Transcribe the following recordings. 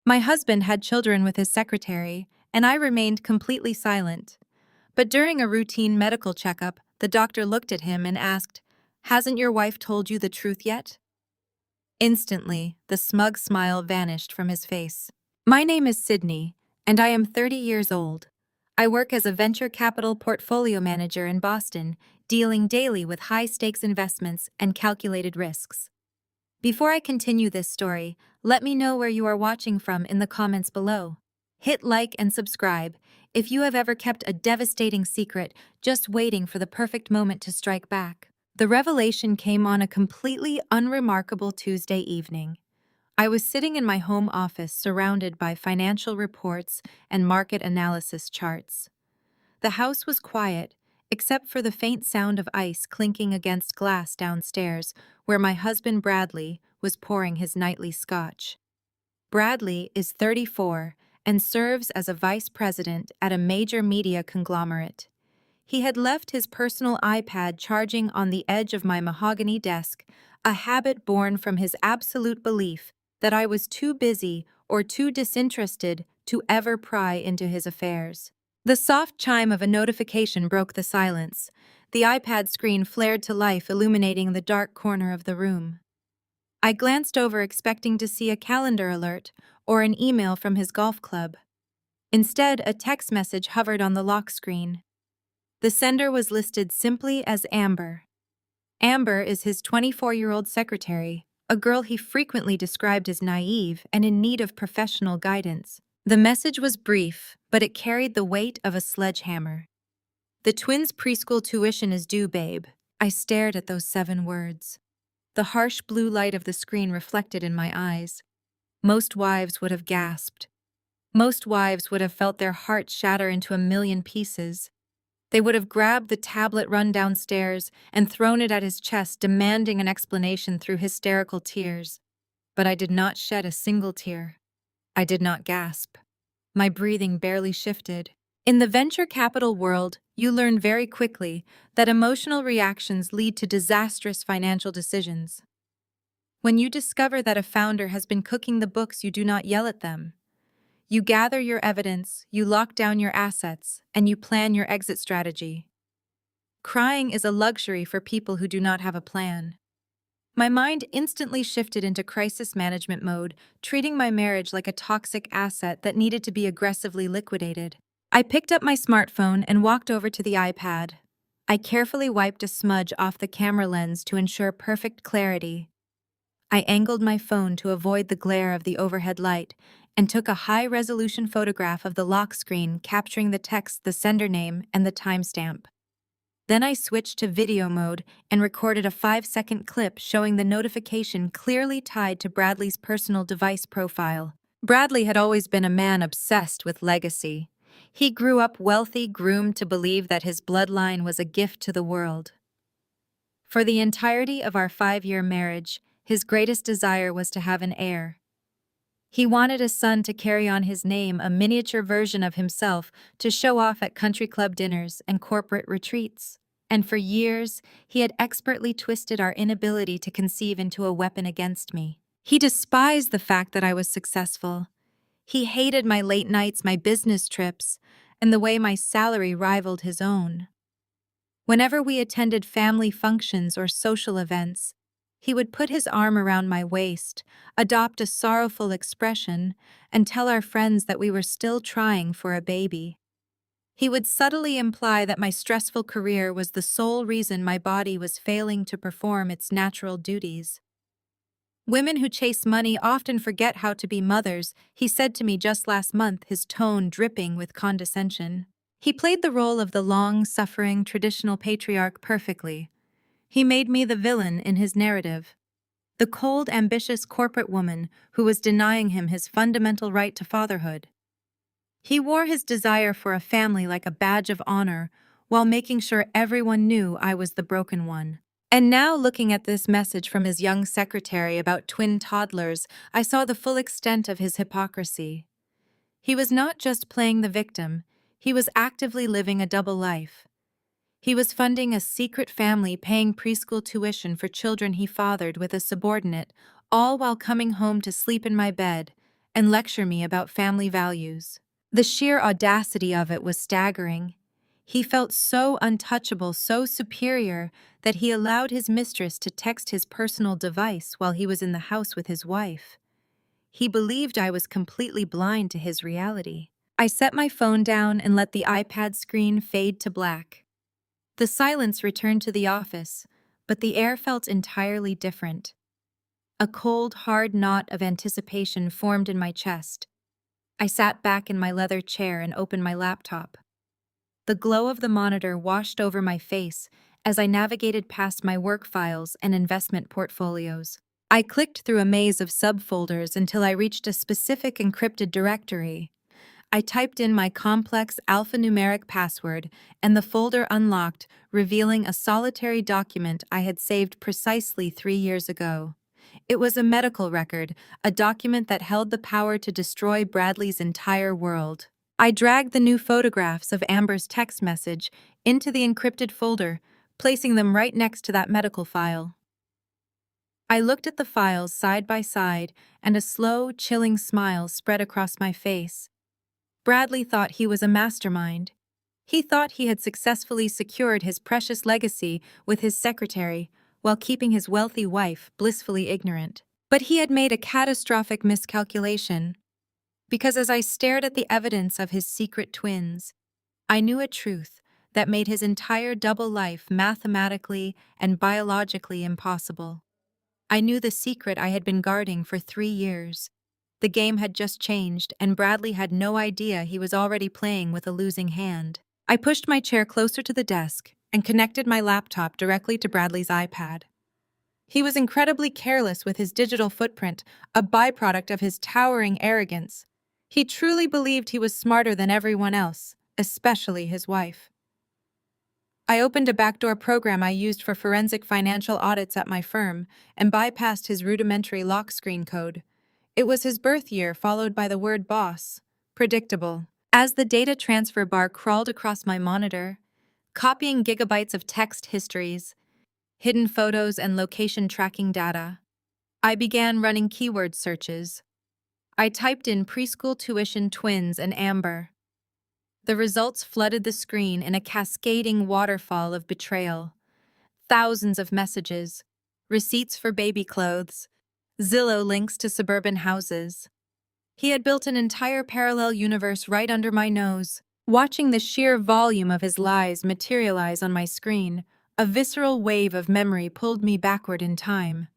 My husband had children with his secretary, and I remained completely silent. But during a routine medical checkup, the doctor looked at him and asked, "Hasn't your wife told you the truth yet?" Instantly, the smug smile vanished from his face. My name is Sydney, and I am 30 years old. I work as a venture capital portfolio manager in Boston, dealing daily with high-stakes investments and calculated risks. Before I continue this story, let me know where you are watching from in the comments below. Hit like and subscribe if you have ever kept a devastating secret just waiting for the perfect moment to strike back. The revelation came on a completely unremarkable Tuesday evening. I was sitting in my home office surrounded by financial reports and market analysis charts. The house was quiet, except for the faint sound of ice clinking against glass downstairs, where my husband Bradley was pouring his nightly scotch. Bradley is 34 and serves as a vice president at a major media conglomerate. He had left his personal iPad charging on the edge of my mahogany desk, a habit born from his absolute belief that I was too busy or too disinterested to ever pry into his affairs. The soft chime of a notification broke the silence. The iPad screen flared to life, illuminating the dark corner of the room. I glanced over expecting to see a calendar alert or an email from his golf club. Instead, a text message hovered on the lock screen. The sender was listed simply as Amber. Amber is his 24-year-old secretary, a girl he frequently described as naive and in need of professional guidance. The message was brief, but it carried the weight of a sledgehammer. "The twins' preschool tuition is due, babe." I stared at those 7 words. The harsh blue light of the screen reflected in my eyes. Most wives would have gasped. Most wives would have felt their hearts shatter into a million pieces. They would have grabbed the tablet run downstairs and thrown it at his chest, demanding an explanation through hysterical tears. But I did not shed a single tear. I did not gasp. My breathing barely shifted. In the venture capital world, you learn very quickly that emotional reactions lead to disastrous financial decisions. When you discover that a founder has been cooking the books, you do not yell at them. You gather your evidence, you lock down your assets, and you plan your exit strategy. Crying is a luxury for people who do not have a plan. My mind instantly shifted into crisis management mode, treating my marriage like a toxic asset that needed to be aggressively liquidated. I picked up my smartphone and walked over to the iPad. I carefully wiped a smudge off the camera lens to ensure perfect clarity. I angled my phone to avoid the glare of the overhead light and took a high-resolution photograph of the lock screen, capturing the text, the sender name, and the timestamp. Then I switched to video mode and recorded a 5-second clip showing the notification clearly tied to Bradley's personal device profile. Bradley had always been a man obsessed with legacy. He grew up wealthy, groomed to believe that his bloodline was a gift to the world. For the entirety of our 5-year marriage, his greatest desire was to have an heir. He wanted a son to carry on his name, a miniature version of himself to show off at country club dinners and corporate retreats. And for years, he had expertly twisted our inability to conceive into a weapon against me. He despised the fact that I was successful. He hated my late nights, my business trips, and the way my salary rivaled his own. Whenever we attended family functions or social events, he would put his arm around my waist, adopt a sorrowful expression, and tell our friends that we were still trying for a baby. He would subtly imply that my stressful career was the sole reason my body was failing to perform its natural duties. "Women who chase money often forget how to be mothers," he said to me just last month, his tone dripping with condescension. He played the role of the long-suffering traditional patriarch perfectly. He made me the villain in his narrative, the cold, ambitious corporate woman who was denying him his fundamental right to fatherhood. He wore his desire for a family like a badge of honor, while making sure everyone knew I was the broken one. And now, looking at this message from his young secretary about twin toddlers, I saw the full extent of his hypocrisy. He was not just playing the victim, he was actively living a double life. He was funding a secret family, paying preschool tuition for children he fathered with a subordinate, all while coming home to sleep in my bed and lecture me about family values. The sheer audacity of it was staggering. He felt so untouchable, so superior, that he allowed his mistress to text his personal device while he was in the house with his wife. He believed I was completely blind to his reality. I set my phone down and let the iPad screen fade to black. The silence returned to the office, but the air felt entirely different. A cold, hard knot of anticipation formed in my chest. I sat back in my leather chair and opened my laptop. The glow of the monitor washed over my face as I navigated past my work files and investment portfolios. I clicked through a maze of subfolders until I reached a specific encrypted directory. I typed in my complex alphanumeric password, and the folder unlocked, revealing a solitary document I had saved precisely 3 years ago. It was a medical record, a document that held the power to destroy Bradley's entire world. I dragged the new photographs of Amber's text message into the encrypted folder, placing them right next to that medical file. I looked at the files side by side, and a slow, chilling smile spread across my face. Bradley thought he was a mastermind. He thought he had successfully secured his precious legacy with his secretary, while keeping his wealthy wife blissfully ignorant. But he had made a catastrophic miscalculation. Because as I stared at the evidence of his secret twins, I knew a truth that made his entire double life mathematically and biologically impossible. I knew the secret I had been guarding for 3 years. The game had just changed, and Bradley had no idea he was already playing with a losing hand. I pushed my chair closer to the desk and connected my laptop directly to Bradley's iPad. He was incredibly careless with his digital footprint, a byproduct of his towering arrogance. He truly believed he was smarter than everyone else, especially his wife. I opened a backdoor program I used for forensic financial audits at my firm and bypassed his rudimentary lock screen code. It was his birth year followed by the word boss. Predictable. As the data transfer bar crawled across my monitor, copying gigabytes of text histories, hidden photos, and location tracking data, I began running keyword searches. I typed in preschool tuition twins and Amber. The results flooded the screen in a cascading waterfall of betrayal. Thousands of messages, receipts for baby clothes, Zillow links to suburban houses. He had built an entire parallel universe right under my nose. Watching the sheer volume of his lies materialize on my screen, a visceral wave of memory pulled me backward in time.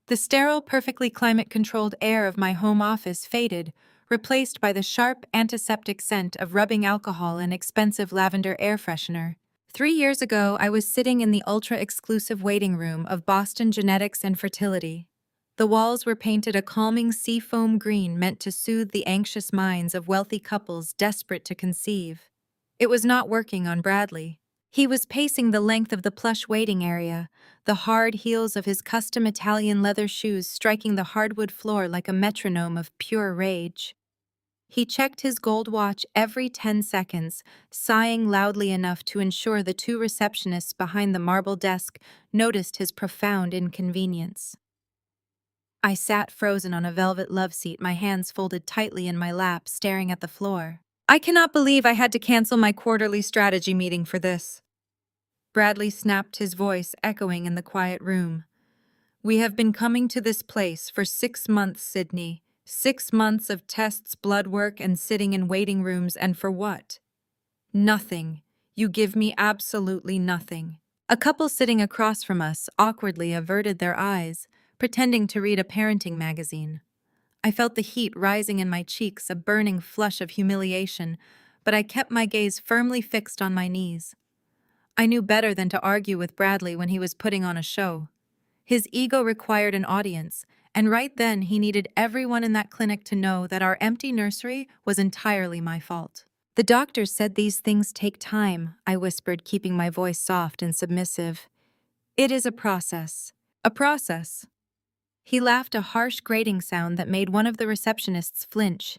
The sterile, perfectly climate-controlled air of my home office faded, replaced by the sharp, antiseptic scent of rubbing alcohol and expensive lavender air freshener. 3 years ago, I was sitting in the ultra-exclusive waiting room of Boston Genetics and Fertility. The walls were painted a calming seafoam green meant to soothe the anxious minds of wealthy couples desperate to conceive. It was not working on Bradley. He was pacing the length of the plush waiting area, the hard heels of his custom Italian leather shoes striking the hardwood floor like a metronome of pure rage. He checked his gold watch every 10 seconds, sighing loudly enough to ensure the 2 receptionists behind the marble desk noticed his profound inconvenience. I sat frozen on a velvet love seat, my hands folded tightly in my lap, staring at the floor. I cannot believe I had to cancel my quarterly strategy meeting for this. Bradley snapped, his voice echoing in the quiet room. We have been coming to this place for 6 months, Sydney. 6 months of tests, blood work, and sitting in waiting rooms, and for what? Nothing. You give me absolutely nothing. A couple sitting across from us awkwardly averted their eyes, pretending to read a parenting magazine. I felt the heat rising in my cheeks, a burning flush of humiliation, but I kept my gaze firmly fixed on my knees. I knew better than to argue with Bradley when he was putting on a show. His ego required an audience, and right then he needed everyone in that clinic to know that our empty nursery was entirely my fault. The doctors said these things take time, I whispered, keeping my voice soft and submissive. It is a process. A process. He laughed, a harsh grating sound that made one of the receptionists flinch.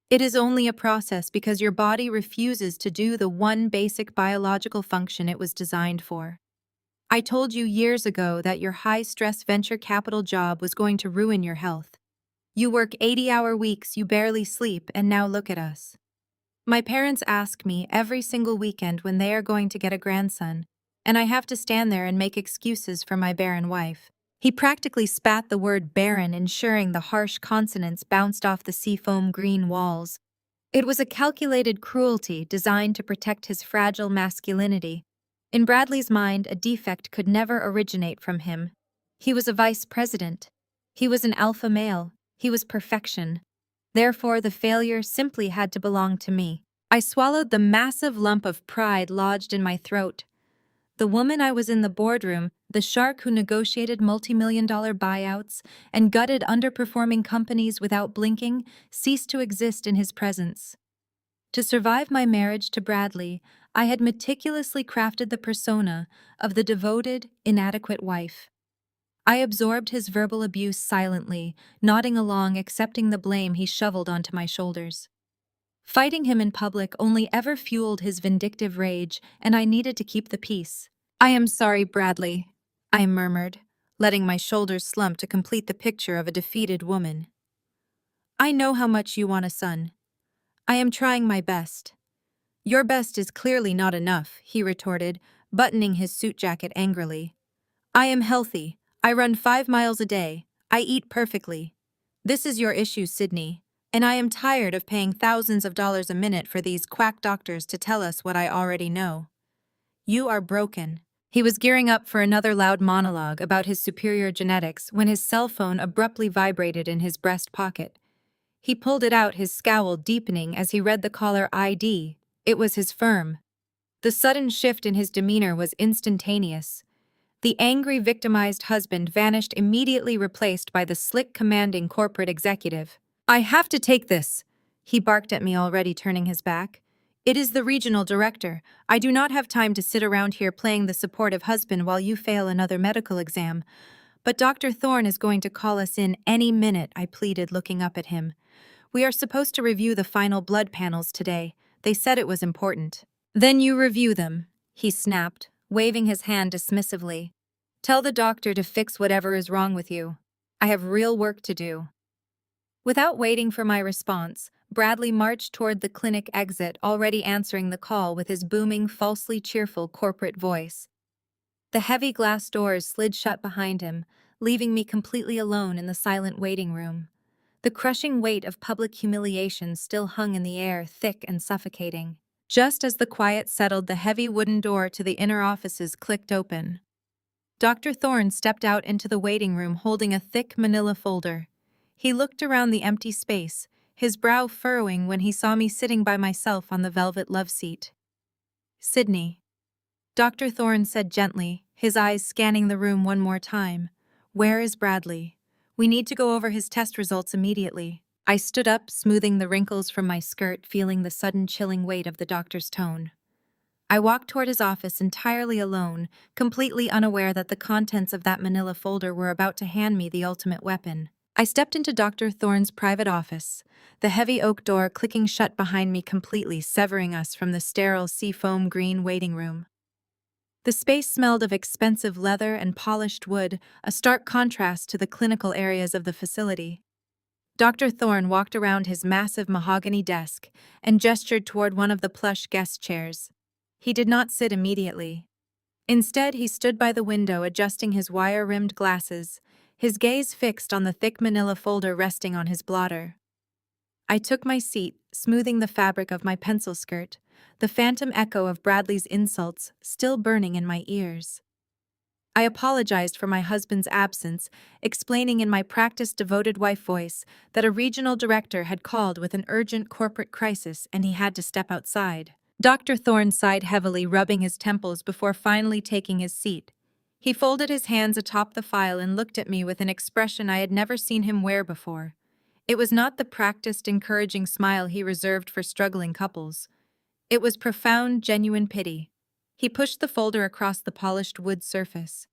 It is only a process because your body refuses to do the one basic biological function it was designed for. I told you years ago that your high-stress venture capital job was going to ruin your health. You work 80-hour weeks, you barely sleep, and now look at us. My parents ask me every single weekend when they are going to get a grandson, and I have to stand there and make excuses for my barren wife. He practically spat the word barren, ensuring the harsh consonants bounced off the seafoam green walls. It was a calculated cruelty designed to protect his fragile masculinity. In Bradley's mind, a defect could never originate from him. He was a vice president. He was an alpha male. He was perfection. Therefore, the failure simply had to belong to me. I swallowed the massive lump of pride lodged in my throat. The woman I was in the boardroom, the shark who negotiated multi-million-dollar buyouts and gutted underperforming companies without blinking, ceased to exist in his presence. To survive my marriage to Bradley, I had meticulously crafted the persona of the devoted, inadequate wife. I absorbed his verbal abuse silently, nodding along, accepting the blame he shoveled onto my shoulders. Fighting him in public only ever fueled his vindictive rage, and I needed to keep the peace. "I am sorry, Bradley," I murmured, letting my shoulders slump to complete the picture of a defeated woman. "I know how much you want a son. I am trying my best." "Your best is clearly not enough," he retorted, buttoning his suit jacket angrily. "I am healthy. I run 5 miles a day. I eat perfectly. This is your issue, Sydney, and I am tired of paying thousands of dollars a minute for these quack doctors to tell us what I already know. You are broken." He was gearing up for another loud monologue about his superior genetics when his cell phone abruptly vibrated in his breast pocket. He pulled it out, his scowl deepening as he read the caller ID. It was his firm. The sudden shift in his demeanor was instantaneous. The angry, victimized husband vanished, immediately replaced by the slick, commanding corporate executive. "I have to take this," he barked at me, already turning his back. "It is the regional director. I do not have time to sit around here playing the supportive husband while you fail another medical exam. But Dr. Thorne is going to call us in any minute," I pleaded, looking up at him. "We are supposed to review the final blood panels today. They said it was important." "Then you review them," he snapped, waving his hand dismissively. "Tell the doctor to fix whatever is wrong with you. I have real work to do." Without waiting for my response, Bradley marched toward the clinic exit, already answering the call with his booming, falsely cheerful corporate voice. The heavy glass doors slid shut behind him, leaving me completely alone in the silent waiting room. The crushing weight of public humiliation still hung in the air, thick and suffocating. Just as the quiet settled, the heavy wooden door to the inner offices clicked open. Dr. Thorne stepped out into the waiting room holding a thick manila folder. He looked around the empty space, his brow furrowing when he saw me sitting by myself on the velvet love seat. "Sydney," Dr. Thorne said gently, his eyes scanning the room one more time. "Where is Bradley? We need to go over his test results immediately." I stood up, smoothing the wrinkles from my skirt, feeling the sudden chilling weight of the doctor's tone. I walked toward his office entirely alone, completely unaware that the contents of that manila folder were about to hand me the ultimate weapon. I stepped into Dr. Thorne's private office, the heavy oak door clicking shut behind me, completely severing us from the sterile seafoam green waiting room. The space smelled of expensive leather and polished wood, a stark contrast to the clinical areas of the facility. Dr. Thorne walked around his massive mahogany desk and gestured toward one of the plush guest chairs. He did not sit immediately. Instead, he stood by the window, adjusting his wire-rimmed glasses, his gaze fixed on the thick manila folder resting on his blotter. I took my seat, smoothing the fabric of my pencil skirt, the phantom echo of Bradley's insults still burning in my ears. I apologized for my husband's absence, explaining in my practiced devoted wife voice that a regional director had called with an urgent corporate crisis and he had to step outside. Dr. Thorne sighed heavily, rubbing his temples before finally taking his seat. He folded his hands atop the file and looked at me with an expression I had never seen him wear before. It was not the practiced, encouraging smile he reserved for struggling couples. It was profound, genuine pity. He pushed the folder across the polished wood surface.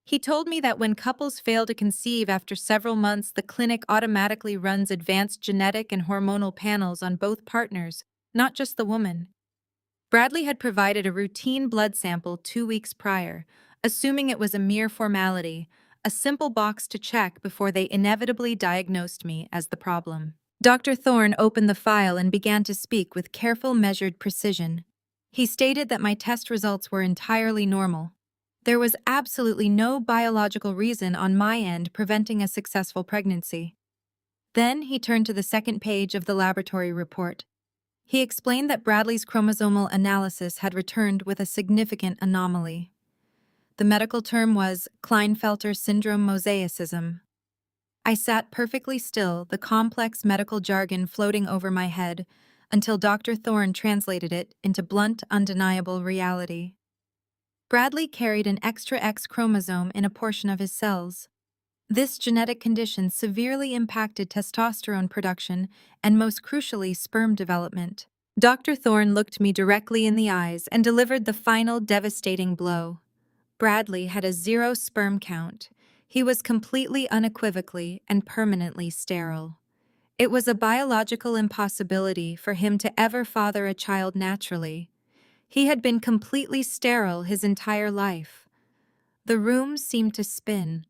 He told me that when couples fail to conceive after several months, the clinic automatically runs advanced genetic and hormonal panels on both partners, not just the woman. Bradley had provided a routine blood sample 2 weeks prior, assuming it was a mere formality, a simple box to check before they inevitably diagnosed me as the problem. Dr. Thorne opened the file and began to speak with careful, measured precision. He stated that my test results were entirely normal. There was absolutely no biological reason on my end preventing a successful pregnancy. Then he turned to the second page of the laboratory report. He explained that Bradley's chromosomal analysis had returned with a significant anomaly. The medical term was Klinefelter syndrome mosaicism. I sat perfectly still, the complex medical jargon floating over my head, until Dr. Thorne translated it into blunt, undeniable reality. Bradley carried an extra X chromosome in a portion of his cells. This genetic condition severely impacted testosterone production and, most crucially, sperm development. Dr. Thorne looked me directly in the eyes and delivered the final devastating blow. Bradley had a 0 sperm count. He was completely unequivocally and permanently sterile. It was a biological impossibility for him to ever father a child naturally. He had been completely sterile his entire life. The room seemed to spin.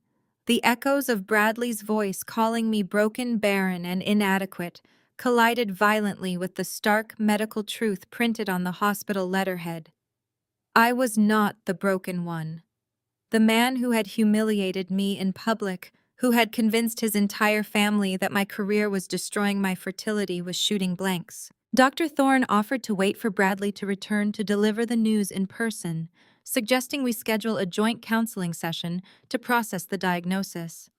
The echoes of Bradley's voice calling me broken, barren, and inadequate collided violently with the stark medical truth printed on the hospital letterhead. I was not the broken one. The man who had humiliated me in public, who had convinced his entire family that my career was destroying my fertility, was shooting blanks. Dr. Thorne offered to wait for Bradley to return to deliver the news in person, suggesting we schedule a joint counseling session to process the diagnosis.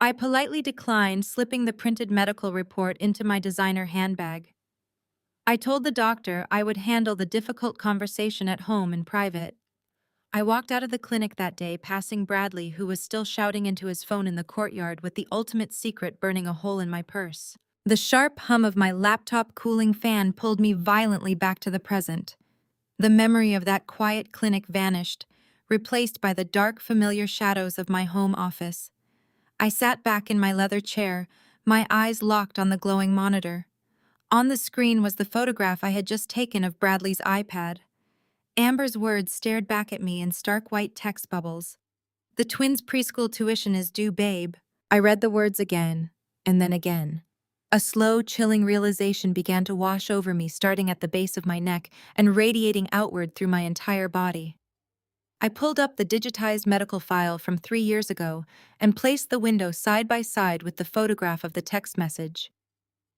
I politely declined, slipping the printed medical report into my designer handbag. I told the doctor I would handle the difficult conversation at home in private. I walked out of the clinic that day, passing Bradley, who was still shouting into his phone in the courtyard with the ultimate secret burning a hole in my purse. The sharp hum of my laptop cooling fan pulled me violently back to the present. The memory of that quiet clinic vanished, replaced by the dark, familiar shadows of my home office. I sat back in my leather chair, my eyes locked on the glowing monitor. On the screen was the photograph I had just taken of Bradley's iPad. Amber's words stared back at me in stark white text bubbles. "The twins' preschool tuition is due, babe." I read the words again, and then again. A slow, chilling realization began to wash over me, starting at the base of my neck and radiating outward through my entire body. I pulled up the digitized medical file from 3 years ago and placed the window side by side with the photograph of the text message.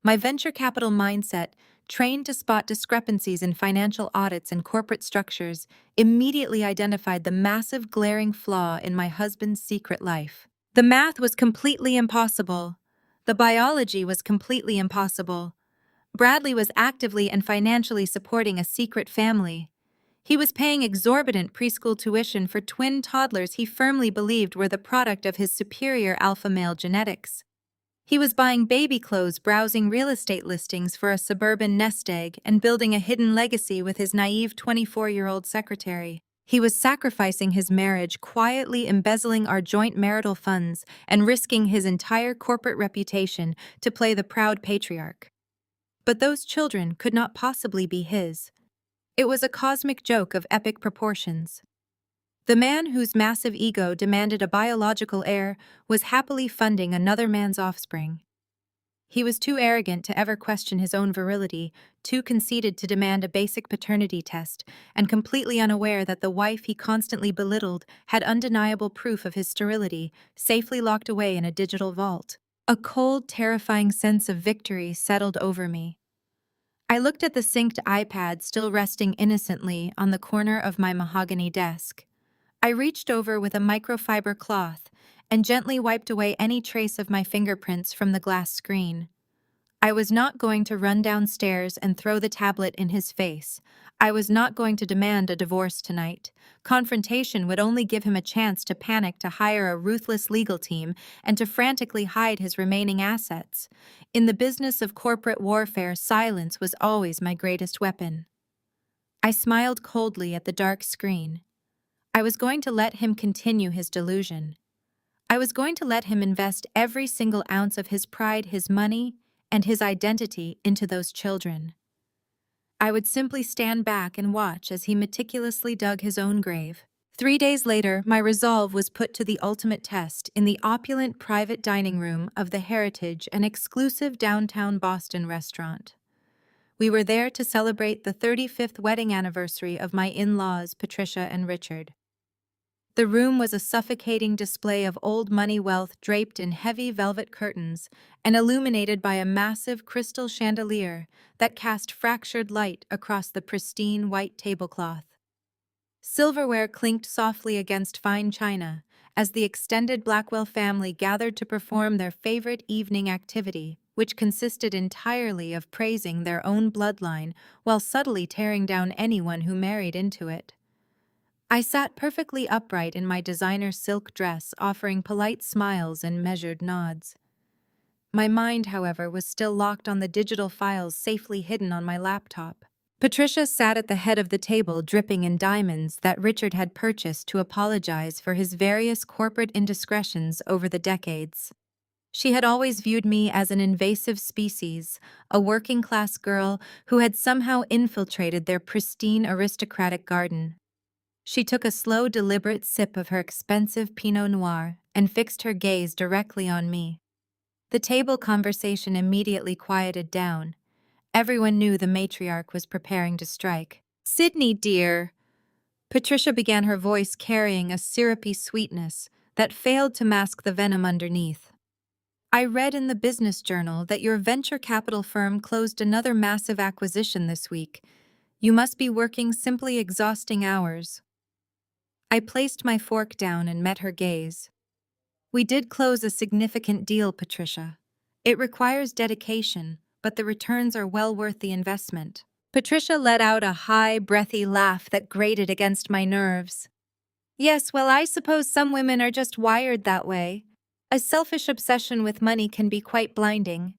My venture capital mindset, trained to spot discrepancies in financial audits and corporate structures, immediately identified the massive glaring flaw in my husband's secret life. The math was completely impossible. The biology was completely impossible. Bradley was actively and financially supporting a secret family. He was paying exorbitant preschool tuition for twin toddlers he firmly believed were the product of his superior alpha male genetics. He was buying baby clothes, browsing real estate listings for a suburban nest egg, and building a hidden legacy with his naive 24-year-old secretary. He was sacrificing his marriage, quietly embezzling our joint marital funds, and risking his entire corporate reputation to play the proud patriarch. But those children could not possibly be his. It was a cosmic joke of epic proportions. The man whose massive ego demanded a biological heir was happily funding another man's offspring. He was too arrogant to ever question his own virility, too conceited to demand a basic paternity test, and completely unaware that the wife he constantly belittled had undeniable proof of his sterility, safely locked away in a digital vault. A cold, terrifying sense of victory settled over me. I looked at the synced iPad still resting innocently on the corner of my mahogany desk. I reached over with a microfiber cloth and gently wiped away any trace of my fingerprints from the glass screen. I was not going to run downstairs and throw the tablet in his face. I was not going to demand a divorce tonight. Confrontation would only give him a chance to panic, to hire a ruthless legal team, and to frantically hide his remaining assets. In the business of corporate warfare, silence was always my greatest weapon. I smiled coldly at the dark screen. I was going to let him continue his delusion. I was going to let him invest every single ounce of his pride, his money, and his identity into those children. I would simply stand back and watch as he meticulously dug his own grave. 3 days later, my resolve was put to the ultimate test in the opulent private dining room of the Heritage, an exclusive downtown Boston restaurant. We were there to celebrate the 35th wedding anniversary of my in-laws, Patricia and Richard. The room was a suffocating display of old money wealth draped in heavy velvet curtains and illuminated by a massive crystal chandelier that cast fractured light across the pristine white tablecloth. Silverware clinked softly against fine china as the extended Blackwell family gathered to perform their favorite evening activity, which consisted entirely of praising their own bloodline while subtly tearing down anyone who married into it. I sat perfectly upright in my designer silk dress, offering polite smiles and measured nods. My mind, however, was still locked on the digital files safely hidden on my laptop. Patricia sat at the head of the table, dripping in diamonds that Richard had purchased to apologize for his various corporate indiscretions over the decades. She had always viewed me as an invasive species, a working-class girl who had somehow infiltrated their pristine aristocratic garden. She took a slow, deliberate sip of her expensive Pinot Noir and fixed her gaze directly on me. The table conversation immediately quieted down. Everyone knew the matriarch was preparing to strike. "Sydney, dear," Patricia began, her voice carrying a syrupy sweetness that failed to mask the venom underneath. "I read in the business journal that your venture capital firm closed another massive acquisition this week. You must be working simply exhausting hours." I placed my fork down and met her gaze. "We did close a significant deal, Patricia. It requires dedication, but the returns are well worth the investment." Patricia let out a high, breathy laugh that grated against my nerves. "Yes, well, I suppose some women are just wired that way. A selfish obsession with money can be quite blinding.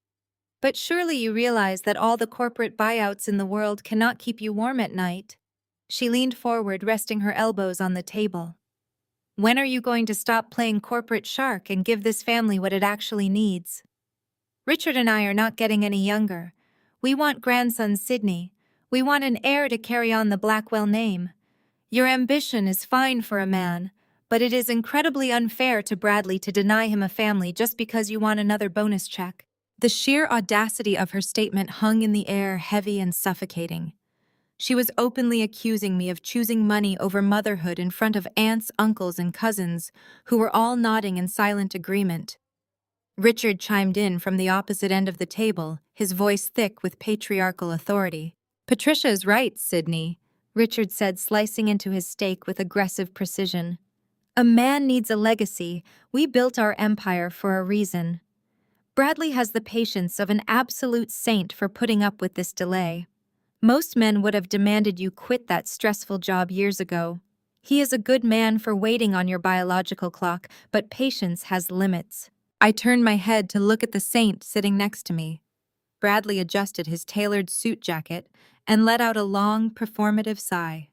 But surely you realize that all the corporate buyouts in the world cannot keep you warm at night." She leaned forward, resting her elbows on the table. "When are you going to stop playing corporate shark and give this family what it actually needs? Richard and I are not getting any younger. We want grandson Sydney. We want an heir to carry on the Blackwell name. Your ambition is fine for a man, but it is incredibly unfair to Bradley to deny him a family just because you want another bonus check." The sheer audacity of her statement hung in the air, heavy and suffocating. She was openly accusing me of choosing money over motherhood in front of aunts, uncles, and cousins, who were all nodding in silent agreement. Richard chimed in from the opposite end of the table, his voice thick with patriarchal authority. "Patricia is right, Sydney," Richard said, slicing into his steak with aggressive precision. "A man needs a legacy. We built our empire for a reason. Bradley has the patience of an absolute saint for putting up with this delay. Most men would have demanded you quit that stressful job years ago. He is a good man for waiting on your biological clock, but patience has limits." I turned my head to look at the saint sitting next to me. Bradley adjusted his tailored suit jacket and let out a long, performative sigh.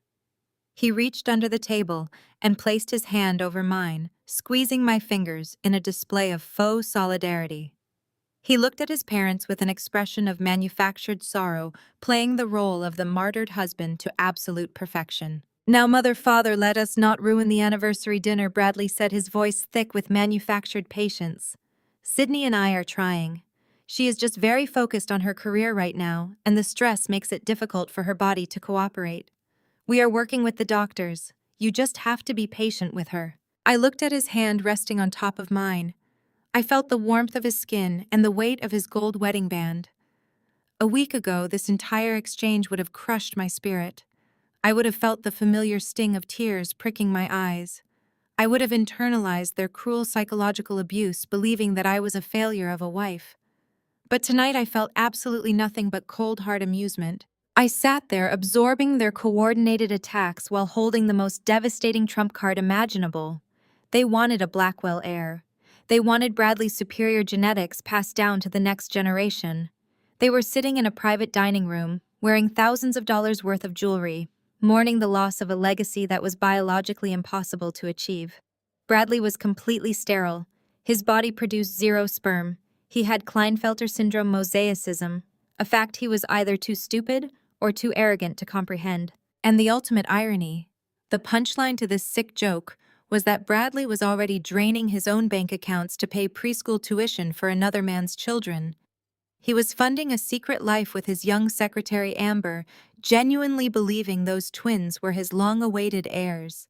He reached under the table and placed his hand over mine, squeezing my fingers in a display of faux solidarity. He looked at his parents with an expression of manufactured sorrow, playing the role of the martyred husband to absolute perfection. "Now, mother, father, let us not ruin the anniversary dinner," Bradley said, his voice thick with manufactured patience. "Sydney and I are trying. She is just very focused on her career right now, and the stress makes it difficult for her body to cooperate. We are working with the doctors. You just have to be patient with her." I looked at his hand resting on top of mine. I felt the warmth of his skin and the weight of his gold wedding band. A week ago, this entire exchange would have crushed my spirit. I would have felt the familiar sting of tears pricking my eyes. I would have internalized their cruel psychological abuse, believing that I was a failure of a wife. But tonight I felt absolutely nothing but cold hard amusement. I sat there absorbing their coordinated attacks while holding the most devastating trump card imaginable. They wanted a Blackwell heir. They wanted Bradley's superior genetics passed down to the next generation. They were sitting in a private dining room, wearing thousands of dollars worth of jewelry, mourning the loss of a legacy that was biologically impossible to achieve. Bradley was completely sterile. His body produced zero sperm. He had Klinefelter syndrome mosaicism, a fact he was either too stupid or too arrogant to comprehend. And the ultimate irony, The punchline to this sick joke was that Bradley was already draining his own bank accounts to pay preschool tuition for another man's children. He was funding a secret life with his young secretary Amber, genuinely believing those twins were his long-awaited heirs.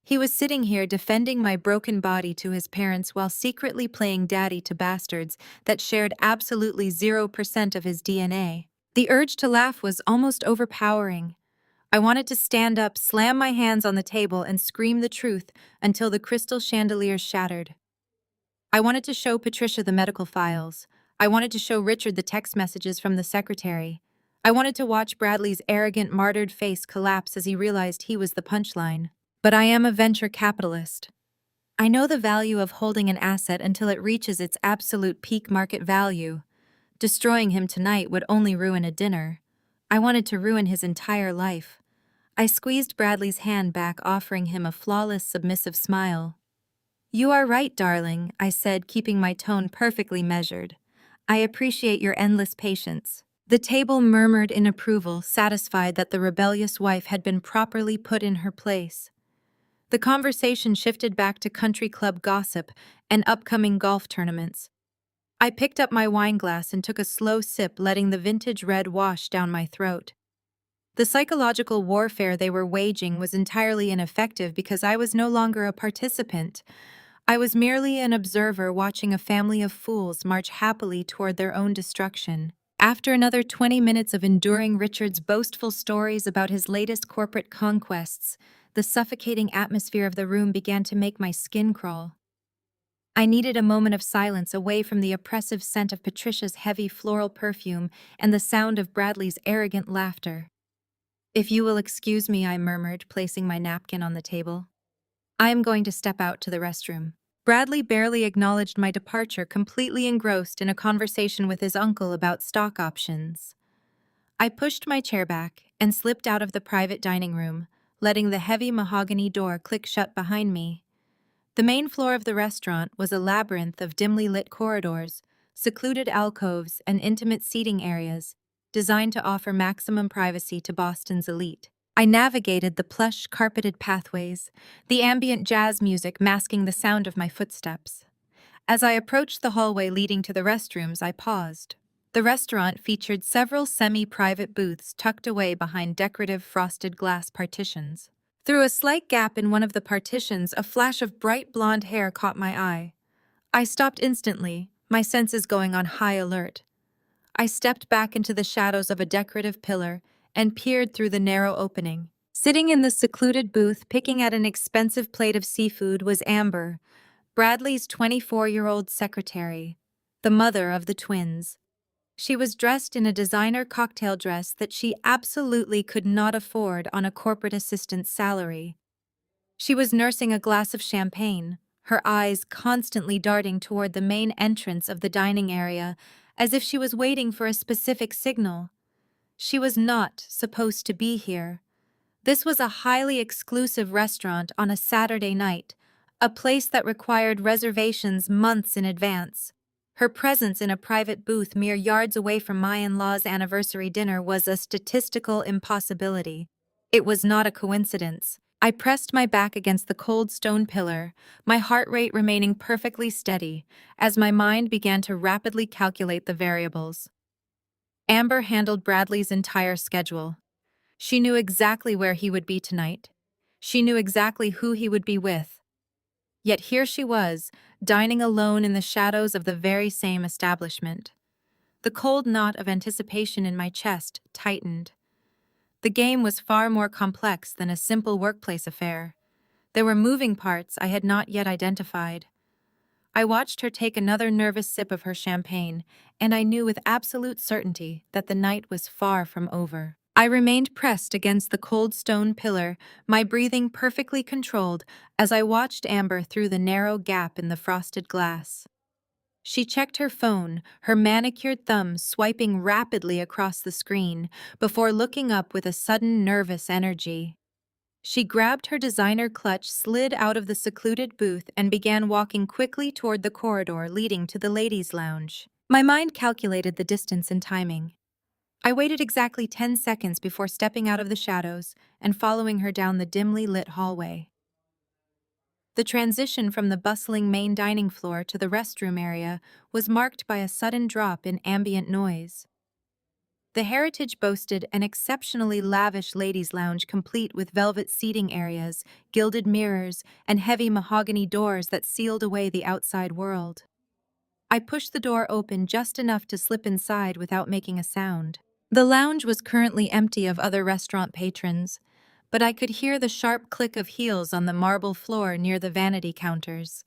He was sitting here defending my broken body to his parents while secretly playing daddy to bastards that shared absolutely 0% of his DNA. The urge to laugh was almost overpowering. I wanted to stand up, slam my hands on the table, and scream the truth until the crystal chandeliers shattered. I wanted to show Patricia the medical files. I wanted to show Richard the text messages from the secretary. I wanted to watch Bradley's arrogant, martyred face collapse as he realized he was the punchline. But I am a venture capitalist. I know the value of holding an asset until it reaches its absolute peak market value. Destroying him tonight would only ruin a dinner. I wanted to ruin his entire life. I squeezed Bradley's hand back, offering him a flawless, submissive smile. "You are right, darling," I said, keeping my tone perfectly measured. "I appreciate your endless patience." The table murmured in approval, satisfied that the rebellious wife had been properly put in her place. The conversation shifted back to country club gossip and upcoming golf tournaments. I picked up my wine glass and took a slow sip, letting the vintage red wash down my throat. The psychological warfare they were waging was entirely ineffective because I was no longer a participant. I was merely an observer watching a family of fools march happily toward their own destruction. After another 20 minutes of enduring Richard's boastful stories about his latest corporate conquests, the suffocating atmosphere of the room began to make my skin crawl. I needed a moment of silence away from the oppressive scent of Patricia's heavy floral perfume and the sound of Bradley's arrogant laughter. "If you will excuse me," I murmured, placing my napkin on the table. "I am going to step out to the restroom." Bradley barely acknowledged my departure, completely engrossed in a conversation with his uncle about stock options. I pushed my chair back and slipped out of the private dining room, letting the heavy mahogany door click shut behind me. The main floor of the restaurant was a labyrinth of dimly lit corridors, secluded alcoves, and intimate seating areas, designed to offer maximum privacy to Boston's elite. I navigated the plush, carpeted pathways, the ambient jazz music masking the sound of my footsteps. As I approached the hallway leading to the restrooms, I paused. The restaurant featured several semi-private booths tucked away behind decorative frosted glass partitions. Through a slight gap in one of the partitions, a flash of bright blonde hair caught my eye. I stopped instantly, my senses going on high alert. I stepped back into the shadows of a decorative pillar and peered through the narrow opening. Sitting in the secluded booth, picking at an expensive plate of seafood, was Amber, Bradley's 24-year-old secretary, the mother of the twins. She was dressed in a designer cocktail dress that she absolutely could not afford on a corporate assistant's salary. She was nursing a glass of champagne, her eyes constantly darting toward the main entrance of the dining area, as if she was waiting for a specific signal. She was not supposed to be here. This was a highly exclusive restaurant on a Saturday night, a place that required reservations months in advance. Her presence in a private booth mere yards away from my in-laws' anniversary dinner was a statistical impossibility. It was not a coincidence. I pressed my back against the cold stone pillar, my heart rate remaining perfectly steady, as my mind began to rapidly calculate the variables. Amber handled Bradley's entire schedule. She knew exactly where he would be tonight. She knew exactly who he would be with. Yet here she was, dining alone in the shadows of the very same establishment. The cold knot of anticipation in my chest tightened. The game was far more complex than a simple workplace affair. There were moving parts I had not yet identified. I watched her take another nervous sip of her champagne, and I knew with absolute certainty that the night was far from over. I remained pressed against the cold stone pillar, my breathing perfectly controlled as I watched Amber through the narrow gap in the frosted glass. She checked her phone, her manicured thumbs swiping rapidly across the screen, before looking up with a sudden nervous energy. She grabbed her designer clutch, slid out of the secluded booth, and began walking quickly toward the corridor leading to the ladies' lounge. My mind calculated the distance and timing. I waited exactly 10 seconds before stepping out of the shadows and following her down the dimly lit hallway. The transition from the bustling main dining floor to the restroom area was marked by a sudden drop in ambient noise. The Heritage boasted an exceptionally lavish ladies' lounge complete with velvet seating areas, gilded mirrors, and heavy mahogany doors that sealed away the outside world. I pushed the door open just enough to slip inside without making a sound. The lounge was currently empty of other restaurant patrons, but I could hear the sharp click of heels on the marble floor near the vanity counters.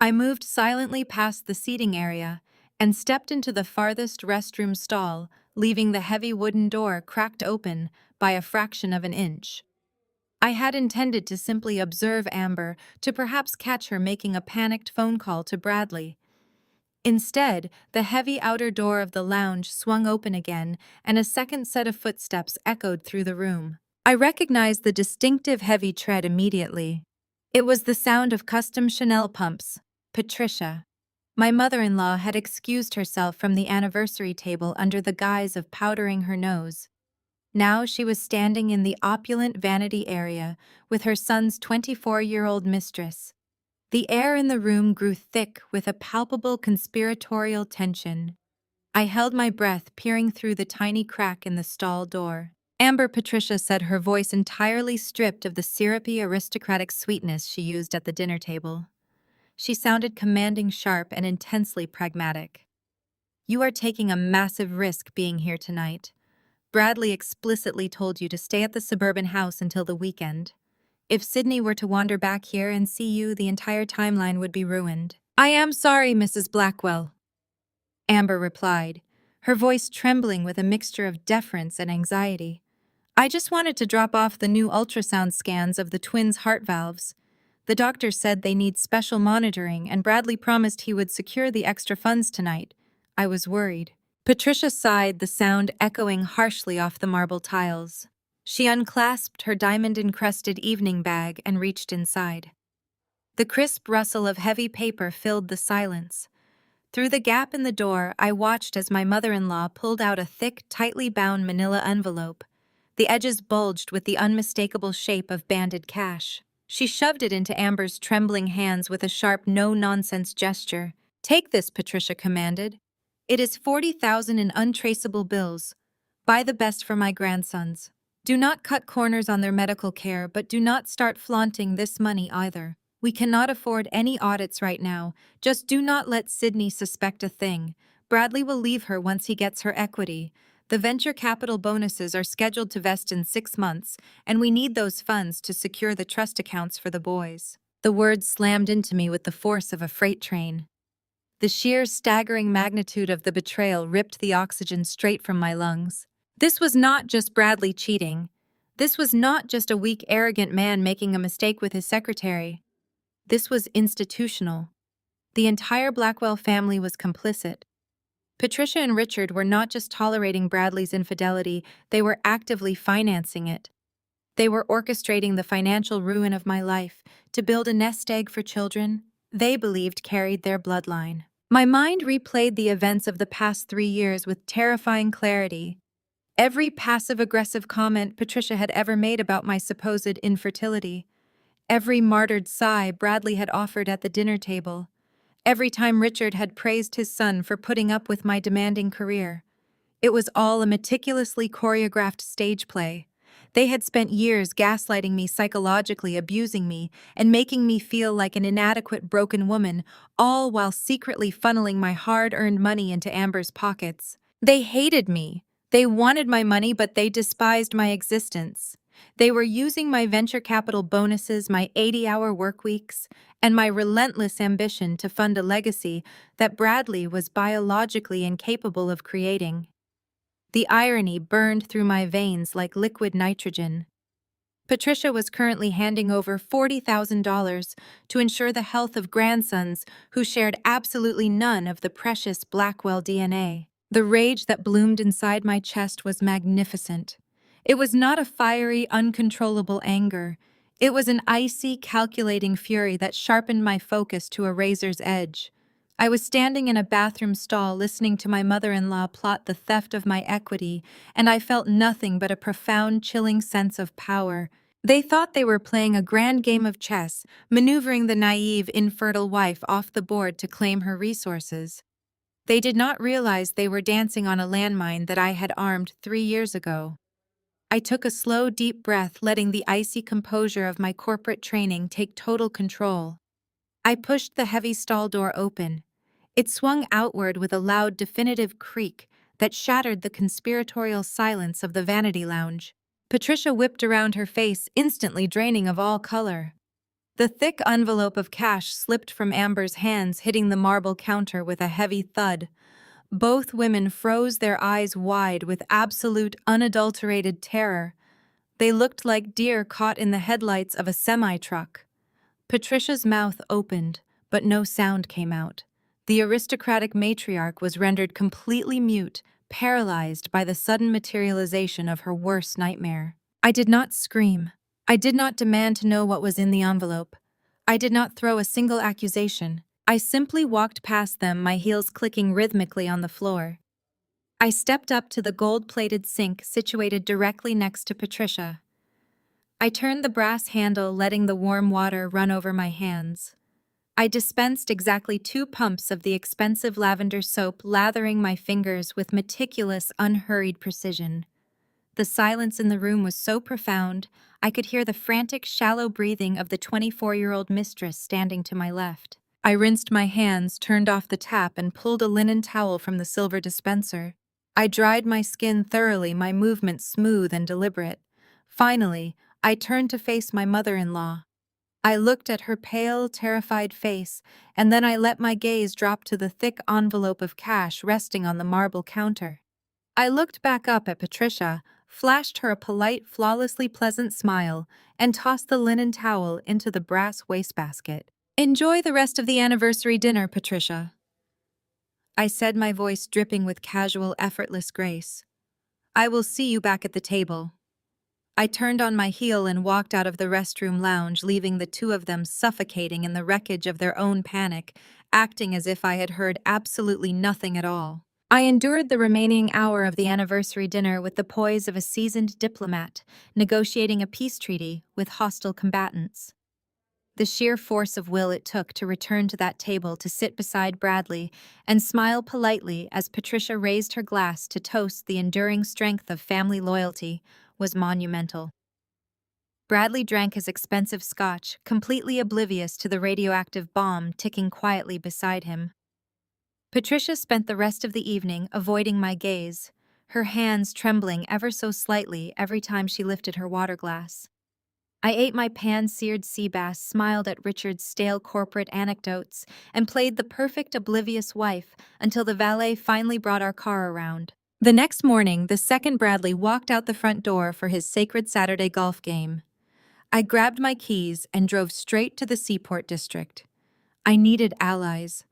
I moved silently past the seating area and stepped into the farthest restroom stall, leaving the heavy wooden door cracked open by a fraction of an inch. I had intended to simply observe Amber, to perhaps catch her making a panicked phone call to Bradley. Instead, the heavy outer door of the lounge swung open again, and a second set of footsteps echoed through the room. I recognized the distinctive heavy tread immediately. It was the sound of custom Chanel pumps. Patricia. My mother-in-law had excused herself from the anniversary table under the guise of powdering her nose. Now she was standing in the opulent vanity area with her son's 24-year-old mistress. The air in the room grew thick with a palpable conspiratorial tension. I held my breath, peering through the tiny crack in the stall door. Amber, Patricia said, her voice entirely stripped of the syrupy aristocratic sweetness she used at the dinner table. She sounded commanding, sharp, and intensely pragmatic. "You are taking a massive risk being here tonight. Bradley explicitly told you to stay at the suburban house until the weekend. If Sydney were to wander back here and see you, the entire timeline would be ruined." "I am sorry, Mrs. Blackwell," Amber replied, her voice trembling with a mixture of deference and anxiety. "I just wanted to drop off the new ultrasound scans of the twins' heart valves. The doctor said they need special monitoring, and Bradley promised he would secure the extra funds tonight. I was worried." Patricia sighed, the sound echoing harshly off the marble tiles. She unclasped her diamond-encrusted evening bag and reached inside. The crisp rustle of heavy paper filled the silence. Through the gap in the door, I watched as my mother-in-law pulled out a thick, tightly bound manila envelope. The edges bulged with the unmistakable shape of banded cash. She shoved it into Amber's trembling hands with a sharp, no-nonsense gesture. "Take this," Patricia commanded. "It is 40,000 in untraceable bills. Buy the best for my grandsons. Do not cut corners on their medical care, but do not start flaunting this money either. We cannot afford any audits right now. Just do not let Sydney suspect a thing. Bradley will leave her once he gets her equity. The venture capital bonuses are scheduled to vest in 6 months, and we need those funds to secure the trust accounts for the boys." The words slammed into me with the force of a freight train. The sheer, staggering magnitude of the betrayal ripped the oxygen straight from my lungs. This was not just Bradley cheating. This was not just a weak, arrogant man making a mistake with his secretary. This was institutional. The entire Blackwell family was complicit. Patricia and Richard were not just tolerating Bradley's infidelity, they were actively financing it. They were orchestrating the financial ruin of my life to build a nest egg for children they believed carried their bloodline. My mind replayed the events of the past 3 years with terrifying clarity. Every passive-aggressive comment Patricia had ever made about my supposed infertility. Every martyred sigh Bradley had offered at the dinner table. Every time Richard had praised his son for putting up with my demanding career. It was all a meticulously choreographed stage play. They had spent years gaslighting me, psychologically abusing me, and making me feel like an inadequate, broken woman, all while secretly funneling my hard-earned money into Amber's pockets. They hated me. They wanted my money, but they despised my existence. They were using my venture capital bonuses, my 80-hour work weeks, and my relentless ambition to fund a legacy that Bradley was biologically incapable of creating. The irony burned through my veins like liquid nitrogen. Patricia was currently handing over $40,000 to ensure the health of grandsons who shared absolutely none of the precious Blackwell DNA. The rage that bloomed inside my chest was magnificent. It was not a fiery, uncontrollable anger. It was an icy, calculating fury that sharpened my focus to a razor's edge. I was standing in a bathroom stall listening to my mother-in-law plot the theft of my equity, and I felt nothing but a profound, chilling sense of power. They thought they were playing a grand game of chess, maneuvering the naive, infertile wife off the board to claim her resources. They did not realize they were dancing on a landmine that I had armed 3 years ago. I took a slow, deep breath, letting the icy composure of my corporate training take total control. I pushed the heavy stall door open. It swung outward with a loud, definitive creak that shattered the conspiratorial silence of the vanity lounge. Patricia whipped around her face, instantly draining of all color. The thick envelope of cash slipped from Amber's hands, hitting the marble counter with a heavy thud. Both women froze, their eyes wide with absolute, unadulterated terror. They looked like deer caught in the headlights of a semi-truck. Patricia's mouth opened, but no sound came out. The aristocratic matriarch was rendered completely mute, paralyzed by the sudden materialization of her worst nightmare. I did not scream. I did not demand to know what was in the envelope. I did not throw a single accusation. I simply walked past them, my heels clicking rhythmically on the floor. I stepped up to the gold-plated sink situated directly next to Patricia. I turned the brass handle, letting the warm water run over my hands. I dispensed exactly 2 pumps of the expensive lavender soap, lathering my fingers with meticulous, unhurried precision. The silence in the room was so profound, I could hear the frantic, shallow breathing of the 24-year-old mistress standing to my left. I rinsed my hands, turned off the tap, and pulled a linen towel from the silver dispenser. I dried my skin thoroughly, my movements smooth and deliberate. Finally, I turned to face my mother-in-law. I looked at her pale, terrified face, and then I let my gaze drop to the thick envelope of cash resting on the marble counter. I looked back up at Patricia, flashed her a polite, flawlessly pleasant smile, and tossed the linen towel into the brass wastebasket. "Enjoy the rest of the anniversary dinner, Patricia," I said, my voice dripping with casual, effortless grace. "I will see you back at the table." I turned on my heel and walked out of the restroom lounge, leaving the two of them suffocating in the wreckage of their own panic, acting as if I had heard absolutely nothing at all. I endured the remaining hour of the anniversary dinner with the poise of a seasoned diplomat, negotiating a peace treaty with hostile combatants. The sheer force of will it took to return to that table to sit beside Bradley and smile politely as Patricia raised her glass to toast the enduring strength of family loyalty was monumental. Bradley drank his expensive scotch, completely oblivious to the radioactive bomb ticking quietly beside him. Patricia spent the rest of the evening avoiding my gaze, her hands trembling ever so slightly every time she lifted her water glass. I ate my pan-seared sea bass, smiled at Richard's stale corporate anecdotes, and played the perfect oblivious wife until the valet finally brought our car around. The next morning, the second Bradley walked out the front door for his sacred Saturday golf game. I grabbed my keys and drove straight to the Seaport District. I needed allies.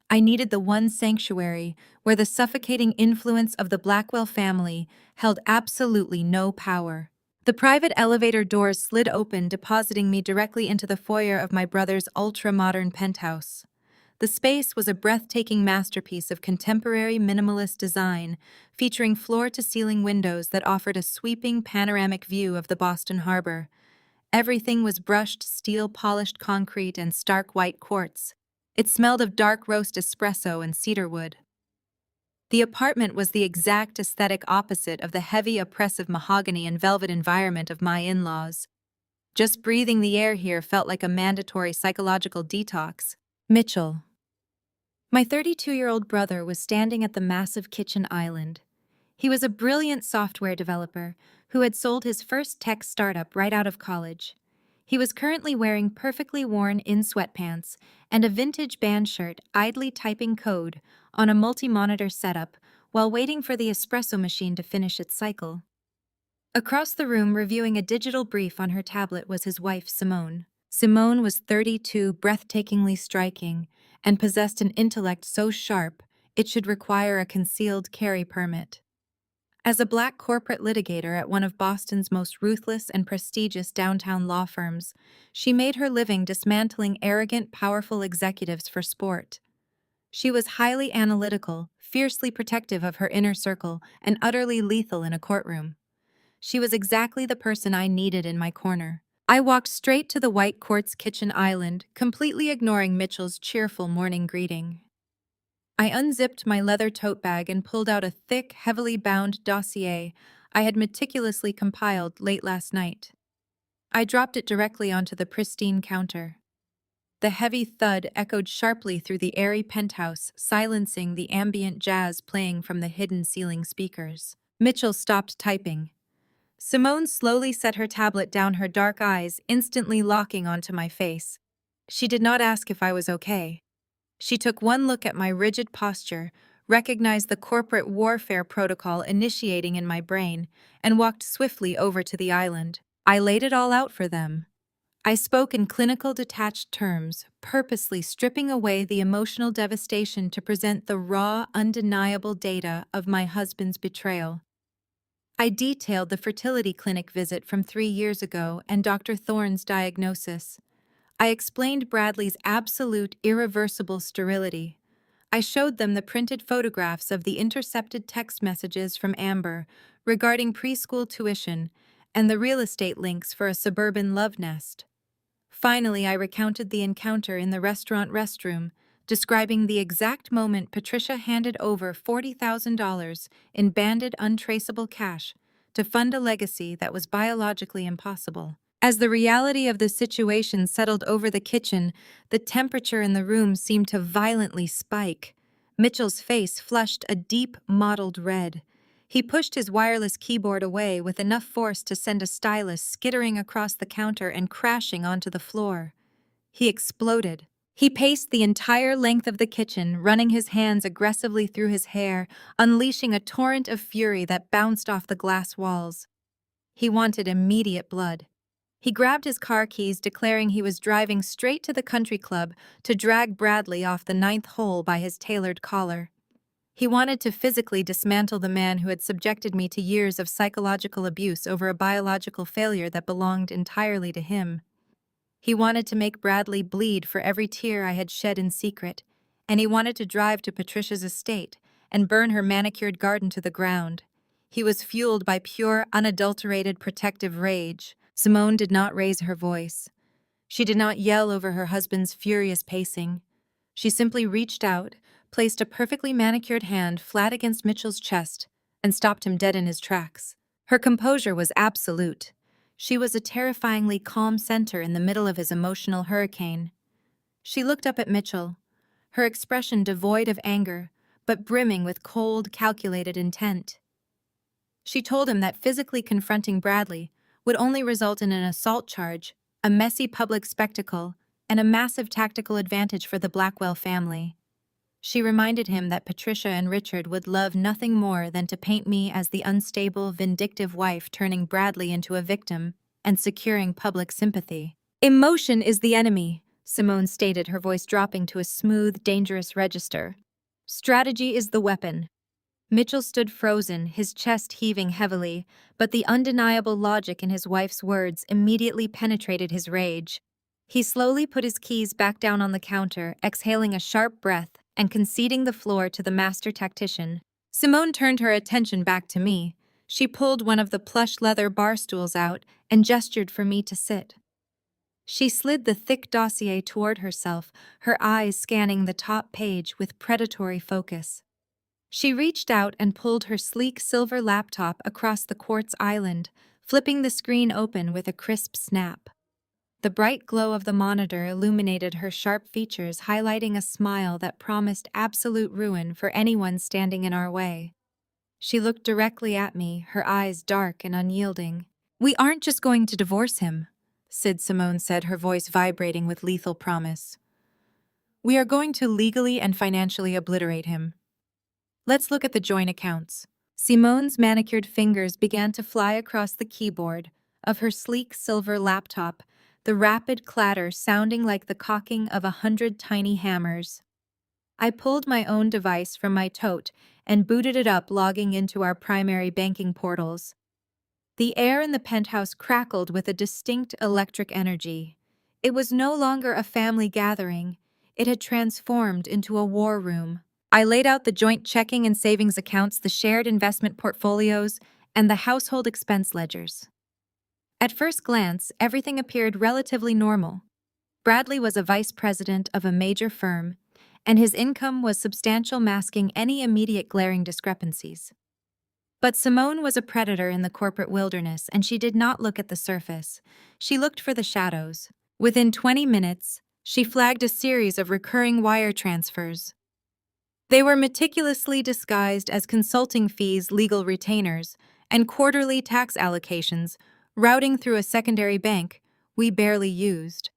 I needed the one sanctuary where the suffocating influence of the Blackwell family held absolutely no power. The private elevator doors slid open, depositing me directly into the foyer of my brother's ultra-modern penthouse. The space was a breathtaking masterpiece of contemporary minimalist design, featuring floor-to-ceiling windows that offered a sweeping panoramic view of the Boston Harbor. Everything was brushed steel-polished concrete and stark white quartz. It smelled of dark roast espresso and cedarwood. The apartment was the exact aesthetic opposite of the heavy, oppressive mahogany and velvet environment of my in-laws. Just breathing the air here felt like a mandatory psychological detox. Mitchell. My 32-year-old brother was standing at the massive kitchen island. He was a brilliant software developer who had sold his first tech startup right out of college. He was currently wearing perfectly worn-in sweatpants and a vintage band shirt, idly typing code on a multi-monitor setup while waiting for the espresso machine to finish its cycle. Across the room, reviewing a digital brief on her tablet, was his wife, Simone. Simone was 32, breathtakingly striking, and possessed an intellect so sharp it should require a concealed carry permit. As a black corporate litigator at one of Boston's most ruthless and prestigious downtown law firms, she made her living dismantling arrogant, powerful executives for sport. She was highly analytical, fiercely protective of her inner circle, and utterly lethal in a courtroom. She was exactly the person I needed in my corner. I walked straight to the white quartz kitchen island, completely ignoring Mitchell's cheerful morning greeting. I unzipped my leather tote bag and pulled out a thick, heavily bound dossier I had meticulously compiled late last night. I dropped it directly onto the pristine counter. The heavy thud echoed sharply through the airy penthouse, silencing the ambient jazz playing from the hidden ceiling speakers. Mitchell stopped typing. Simone slowly set her tablet down, her dark eyes instantly locking onto my face. She did not ask if I was okay. She took one look at my rigid posture, recognized the corporate warfare protocol initiating in my brain, and walked swiftly over to the island. I laid it all out for them. I spoke in clinical detached terms, purposely stripping away the emotional devastation to present the raw, undeniable data of my husband's betrayal. I detailed the fertility clinic visit from 3 years ago and Dr. Thorne's diagnosis. I explained Bradley's absolute, irreversible sterility. I showed them the printed photographs of the intercepted text messages from Amber regarding preschool tuition and the real estate links for a suburban love nest. Finally, I recounted the encounter in the restaurant restroom, describing the exact moment Patricia handed over $40,000 in banded, untraceable cash to fund a legacy that was biologically impossible. As the reality of the situation settled over the kitchen, the temperature in the room seemed to violently spike. Mitchell's face flushed a deep, mottled red. He pushed his wireless keyboard away with enough force to send a stylus skittering across the counter and crashing onto the floor. He exploded. He paced the entire length of the kitchen, running his hands aggressively through his hair, unleashing a torrent of fury that bounced off the glass walls. He wanted immediate blood. He grabbed his car keys, declaring he was driving straight to the country club to drag Bradley off the ninth hole by his tailored collar. He wanted to physically dismantle the man who had subjected me to years of psychological abuse over a biological failure that belonged entirely to him. He wanted to make Bradley bleed for every tear I had shed in secret, and he wanted to drive to Patricia's estate and burn her manicured garden to the ground. He was fueled by pure, unadulterated protective rage. Simone did not raise her voice. She did not yell over her husband's furious pacing. She simply reached out, placed a perfectly manicured hand flat against Mitchell's chest, and stopped him dead in his tracks. Her composure was absolute. She was a terrifyingly calm center in the middle of his emotional hurricane. She looked up at Mitchell, her expression devoid of anger, but brimming with cold, calculated intent. She told him that physically confronting Bradley would only result in an assault charge, a messy public spectacle, and a massive tactical advantage for the Blackwell family. She reminded him that Patricia and Richard would love nothing more than to paint me as the unstable, vindictive wife turning Bradley into a victim and securing public sympathy. "Emotion is the enemy," Simone stated, her voice dropping to a smooth, dangerous register. "Strategy is the weapon." Mitchell stood frozen, his chest heaving heavily, but the undeniable logic in his wife's words immediately penetrated his rage. He slowly put his keys back down on the counter, exhaling a sharp breath and conceding the floor to the master tactician. Simone turned her attention back to me. She pulled one of the plush leather bar stools out and gestured for me to sit. She slid the thick dossier toward herself, her eyes scanning the top page with predatory focus. She reached out and pulled her sleek silver laptop across the quartz island, flipping the screen open with a crisp snap. The bright glow of the monitor illuminated her sharp features, highlighting a smile that promised absolute ruin for anyone standing in our way. She looked directly at me, her eyes dark and unyielding. "We aren't just going to divorce him," Simone said, her voice vibrating with lethal promise. "We are going to legally and financially obliterate him. Let's look at the joint accounts." Simone's manicured fingers began to fly across the keyboard of her sleek silver laptop, the rapid clatter sounding like the cocking of 100 tiny hammers. I pulled my own device from my tote and booted it up, logging into our primary banking portals. The air in the penthouse crackled with a distinct electric energy. It was no longer a family gathering. It had transformed into a war room. I laid out the joint checking and savings accounts, the shared investment portfolios, and the household expense ledgers. At first glance, everything appeared relatively normal. Bradley was a vice president of a major firm, and his income was substantial, masking any immediate glaring discrepancies. But Simone was a predator in the corporate wilderness, and she did not look at the surface. She looked for the shadows. Within 20 minutes, she flagged a series of recurring wire transfers. They were meticulously disguised as consulting fees, legal retainers, and quarterly tax allocations, routing through a secondary bank we barely used.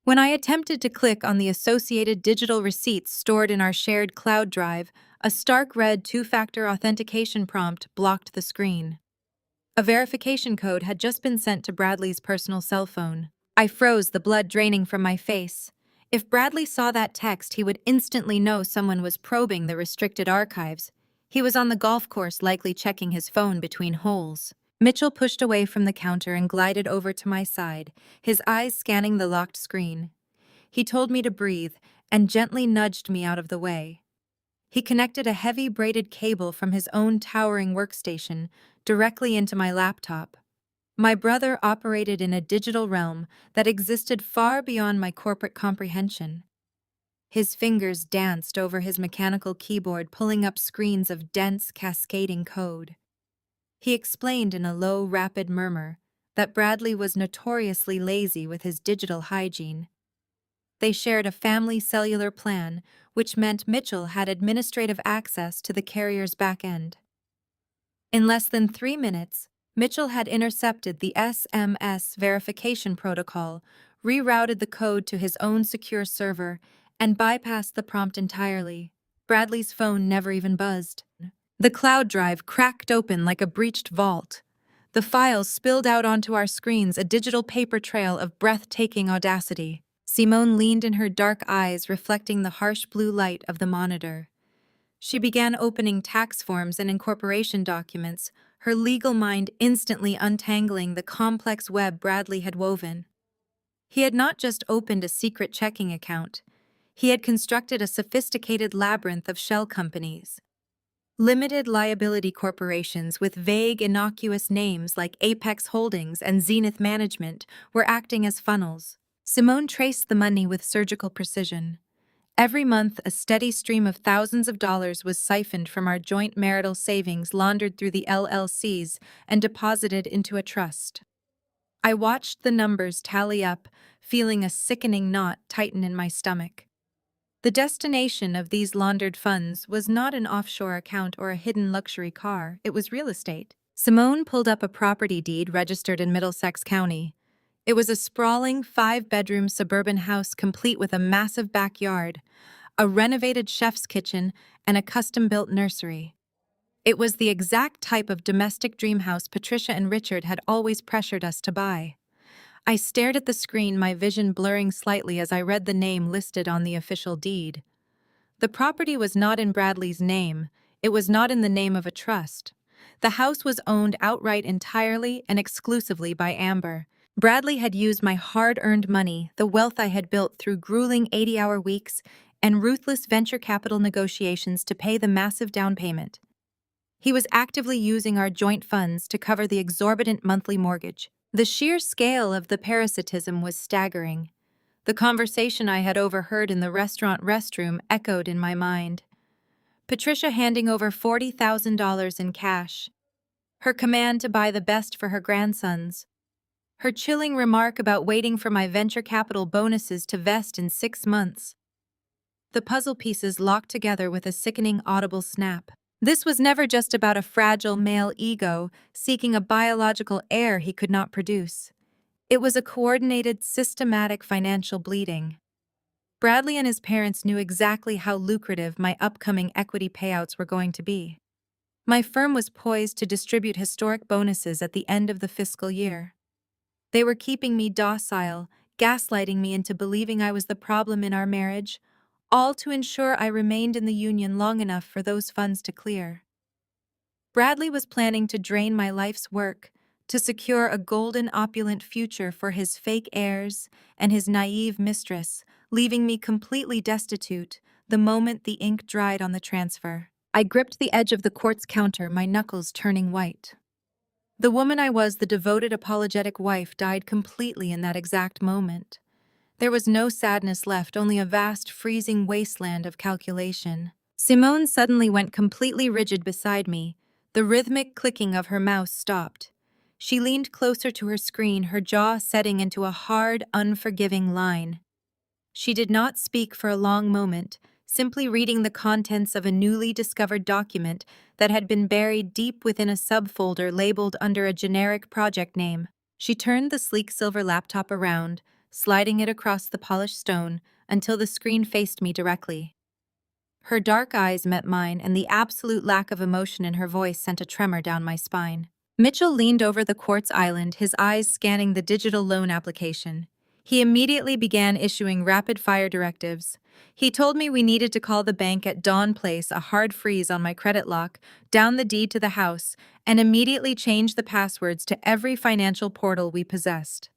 When I attempted to click on the associated digital receipts stored in our shared cloud drive, a stark red two-factor authentication prompt blocked the screen. A verification code had just been sent to Bradley's personal cell phone. I froze, the blood draining from my face. If Bradley saw that text, he would instantly know someone was probing the restricted archives. He was on the golf course, likely checking his phone between holes. Mitchell pushed away from the counter and glided over to my side, his eyes scanning the locked screen. He told me to breathe and gently nudged me out of the way. He connected a heavy braided cable from his own towering workstation directly into my laptop. My brother operated in a digital realm that existed far beyond my corporate comprehension. His fingers danced over his mechanical keyboard, pulling up screens of dense, cascading code. He explained in a low, rapid murmur that Bradley was notoriously lazy with his digital hygiene. They shared a family cellular plan, which meant Mitchell had administrative access to the carrier's back end. In less than 3 minutes, Mitchell had intercepted the SMS verification protocol, rerouted the code to his own secure server, and bypassed the prompt entirely. Bradley's phone never even buzzed. The cloud drive cracked open like a breached vault. The files spilled out onto our screens, a digital paper trail of breathtaking audacity. Simone leaned in, her dark eyes reflecting the harsh blue light of the monitor. She began opening tax forms and incorporation documents, her legal mind instantly untangling the complex web Bradley had woven. He had not just opened a secret checking account. He had constructed a sophisticated labyrinth of shell companies. Limited liability corporations with vague, innocuous names like Apex Holdings and Zenith Management were acting as funnels. Simone traced the money with surgical precision. Every month, a steady stream of thousands of dollars was siphoned from our joint marital savings, laundered through the LLCs, and deposited into a trust. I watched the numbers tally up, feeling a sickening knot tighten in my stomach. The destination of these laundered funds was not an offshore account or a hidden luxury car, it was real estate. Simone pulled up a property deed registered in Middlesex County. It was a sprawling 5-bedroom suburban house complete with a massive backyard, a renovated chef's kitchen, and a custom-built nursery. It was the exact type of domestic dream house Patricia and Richard had always pressured us to buy. I stared at the screen, my vision blurring slightly as I read the name listed on the official deed. The property was not in Bradley's name. It was not in the name of a trust. The house was owned outright, entirely and exclusively by Amber. Bradley had used my hard-earned money, the wealth I had built through grueling 80-hour weeks and ruthless venture capital negotiations, to pay the massive down payment. He was actively using our joint funds to cover the exorbitant monthly mortgage. The sheer scale of the parasitism was staggering. The conversation I had overheard in the restaurant restroom echoed in my mind. Patricia handing over $40,000 in cash. Her command to buy the best for her grandsons. Her chilling remark about waiting for my venture capital bonuses to vest in 6 months. The puzzle pieces locked together with a sickening audible snap. This was never just about a fragile male ego seeking a biological heir he could not produce. It was a coordinated, systematic financial bleeding. Bradley and his parents knew exactly how lucrative my upcoming equity payouts were going to be. My firm was poised to distribute historic bonuses at the end of the fiscal year. They were keeping me docile, gaslighting me into believing I was the problem in our marriage, all to ensure I remained in the union long enough for those funds to clear. Bradley was planning to drain my life's work to secure a golden, opulent future for his fake heirs and his naive mistress, leaving me completely destitute the moment the ink dried on the transfer. I gripped the edge of the quartz counter, my knuckles turning white. The woman I was, the devoted, apologetic wife, died completely in that exact moment. There was no sadness left, only a vast, freezing wasteland of calculation. Simone suddenly went completely rigid beside me. The rhythmic clicking of her mouse stopped. She leaned closer to her screen, her jaw setting into a hard, unforgiving line. She did not speak for a long moment, simply reading the contents of a newly discovered document that had been buried deep within a subfolder labeled under a generic project name. She turned the sleek silver laptop around, sliding it across the polished stone until the screen faced me directly. Her dark eyes met mine, and the absolute lack of emotion in her voice sent a tremor down my spine. Mitchell leaned over the quartz island, his eyes scanning the digital loan application. He immediately began issuing rapid-fire directives. He told me we needed to call the bank at dawn, place a hard freeze on my credit lock, down the deed to the house, and immediately change the passwords to every financial portal we possessed.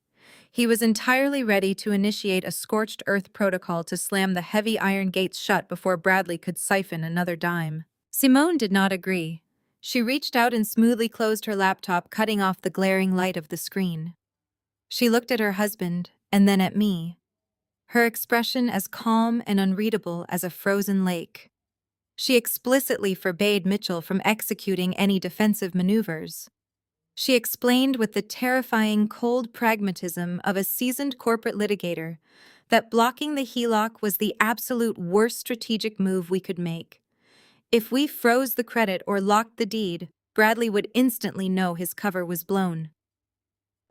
He was entirely ready to initiate a scorched earth protocol to slam the heavy iron gates shut before Bradley could siphon another dime. Simone did not agree. She reached out and smoothly closed her laptop, cutting off the glaring light of the screen. She looked at her husband, and then at me, her expression as calm and unreadable as a frozen lake. She explicitly forbade Mitchell from executing any defensive maneuvers. She explained with the terrifying cold pragmatism of a seasoned corporate litigator that blocking the HELOC was the absolute worst strategic move we could make. If we froze the credit or locked the deed, Bradley would instantly know his cover was blown.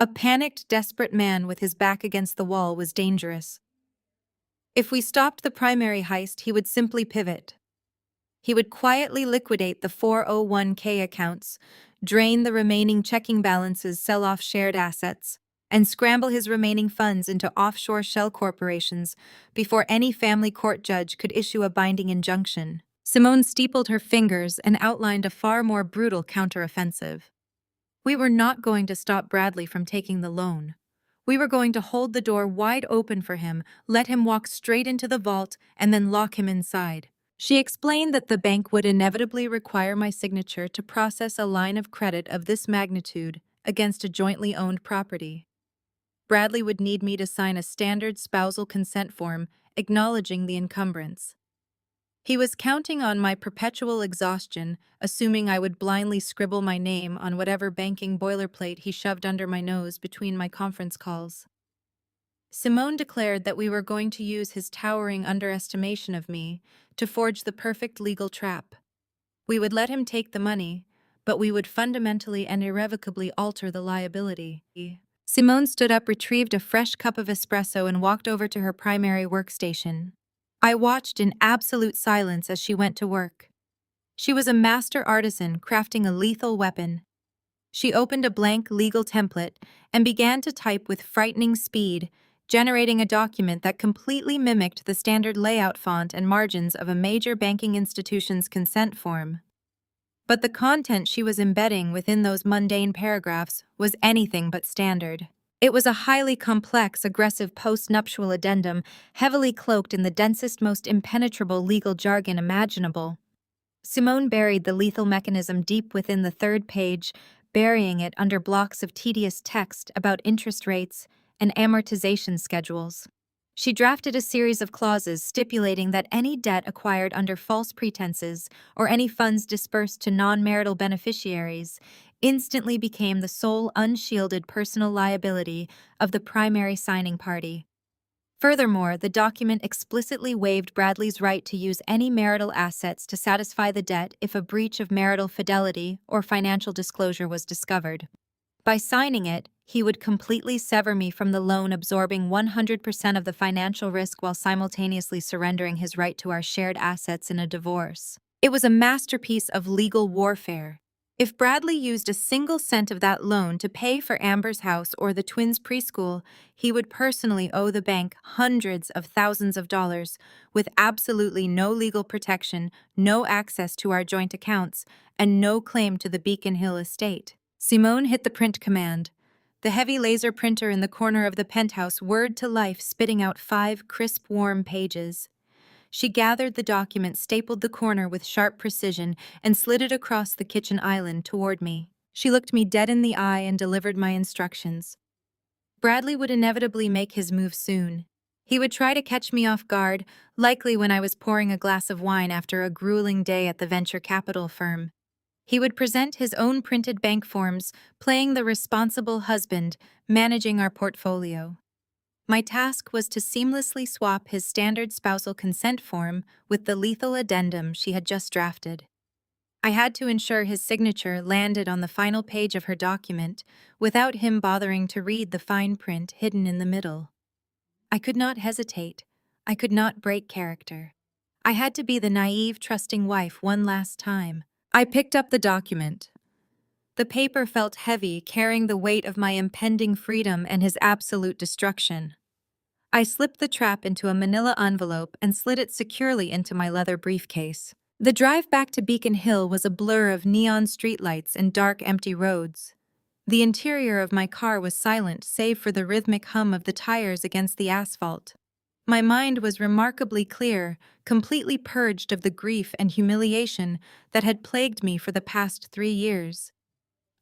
A panicked, desperate man with his back against the wall was dangerous. If we stopped the primary heist, he would simply pivot. He would quietly liquidate the 401k accounts, drain the remaining checking balances, sell off shared assets, and scramble his remaining funds into offshore shell corporations before any family court judge could issue a binding injunction. Simone steepled her fingers and outlined a far more brutal counteroffensive. We were not going to stop Bradley from taking the loan. We were going to hold the door wide open for him, let him walk straight into the vault, and then lock him inside. She explained that the bank would inevitably require my signature to process a line of credit of this magnitude against a jointly owned property. Bradley would need me to sign a standard spousal consent form acknowledging the encumbrance. He was counting on my perpetual exhaustion, assuming I would blindly scribble my name on whatever banking boilerplate he shoved under my nose between my conference calls. Simone declared that we were going to use his towering underestimation of me to forge the perfect legal trap. We would let him take the money, but we would fundamentally and irrevocably alter the liability. Simone stood up, retrieved a fresh cup of espresso, and walked over to her primary workstation. I watched in absolute silence as she went to work. She was a master artisan crafting a lethal weapon. She opened a blank legal template and began to type with frightening speed, generating a document that completely mimicked the standard layout font and margins of a major banking institution's consent form. But the content she was embedding within those mundane paragraphs was anything but standard. It was a highly complex, aggressive post-nuptial addendum, heavily cloaked in the densest, most impenetrable legal jargon imaginable. Simone buried the lethal mechanism deep within the third page, burying it under blocks of tedious text about interest rates and amortization schedules. She drafted a series of clauses stipulating that any debt acquired under false pretenses or any funds dispersed to non-marital beneficiaries instantly became the sole unshielded personal liability of the primary signing party. Furthermore, the document explicitly waived Bradley's right to use any marital assets to satisfy the debt if a breach of marital fidelity or financial disclosure was discovered. By signing it, he would completely sever me from the loan, absorbing 100% of the financial risk while simultaneously surrendering his right to our shared assets in a divorce. It was a masterpiece of legal warfare. If Bradley used a single cent of that loan to pay for Amber's house or the twins' preschool, he would personally owe the bank hundreds of thousands of dollars, with absolutely no legal protection, no access to our joint accounts, and no claim to the Beacon Hill estate. Simone hit the print command. The heavy laser printer in the corner of the penthouse whirred to life, spitting out 5 crisp, warm pages. She gathered the document, stapled the corner with sharp precision, and slid it across the kitchen island toward me. She looked me dead in the eye and delivered my instructions. Bradley would inevitably make his move soon. He would try to catch me off guard, likely when I was pouring a glass of wine after a grueling day at the venture capital firm. He would present his own printed bank forms, playing the responsible husband, managing our portfolio. My task was to seamlessly swap his standard spousal consent form with the lethal addendum she had just drafted. I had to ensure his signature landed on the final page of her document without him bothering to read the fine print hidden in the middle. I could not hesitate. I could not break character. I had to be the naive, trusting wife one last time. I picked up the document. The paper felt heavy, carrying the weight of my impending freedom and his absolute destruction. I slipped the trap into a manila envelope and slid it securely into my leather briefcase. The drive back to Beacon Hill was a blur of neon streetlights and dark, empty roads. The interior of my car was silent save for the rhythmic hum of the tires against the asphalt. My mind was remarkably clear, completely purged of the grief and humiliation that had plagued me for the past 3 years.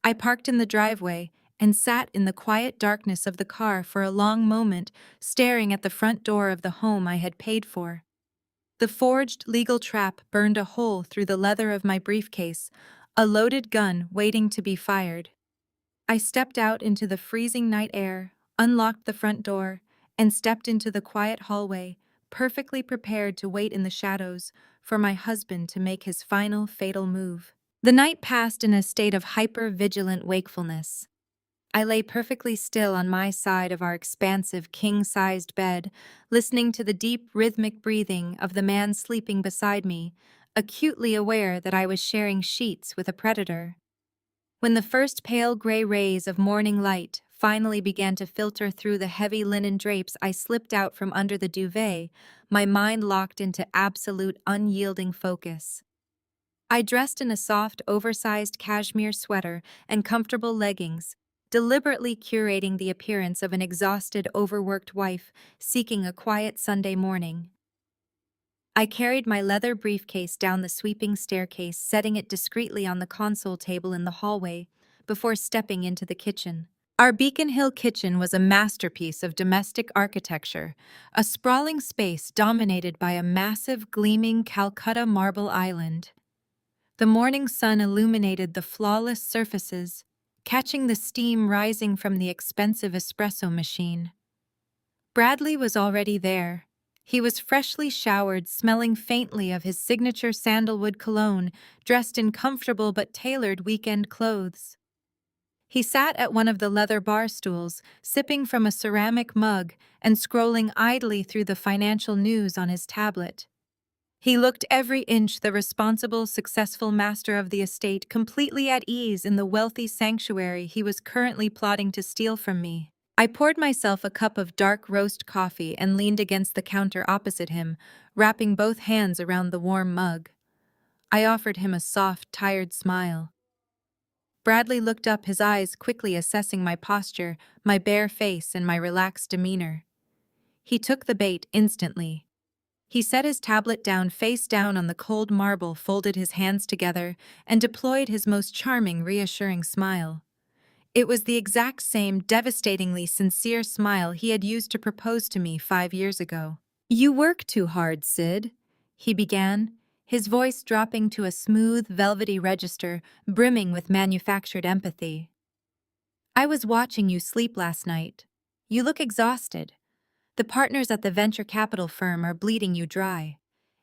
I parked in the driveway and sat in the quiet darkness of the car for a long moment, staring at the front door of the home I had paid for. The forged legal trap burned a hole through the leather of my briefcase, a loaded gun waiting to be fired. I stepped out into the freezing night air, unlocked the front door, and stepped into the quiet hallway, perfectly prepared to wait in the shadows for my husband to make his final fatal move. The night passed in a state of hyper-vigilant wakefulness. I lay perfectly still on my side of our expansive king-sized bed, listening to the deep, rhythmic breathing of the man sleeping beside me, acutely aware that I was sharing sheets with a predator. When the first pale gray rays of morning light finally began to filter through the heavy linen drapes, I slipped out from under the duvet, my mind locked into absolute unyielding focus. I dressed in a soft, oversized cashmere sweater and comfortable leggings, deliberately curating the appearance of an exhausted, overworked wife seeking a quiet Sunday morning. I carried my leather briefcase down the sweeping staircase, setting it discreetly on the console table in the hallway before stepping into the kitchen. Our Beacon Hill kitchen was a masterpiece of domestic architecture, a sprawling space dominated by a massive, gleaming Calcutta marble island. The morning sun illuminated the flawless surfaces, catching the steam rising from the expensive espresso machine. Bradley was already there. He was freshly showered, smelling faintly of his signature sandalwood cologne, dressed in comfortable but tailored weekend clothes. He sat at one of the leather bar stools, sipping from a ceramic mug and scrolling idly through the financial news on his tablet. He looked every inch the responsible, successful master of the estate, completely at ease in the wealthy sanctuary he was currently plotting to steal from me. I poured myself a cup of dark roast coffee and leaned against the counter opposite him, wrapping both hands around the warm mug. I offered him a soft, tired smile. Bradley looked up, his eyes quickly assessing my posture, my bare face, and my relaxed demeanor. He took the bait instantly. He set his tablet down face down on the cold marble, folded his hands together, and deployed his most charming, reassuring smile. It was the exact same devastatingly sincere smile he had used to propose to me 5 years ago. "You work too hard, Sid," he began, his voice dropping to a smooth, velvety register brimming with manufactured empathy. "I was watching you sleep last night. You look exhausted. The partners at the venture capital firm are bleeding you dry.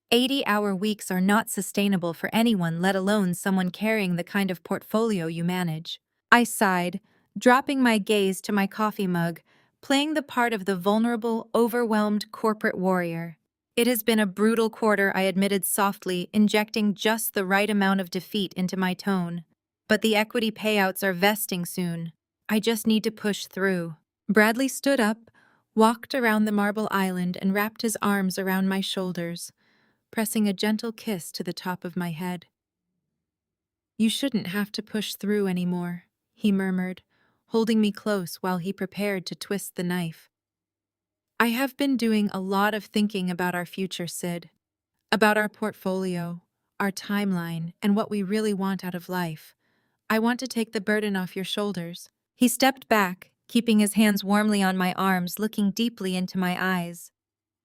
80-hour weeks are not sustainable for anyone, let alone someone carrying the kind of portfolio you manage." I sighed, dropping my gaze to my coffee mug, playing the part of the vulnerable, overwhelmed corporate warrior. "It has been a brutal quarter," I admitted softly, injecting just the right amount of defeat into my tone. "But the equity payouts are vesting soon. I just need to push through." Bradley stood up, walked around the marble island, and wrapped his arms around my shoulders, pressing a gentle kiss to the top of my head. "You shouldn't have to push through anymore," he murmured, holding me close while he prepared to twist the knife. I have been doing a lot of thinking about our future, Sid. About our portfolio, our timeline, and what we really want out of life. I want to take the burden off your shoulders. He stepped back, keeping his hands warmly on my arms, looking deeply into my eyes.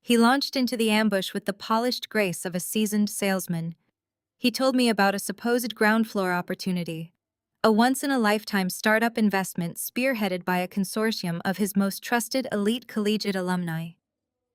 He launched into the ambush with the polished grace of a seasoned salesman. He told me about a supposed ground floor opportunity, a once-in-a-lifetime startup investment spearheaded by a consortium of his most trusted elite collegiate alumni.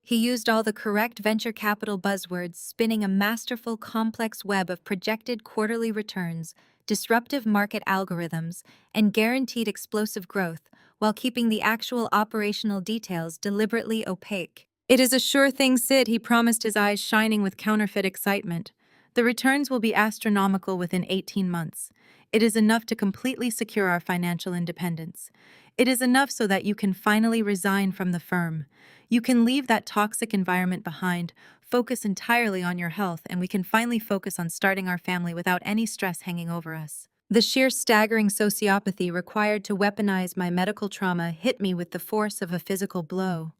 He used all the correct venture capital buzzwords, spinning a masterful, complex web of projected quarterly returns, disruptive market algorithms, and guaranteed explosive growth, while keeping the actual operational details deliberately opaque. "It is a sure thing, Sid," he promised, his eyes shining with counterfeit excitement. "The returns will be astronomical within 18 months. It is enough to completely secure our financial independence. It is enough so that you can finally resign from the firm. You can leave that toxic environment behind, focus entirely on your health, and we can finally focus on starting our family without any stress hanging over us." The sheer staggering sociopathy required to weaponize my medical trauma hit me with the force of a physical blow.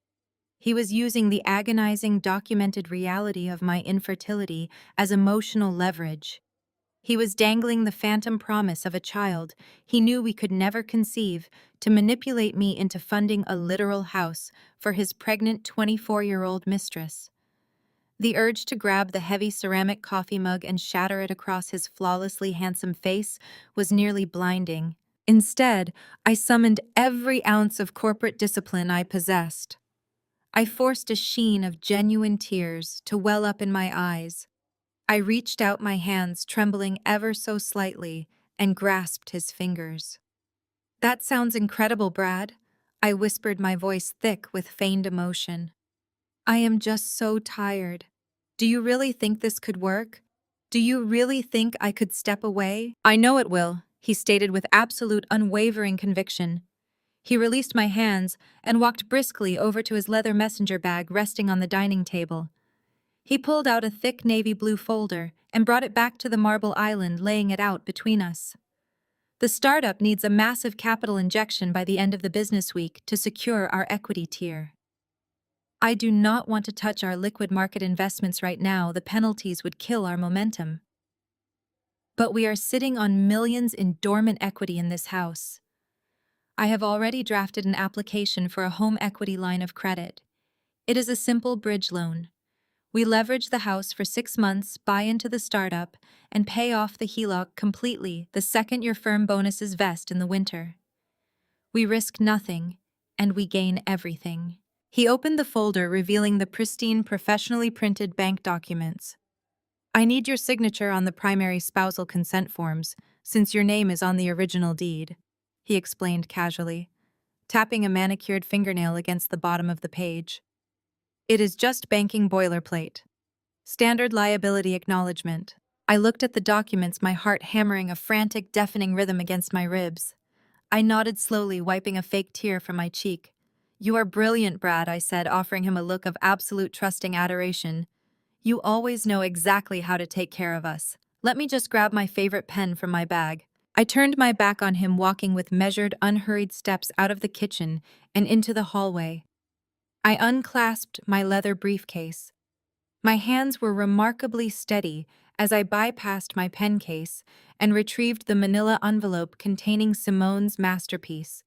He was using the agonizing, documented reality of my infertility as emotional leverage. He was dangling the phantom promise of a child he knew we could never conceive to manipulate me into funding a literal house for his pregnant 24-year-old mistress. The urge to grab the heavy ceramic coffee mug and shatter it across his flawlessly handsome face was nearly blinding. Instead, I summoned every ounce of corporate discipline I possessed. I forced a sheen of genuine tears to well up in my eyes. I reached out my hands, trembling ever so slightly, and grasped his fingers. "That sounds incredible, Brad," I whispered, my voice thick with feigned emotion. "I am just so tired. Do you really think this could work? Do you really think I could step away?" "I know it will," he stated with absolute unwavering conviction. He released my hands and walked briskly over to his leather messenger bag resting on the dining table. He pulled out a thick navy blue folder and brought it back to the marble island, laying it out between us. "The startup needs a massive capital injection by the end of the business week to secure our equity tier. I do not want to touch our liquid market investments right now. The penalties would kill our momentum. But we are sitting on millions in dormant equity in this house. I have already drafted an application for a home equity line of credit. It is a simple bridge loan. We leverage the house for 6 months, buy into the startup, and pay off the HELOC completely the second your firm bonuses vest in the winter. We risk nothing, and we gain everything." He opened the folder, revealing the pristine, professionally printed bank documents. "I need your signature on the primary spousal consent forms, since your name is on the original deed," he explained casually, tapping a manicured fingernail against the bottom of the page. "It is just banking boilerplate. Standard liability acknowledgement." I looked at the documents, my heart hammering a frantic, deafening rhythm against my ribs. I nodded slowly, wiping a fake tear from my cheek. "You are brilliant, Brad," I said, offering him a look of absolute trusting adoration. "You always know exactly how to take care of us. Let me just grab my favorite pen from my bag." I turned my back on him, walking with measured, unhurried steps out of the kitchen and into the hallway. I unclasped my leather briefcase. My hands were remarkably steady as I bypassed my pen case and retrieved the manila envelope containing Simone's masterpiece.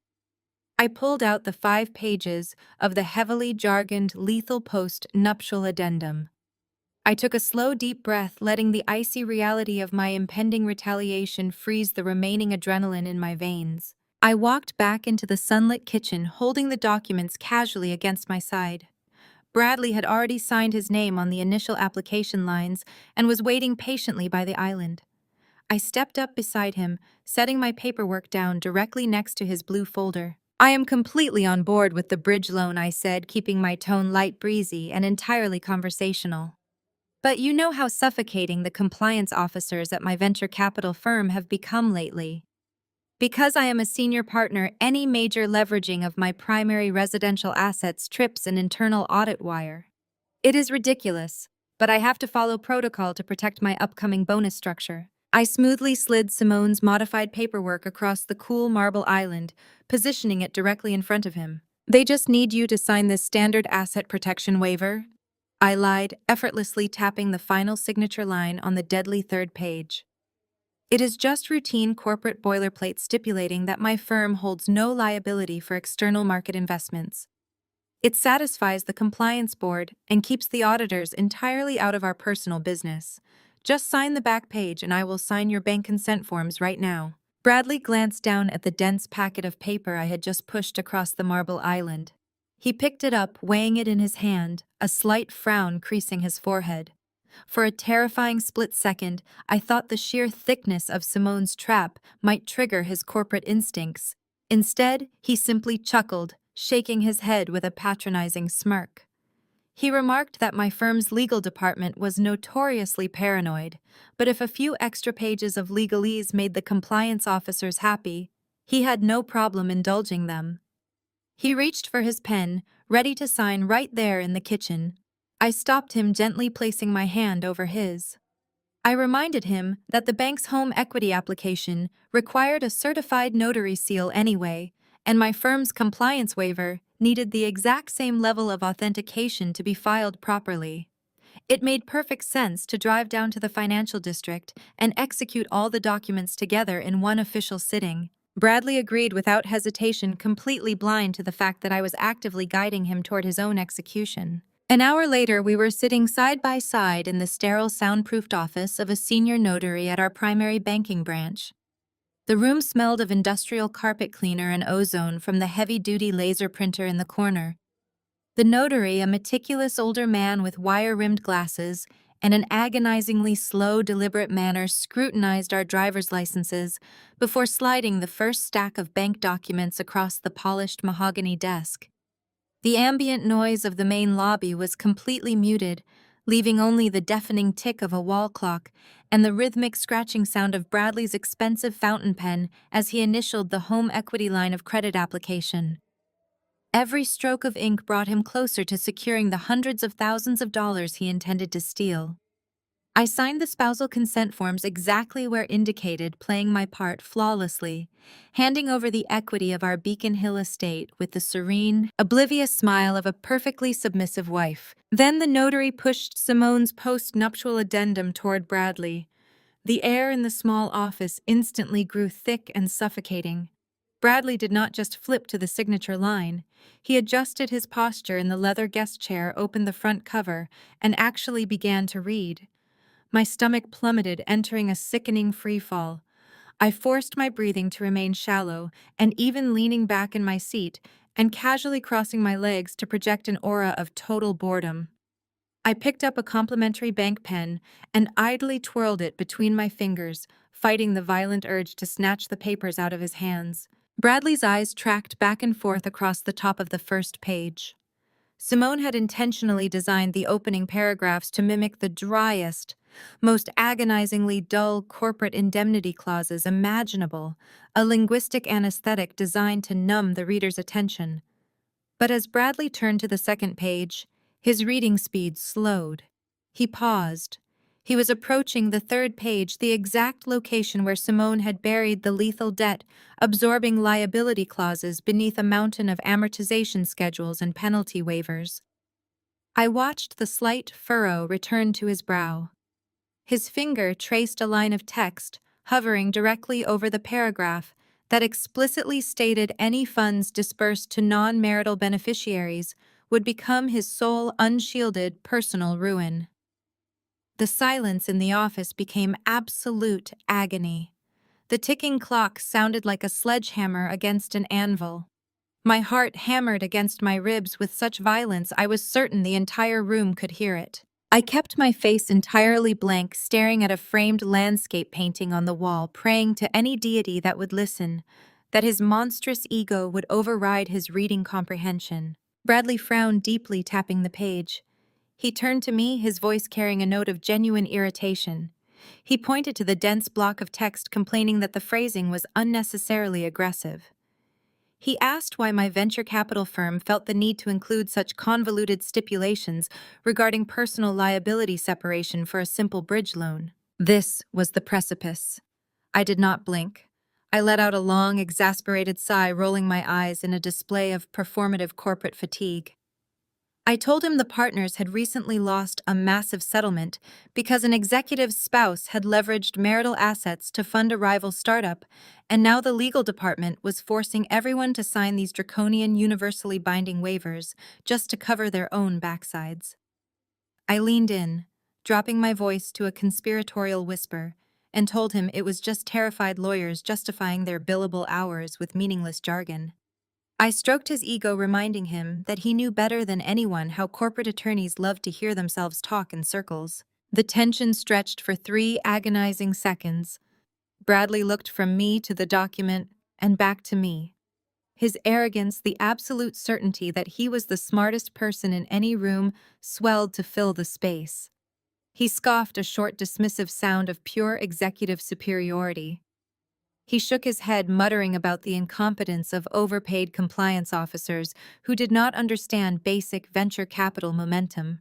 I pulled out the 5 pages of the heavily jargoned lethal post-nuptial addendum. I took a slow, deep breath, letting the icy reality of my impending retaliation freeze the remaining adrenaline in my veins. I walked back into the sunlit kitchen, holding the documents casually against my side. Bradley had already signed his name on the initial application lines and was waiting patiently by the island. I stepped up beside him, setting my paperwork down directly next to his blue folder. "I am completely on board with the bridge loan," I said, keeping my tone light, breezy, and entirely conversational. "But you know how suffocating the compliance officers at my venture capital firm have become lately. Because I am a senior partner, any major leveraging of my primary residential assets trips an internal audit wire. It is ridiculous, but I have to follow protocol to protect my upcoming bonus structure. I smoothly slid Simone's modified paperwork across the cool marble island, positioning it directly in front of him. They just need you to sign this standard asset protection waiver. I lied, effortlessly tapping the final signature line on the deadly third page. It is just routine corporate boilerplate stipulating that my firm holds no liability for external market investments. It satisfies the compliance board and keeps the auditors entirely out of our personal business. Just sign the back page and I will sign your bank consent forms right now. Bradley glanced down at the dense packet of paper I had just pushed across the marble island. He picked it up, weighing it in his hand, a slight frown creasing his forehead. For a terrifying split second, I thought the sheer thickness of Simone's trap might trigger his corporate instincts. Instead, he simply chuckled, shaking his head with a patronizing smirk. He remarked that my firm's legal department was notoriously paranoid, but if a few extra pages of legalese made the compliance officers happy, he had no problem indulging them. He reached for his pen, ready to sign right there in the kitchen. I stopped him, gently placing my hand over his. I reminded him that the bank's home equity application required a certified notary seal anyway, and my firm's compliance waiver needed the exact same level of authentication to be filed properly. It made perfect sense to drive down to the financial district and execute all the documents together in one official sitting. Bradley agreed without hesitation, completely blind to the fact that I was actively guiding him toward his own execution. An hour later, we were sitting side by side in the sterile, soundproofed office of a senior notary at our primary banking branch. The room smelled of industrial carpet cleaner and ozone from the heavy-duty laser printer in the corner. The notary, a meticulous older man with wire-rimmed glasses and an agonizingly slow, deliberate manner, scrutinized our driver's licenses before sliding the first stack of bank documents across the polished mahogany desk. The ambient noise of the main lobby was completely muted, leaving only the deafening tick of a wall clock and the rhythmic scratching sound of Bradley's expensive fountain pen as he initialed the home equity line of credit application. Every stroke of ink brought him closer to securing the hundreds of thousands of dollars he intended to steal. I signed the spousal consent forms exactly where indicated, playing my part flawlessly, handing over the equity of our Beacon Hill estate with the serene, oblivious smile of a perfectly submissive wife. Then the notary pushed Simone's post-nuptial addendum toward Bradley. The air in the small office instantly grew thick and suffocating. Bradley did not just flip to the signature line. He adjusted his posture in the leather guest chair, opened the front cover, and actually began to read. My stomach plummeted, entering a sickening freefall. I forced my breathing to remain shallow, and even leaning back in my seat and casually crossing my legs to project an aura of total boredom. I picked up a complimentary bank pen and idly twirled it between my fingers, fighting the violent urge to snatch the papers out of his hands. Bradley's eyes tracked back and forth across the top of the first page. Simone had intentionally designed the opening paragraphs to mimic the driest, most agonizingly dull corporate indemnity clauses imaginable, a linguistic anesthetic designed to numb the reader's attention. But as Bradley turned to the second page, his reading speed slowed. He paused. He was approaching the third page, the exact location where Simone had buried the lethal debt, absorbing liability clauses beneath a mountain of amortization schedules and penalty waivers. I watched the slight furrow return to his brow. His finger traced a line of text, hovering directly over the paragraph that explicitly stated any funds disbursed to non-marital beneficiaries would become his sole unshielded personal ruin. The silence in the office became absolute agony. The ticking clock sounded like a sledgehammer against an anvil. My heart hammered against my ribs with such violence I was certain the entire room could hear it. I kept my face entirely blank, staring at a framed landscape painting on the wall, praying to any deity that would listen, that his monstrous ego would override his reading comprehension. Bradley frowned deeply, tapping the page. He turned to me, his voice carrying a note of genuine irritation. He pointed to the dense block of text, complaining that the phrasing was unnecessarily aggressive. He asked why my venture capital firm felt the need to include such convoluted stipulations regarding personal liability separation for a simple bridge loan. This was the precipice. I did not blink. I let out a long, exasperated sigh, rolling my eyes in a display of performative corporate fatigue. I told him the partners had recently lost a massive settlement because an executive's spouse had leveraged marital assets to fund a rival startup, and now the legal department was forcing everyone to sign these draconian, universally binding waivers just to cover their own backsides. I leaned in, dropping my voice to a conspiratorial whisper, and told him it was just terrified lawyers justifying their billable hours with meaningless jargon. I stroked his ego, reminding him that he knew better than anyone how corporate attorneys love to hear themselves talk in circles. The tension stretched for 3 agonizing seconds. Bradley looked from me to the document and back to me. His arrogance, the absolute certainty that he was the smartest person in any room, swelled to fill the space. He scoffed, a short, dismissive sound of pure executive superiority. He shook his head, muttering about the incompetence of overpaid compliance officers who did not understand basic venture capital momentum.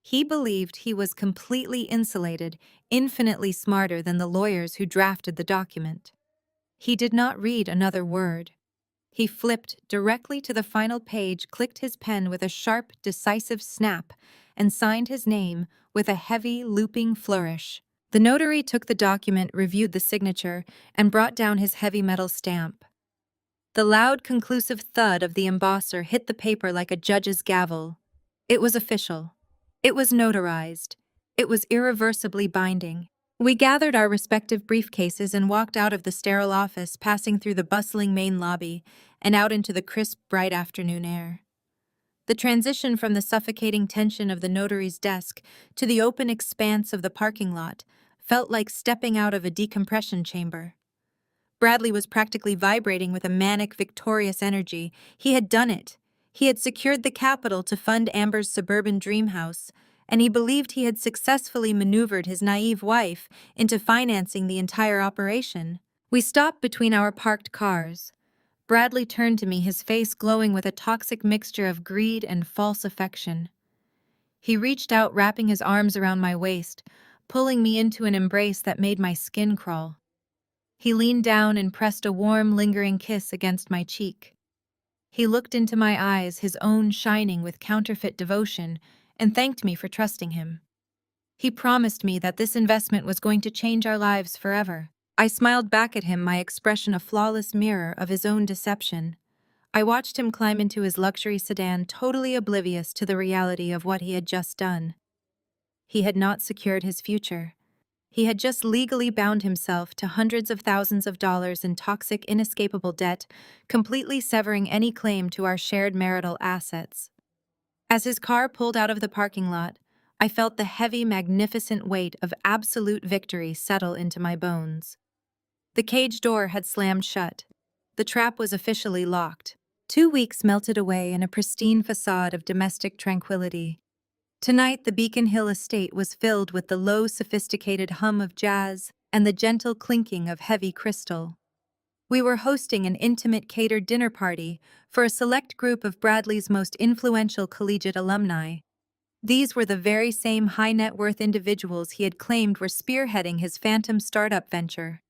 He believed he was completely insulated, infinitely smarter than the lawyers who drafted the document. He did not read another word. He flipped directly to the final page, clicked his pen with a sharp, decisive snap, and signed his name with a heavy, looping flourish. The notary took the document, reviewed the signature, and brought down his heavy metal stamp. The loud, conclusive thud of the embosser hit the paper like a judge's gavel. It was official. It was notarized. It was irreversibly binding. We gathered our respective briefcases and walked out of the sterile office, passing through the bustling main lobby and out into the crisp, bright afternoon air. The transition from the suffocating tension of the notary's desk to the open expanse of the parking lot felt like stepping out of a decompression chamber. Bradley was practically vibrating with a manic, victorious energy. He had done it. He had secured the capital to fund Amber's suburban dream house, and he believed he had successfully maneuvered his naive wife into financing the entire operation. We stopped between our parked cars. Bradley turned to me, his face glowing with a toxic mixture of greed and false affection. He reached out, wrapping his arms around my waist, pulling me into an embrace that made my skin crawl. He leaned down and pressed a warm, lingering kiss against my cheek. He looked into my eyes, his own shining with counterfeit devotion, and thanked me for trusting him. He promised me that this investment was going to change our lives forever. I smiled back at him, my expression a flawless mirror of his own deception. I watched him climb into his luxury sedan, totally oblivious to the reality of what he had just done. He had not secured his future. He had just legally bound himself to hundreds of thousands of dollars in toxic, inescapable debt, completely severing any claim to our shared marital assets. As his car pulled out of the parking lot, I felt the heavy, magnificent weight of absolute victory settle into my bones. The cage door had slammed shut. The trap was officially locked. 2 weeks melted away in a pristine facade of domestic tranquility. Tonight, the Beacon Hill estate was filled with the low, sophisticated hum of jazz and the gentle clinking of heavy crystal. We were hosting an intimate catered dinner party for a select group of Bradley's most influential collegiate alumni. These were the very same high-net-worth individuals he had claimed were spearheading his phantom startup venture.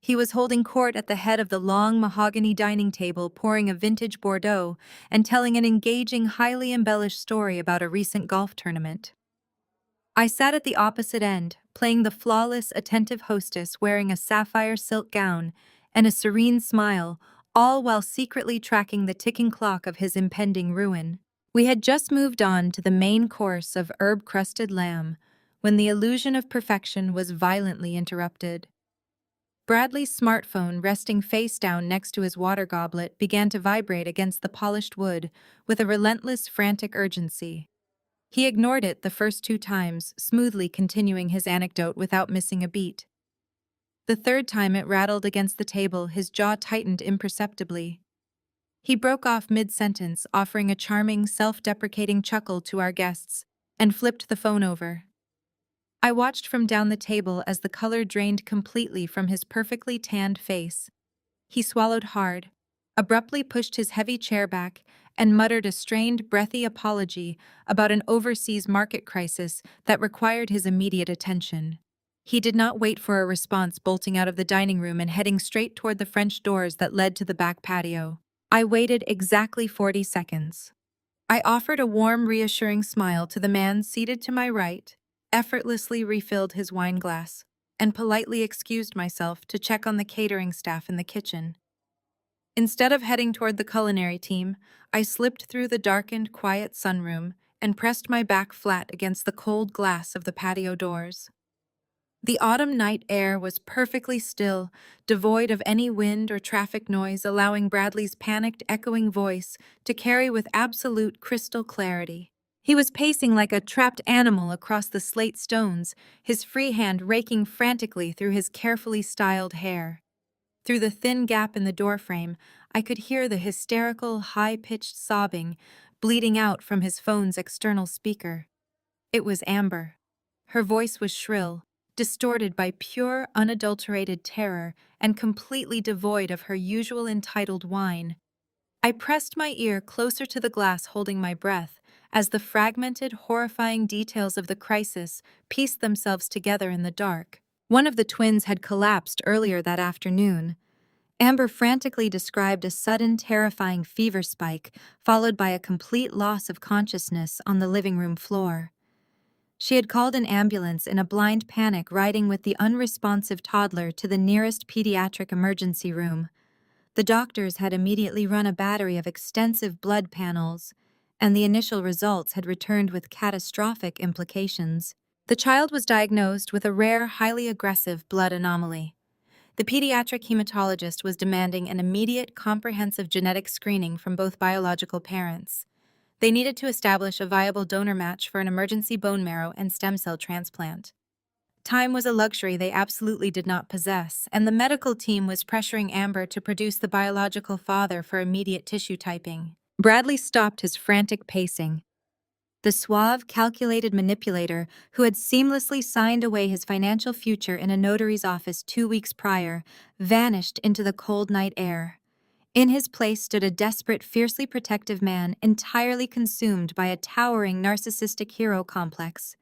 He was holding court at the head of the long mahogany dining table, pouring a vintage Bordeaux and telling an engaging, highly embellished story about a recent golf tournament. I sat at the opposite end, playing the flawless, attentive hostess, wearing a sapphire silk gown and a serene smile, all while secretly tracking the ticking clock of his impending ruin. We had just moved on to the main course of herb-crusted lamb when the illusion of perfection was violently interrupted. Bradley's smartphone, resting face down next to his water goblet, began to vibrate against the polished wood with a relentless, frantic urgency. He ignored it the first 2 times, smoothly continuing his anecdote without missing a beat. The 3rd time it rattled against the table, his jaw tightened imperceptibly. He broke off mid-sentence, offering a charming, self-deprecating chuckle to our guests, and flipped the phone over. I watched from down the table as the color drained completely from his perfectly tanned face. He swallowed hard, abruptly pushed his heavy chair back, and muttered a strained, breathy apology about an overseas market crisis that required his immediate attention. He did not wait for a response, bolting out of the dining room and heading straight toward the French doors that led to the back patio. I waited exactly 40 seconds. I offered a warm, reassuring smile to the man seated to my right, effortlessly refilled his wine glass, and politely excused myself to check on the catering staff in the kitchen. Instead of heading toward the culinary team, I slipped through the darkened, quiet sunroom and pressed my back flat against the cold glass of the patio doors. The autumn night air was perfectly still, devoid of any wind or traffic noise, allowing Bradley's panicked, echoing voice to carry with absolute crystal clarity. He was pacing like a trapped animal across the slate stones, his free hand raking frantically through his carefully styled hair. Through the thin gap in the doorframe, I could hear the hysterical, high-pitched sobbing bleeding out from his phone's external speaker. It was Amber. Her voice was shrill, distorted by pure, unadulterated terror and completely devoid of her usual entitled whine. I pressed my ear closer to the glass, holding my breath, as the fragmented, horrifying details of the crisis pieced themselves together in the dark. One of the twins had collapsed earlier that afternoon. Amber frantically described a sudden, terrifying fever spike, followed by a complete loss of consciousness on the living room floor. She had called an ambulance in a blind panic, riding with the unresponsive toddler to the nearest pediatric emergency room. The doctors had immediately run a battery of extensive blood panels, and the initial results had returned with catastrophic implications. The child was diagnosed with a rare, highly aggressive blood anomaly. The pediatric hematologist was demanding an immediate, comprehensive genetic screening from both biological parents. They needed to establish a viable donor match for an emergency bone marrow and stem cell transplant. Time was a luxury they absolutely did not possess, and the medical team was pressuring Amber to produce the biological father for immediate tissue typing. Bradley stopped his frantic pacing. The suave, calculated manipulator who had seamlessly signed away his financial future in a notary's office 2 weeks prior vanished into the cold night air. In his place stood a desperate, fiercely protective man entirely consumed by a towering narcissistic hero complex.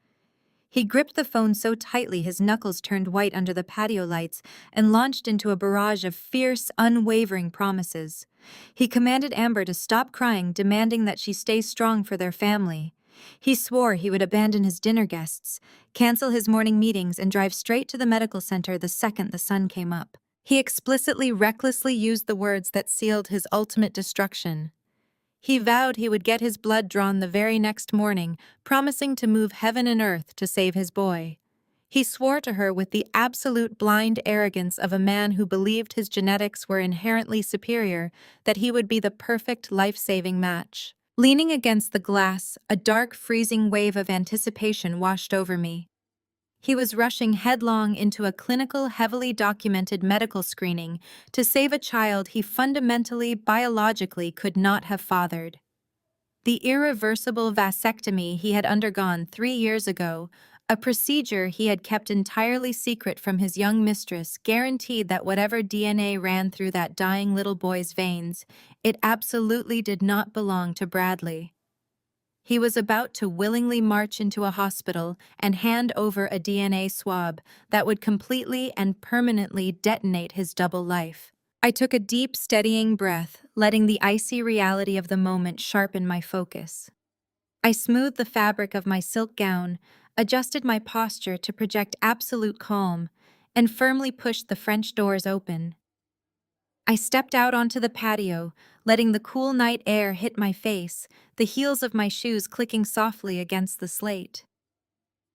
He gripped the phone so tightly his knuckles turned white under the patio lights and launched into a barrage of fierce, unwavering promises. He commanded Amber to stop crying, demanding that she stay strong for their family. He swore he would abandon his dinner guests, cancel his morning meetings, and drive straight to the medical center the second the sun came up. He explicitly, recklessly used the words that sealed his ultimate destruction. He vowed he would get his blood drawn the very next morning, promising to move heaven and earth to save his boy. He swore to her with the absolute blind arrogance of a man who believed his genetics were inherently superior, that he would be the perfect life-saving match. Leaning against the glass, a dark, freezing wave of anticipation washed over me. He was rushing headlong into a clinical, heavily documented medical screening to save a child he fundamentally, biologically could not have fathered. The irreversible vasectomy he had undergone 3 years ago, a procedure he had kept entirely secret from his young mistress, guaranteed that whatever DNA ran through that dying little boy's veins, it absolutely did not belong to Bradley. He was about to willingly march into a hospital and hand over a DNA swab that would completely and permanently detonate his double life. I took a deep, steadying breath, letting the icy reality of the moment sharpen my focus. I smoothed the fabric of my silk gown, adjusted my posture to project absolute calm, and firmly pushed the French doors open. I stepped out onto the patio, letting the cool night air hit my face, the heels of my shoes clicking softly against the slate.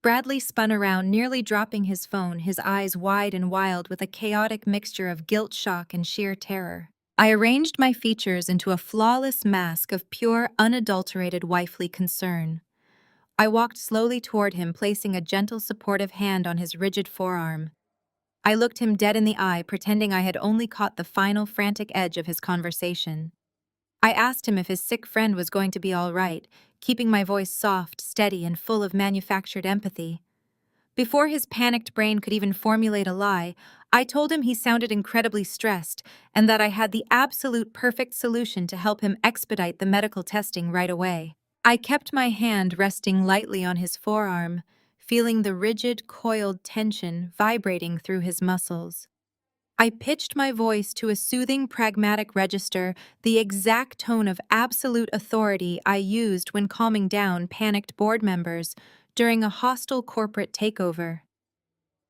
Bradley spun around, nearly dropping his phone, his eyes wide and wild with a chaotic mixture of guilt, shock, and sheer terror. I arranged my features into a flawless mask of pure, unadulterated wifely concern. I walked slowly toward him, placing a gentle, supportive hand on his rigid forearm. I looked him dead in the eye, pretending I had only caught the final frantic edge of his conversation. I asked him if his sick friend was going to be all right, keeping my voice soft, steady, and full of manufactured empathy. Before his panicked brain could even formulate a lie, I told him he sounded incredibly stressed and that I had the absolute perfect solution to help him expedite the medical testing right away. I kept my hand resting lightly on his forearm, feeling the rigid, coiled tension vibrating through his muscles. I pitched my voice to a soothing, pragmatic register, the exact tone of absolute authority I used when calming down panicked board members during a hostile corporate takeover.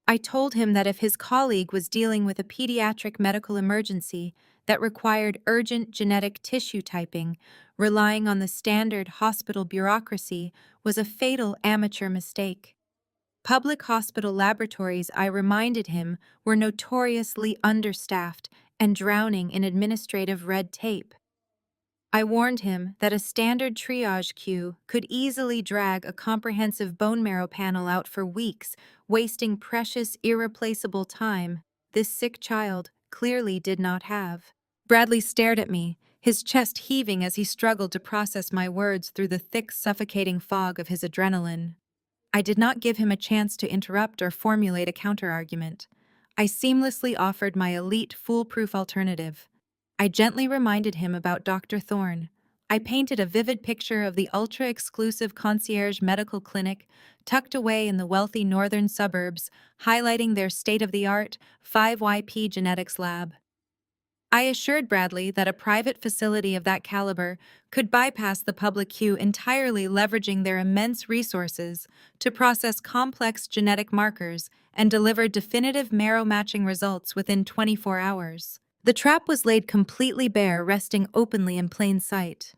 I told him that if his colleague was dealing with a pediatric medical emergency that required urgent genetic tissue typing, relying on the standard hospital bureaucracy was a fatal amateur mistake. Public hospital laboratories, I reminded him, were notoriously understaffed and drowning in administrative red tape. I warned him that a standard triage queue could easily drag a comprehensive bone marrow panel out for weeks, wasting precious, irreplaceable time this sick child clearly did not have. Bradley stared at me, his chest heaving as he struggled to process my words through the thick, suffocating fog of his adrenaline. I did not give him a chance to interrupt or formulate a counterargument. I seamlessly offered my elite, foolproof alternative. I gently reminded him about Dr. Thorne. I painted a vivid picture of the ultra-exclusive concierge medical clinic tucked away in the wealthy northern suburbs, highlighting their state-of-the-art 5YP genetics lab. I assured Bradley that a private facility of that caliber could bypass the public queue entirely, leveraging their immense resources to process complex genetic markers and deliver definitive marrow-matching results within 24 hours. The trap was laid completely bare, resting openly in plain sight.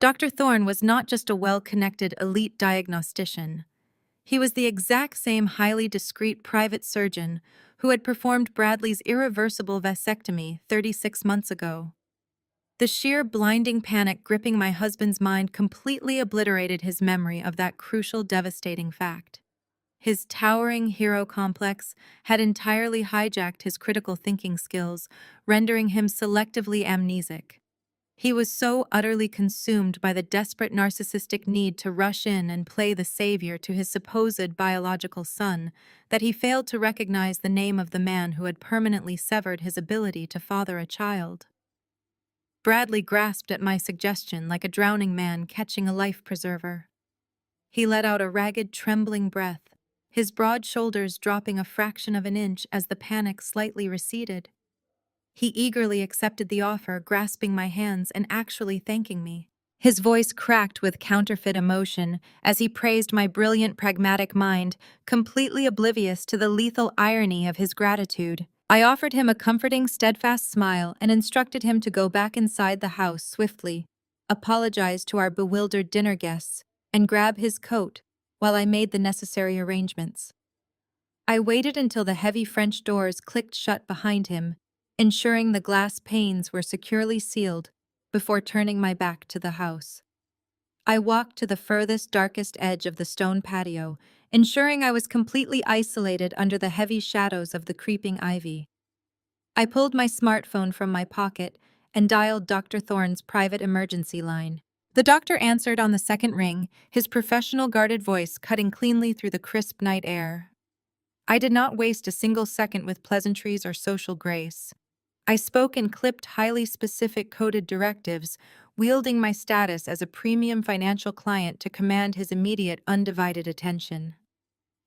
Dr. Thorne was not just a well-connected elite diagnostician. He was the exact same highly discreet private surgeon who had performed Bradley's irreversible vasectomy 36 months ago. The sheer blinding panic gripping my husband's mind completely obliterated his memory of that crucial, devastating fact. His towering hero complex had entirely hijacked his critical thinking skills, rendering him selectively amnesic. He was so utterly consumed by the desperate narcissistic need to rush in and play the savior to his supposed biological son that he failed to recognize the name of the man who had permanently severed his ability to father a child. Bradley grasped at my suggestion like a drowning man catching a life preserver. He let out a ragged, trembling breath, his broad shoulders dropping a fraction of an inch as the panic slightly receded. He eagerly accepted the offer, grasping my hands and actually thanking me. His voice cracked with counterfeit emotion as he praised my brilliant, pragmatic mind, completely oblivious to the lethal irony of his gratitude. I offered him a comforting, steadfast smile and instructed him to go back inside the house swiftly, apologize to our bewildered dinner guests, and grab his coat while I made the necessary arrangements. I waited until the heavy French doors clicked shut behind him, ensuring the glass panes were securely sealed before turning my back to the house. I walked to the furthest, darkest edge of the stone patio, ensuring I was completely isolated under the heavy shadows of the creeping ivy. I pulled my smartphone from my pocket and dialed Dr. Thorne's private emergency line. The doctor answered on the second ring, his professional guarded voice cutting cleanly through the crisp night air. I did not waste a single second with pleasantries or social grace. I spoke in clipped, highly specific coded directives, wielding my status as a premium financial client to command his immediate, undivided attention.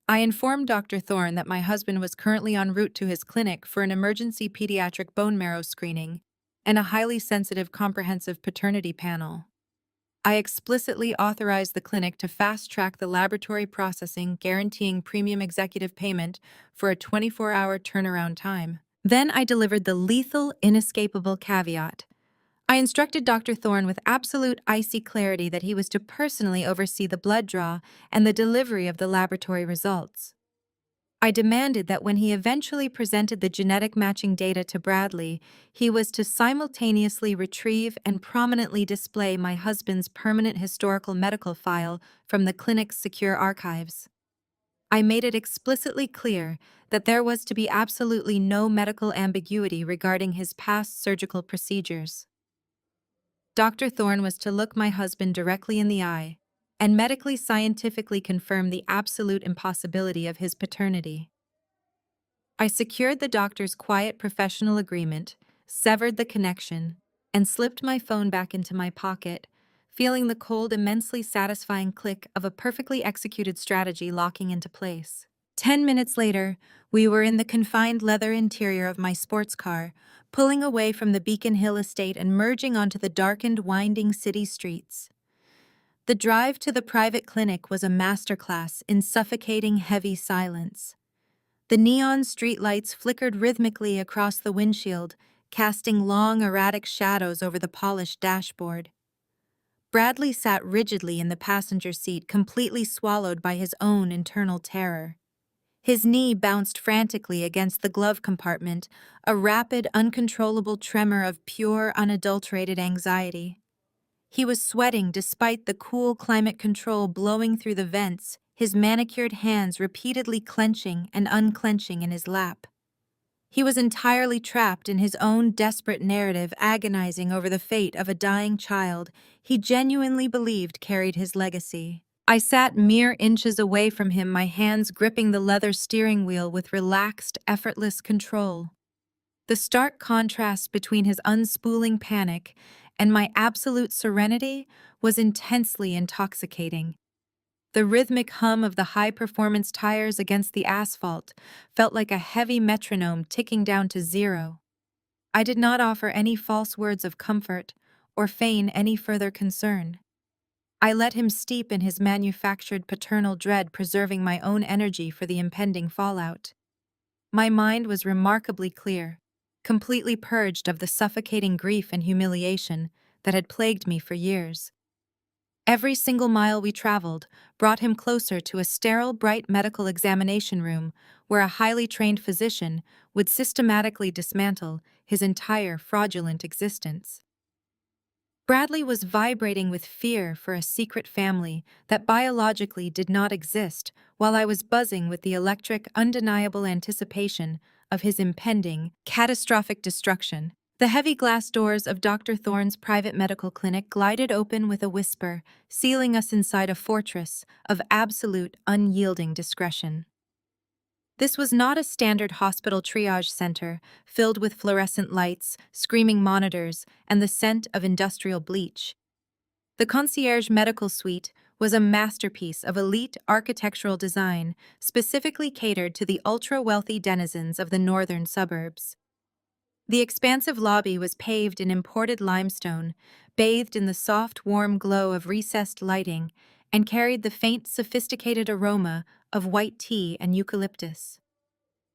I informed Dr. Thorne that my husband was currently en route to his clinic for an emergency pediatric bone marrow screening and a highly sensitive comprehensive paternity panel. I explicitly authorized the clinic to fast-track the laboratory processing, guaranteeing premium executive payment for a 24-hour turnaround time. Then I delivered the lethal, inescapable caveat. I instructed Dr. Thorne with absolute icy clarity that he was to personally oversee the blood draw and the delivery of the laboratory results. I demanded that when he eventually presented the genetic matching data to Bradley, he was to simultaneously retrieve and prominently display my husband's permanent historical medical file from the clinic's secure archives. I made it explicitly clear that there was to be absolutely no medical ambiguity regarding his past surgical procedures. Dr. Thorne was to look my husband directly in the eye and medically scientifically confirm the absolute impossibility of his paternity. I secured the doctor's quiet professional agreement, severed the connection, and slipped my phone back into my pocket, feeling the cold, immensely satisfying click of a perfectly executed strategy locking into place. 10 minutes later, we were in the confined leather interior of my sports car, pulling away from the Beacon Hill estate and merging onto the darkened, winding city streets. The drive to the private clinic was a masterclass in suffocating, heavy silence. The neon streetlights flickered rhythmically across the windshield, casting long, erratic shadows over the polished dashboard. Bradley sat rigidly in the passenger seat, completely swallowed by his own internal terror. His knee bounced frantically against the glove compartment, a rapid, uncontrollable tremor of pure, unadulterated anxiety. He was sweating despite the cool climate control blowing through the vents, his manicured hands repeatedly clenching and unclenching in his lap. He was entirely trapped in his own desperate narrative, agonizing over the fate of a dying child he genuinely believed carried his legacy. I sat mere inches away from him, my hands gripping the leather steering wheel with relaxed, effortless control. The stark contrast between his unspooling panic and my absolute serenity was intensely intoxicating. The rhythmic hum of the high-performance tires against the asphalt felt like a heavy metronome ticking down to zero. I did not offer any false words of comfort or feign any further concern. I let him steep in his manufactured paternal dread, preserving my own energy for the impending fallout. My mind was remarkably clear, completely purged of the suffocating grief and humiliation that had plagued me for years. Every single mile we traveled brought him closer to a sterile, bright medical examination room where a highly trained physician would systematically dismantle his entire fraudulent existence. Bradley was vibrating with fear for a secret family that biologically did not exist, while I was buzzing with the electric, undeniable anticipation of his impending, catastrophic destruction. The heavy glass doors of Dr. Thorne's private medical clinic glided open with a whisper, sealing us inside a fortress of absolute, unyielding discretion. This was not a standard hospital triage center filled with fluorescent lights, screaming monitors, and the scent of industrial bleach. The concierge medical suite was a masterpiece of elite architectural design, specifically catered to the ultra-wealthy denizens of the northern suburbs. The expansive lobby was paved in imported limestone, bathed in the soft, warm glow of recessed lighting, and carried the faint, sophisticated aroma of white tea and eucalyptus.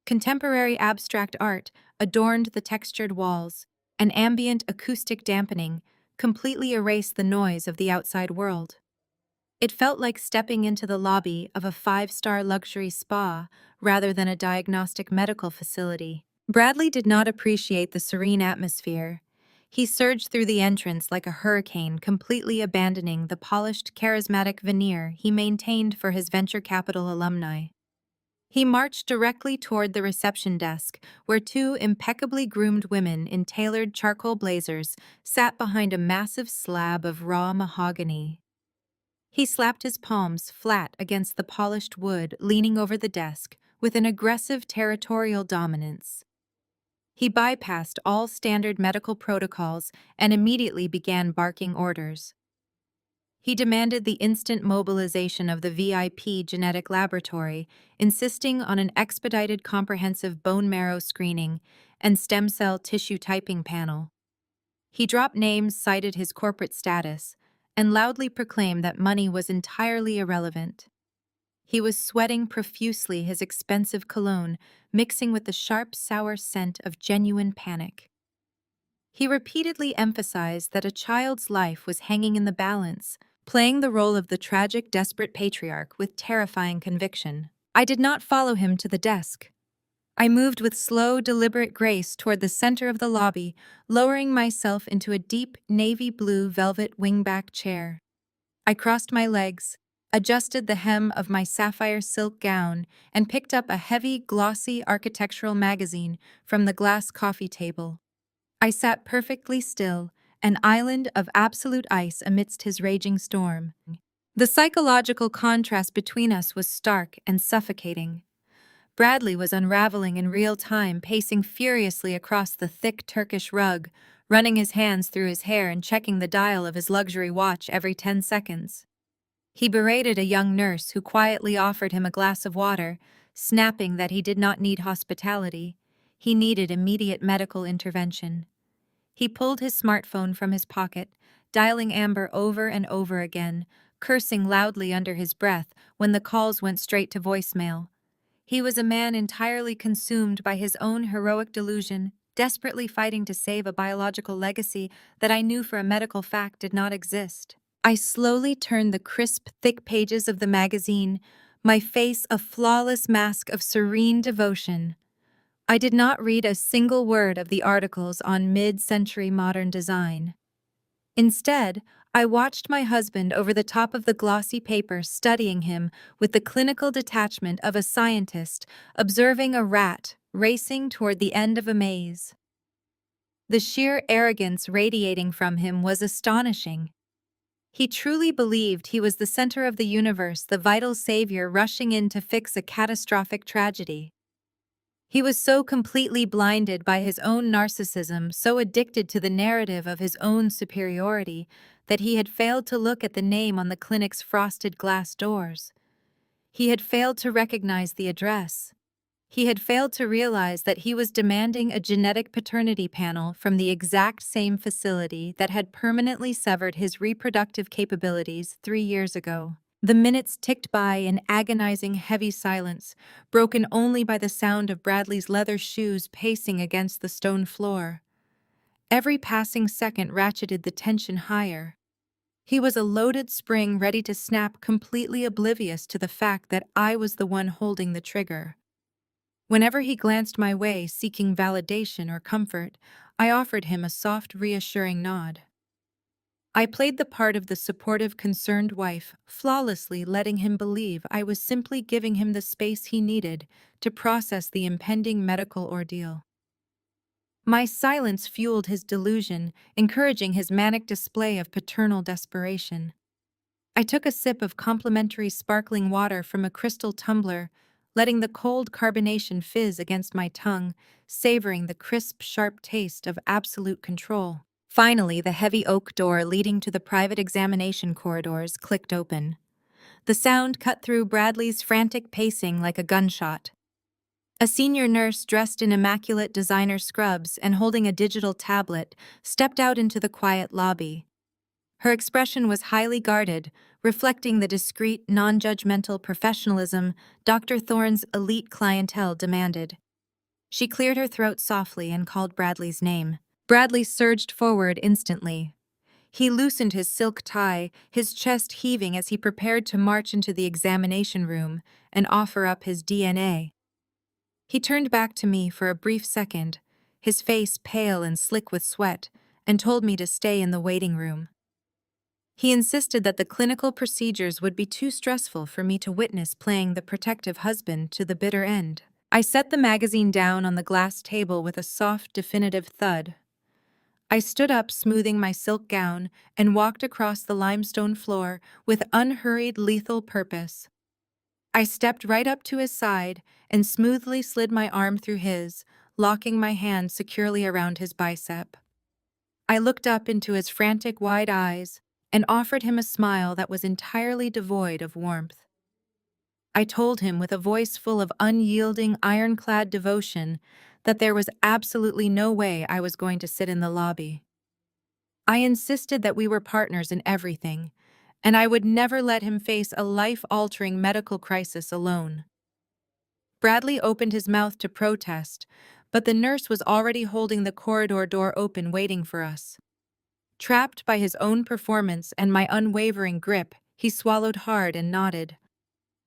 Contemporary abstract art adorned the textured walls, and ambient acoustic dampening completely erased the noise of the outside world. It felt like stepping into the lobby of a five-star luxury spa rather than a diagnostic medical facility. Bradley did not appreciate the serene atmosphere. He surged through the entrance like a hurricane, completely abandoning the polished, charismatic veneer he maintained for his venture capital alumni. He marched directly toward the reception desk, where two impeccably groomed women in tailored charcoal blazers sat behind a massive slab of raw mahogany. He slapped his palms flat against the polished wood, leaning over the desk with an aggressive territorial dominance. He bypassed all standard medical protocols and immediately began barking orders. He demanded the instant mobilization of the VIP genetic laboratory, insisting on an expedited comprehensive bone marrow screening and stem cell tissue typing panel. He dropped names, cited his corporate status, and loudly proclaimed that money was entirely irrelevant. He was sweating profusely, his expensive cologne mixing with the sharp, sour scent of genuine panic. He repeatedly emphasized that a child's life was hanging in the balance, playing the role of the tragic, desperate patriarch with terrifying conviction. I did not follow him to the desk. I moved with slow, deliberate grace toward the center of the lobby, lowering myself into a deep, navy blue velvet wingback chair. I crossed my legs, adjusted the hem of my sapphire silk gown, and picked up a heavy, glossy architectural magazine from the glass coffee table. I sat perfectly still, an island of absolute ice amidst his raging storm. The psychological contrast between us was stark and suffocating. Bradley was unraveling in real time, pacing furiously across the thick Turkish rug, running his hands through his hair and checking the dial of his luxury watch every 10 seconds. He berated a young nurse who quietly offered him a glass of water, snapping that he did not need hospitality. He needed immediate medical intervention. He pulled his smartphone from his pocket, dialing Amber over and over again, cursing loudly under his breath when the calls went straight to voicemail. He was a man entirely consumed by his own heroic delusion, desperately fighting to save a biological legacy that I knew for a medical fact did not exist. I slowly turned the crisp, thick pages of the magazine, my face a flawless mask of serene devotion. I did not read a single word of the articles on mid-century modern design. Instead, I watched my husband over the top of the glossy paper, studying him with the clinical detachment of a scientist observing a rat racing toward the end of a maze. The sheer arrogance radiating from him was astonishing. He truly believed he was the center of the universe, the vital savior rushing in to fix a catastrophic tragedy. He was so completely blinded by his own narcissism, so addicted to the narrative of his own superiority, that he had failed to look at the name on the clinic's frosted glass doors. He had failed to recognize the address. He had failed to realize that he was demanding a genetic paternity panel from the exact same facility that had permanently severed his reproductive capabilities 3 years ago. The minutes ticked by in agonizing heavy silence, broken only by the sound of Bradley's leather shoes pacing against the stone floor. Every passing second ratcheted the tension higher. He was a loaded spring ready to snap, completely oblivious to the fact that I was the one holding the trigger. Whenever he glanced my way seeking validation or comfort, I offered him a soft, reassuring nod. I played the part of the supportive, concerned wife, flawlessly letting him believe I was simply giving him the space he needed to process the impending medical ordeal. My silence fueled his delusion, encouraging his manic display of paternal desperation. I took a sip of complimentary sparkling water from a crystal tumbler, letting the cold carbonation fizz against my tongue, savoring the crisp, sharp taste of absolute control. Finally, the heavy oak door leading to the private examination corridors clicked open. The sound cut through Bradley's frantic pacing like a gunshot. A senior nurse dressed in immaculate designer scrubs and holding a digital tablet stepped out into the quiet lobby. Her expression was highly guarded, reflecting the discreet, non-judgmental professionalism Dr. Thorne's elite clientele demanded. She cleared her throat softly and called Bradley's name. Bradley surged forward instantly. He loosened his silk tie, his chest heaving as he prepared to march into the examination room and offer up his DNA. He turned back to me for a brief second, his face pale and slick with sweat, and told me to stay in the waiting room. He insisted that the clinical procedures would be too stressful for me to witness playing the protective husband to the bitter end. I set the magazine down on the glass table with a soft, definitive thud. I stood up, smoothing my silk gown, and walked across the limestone floor with unhurried, lethal purpose. I stepped right up to his side and smoothly slid my arm through his, locking my hand securely around his bicep. I looked up into his frantic, wide eyes and offered him a smile that was entirely devoid of warmth. I told him with a voice full of unyielding, ironclad devotion that there was absolutely no way I was going to sit in the lobby. I insisted that we were partners in everything, and I would never let him face a life-altering medical crisis alone. Bradley opened his mouth to protest, but the nurse was already holding the corridor door open waiting for us. Trapped by his own performance and my unwavering grip, he swallowed hard and nodded.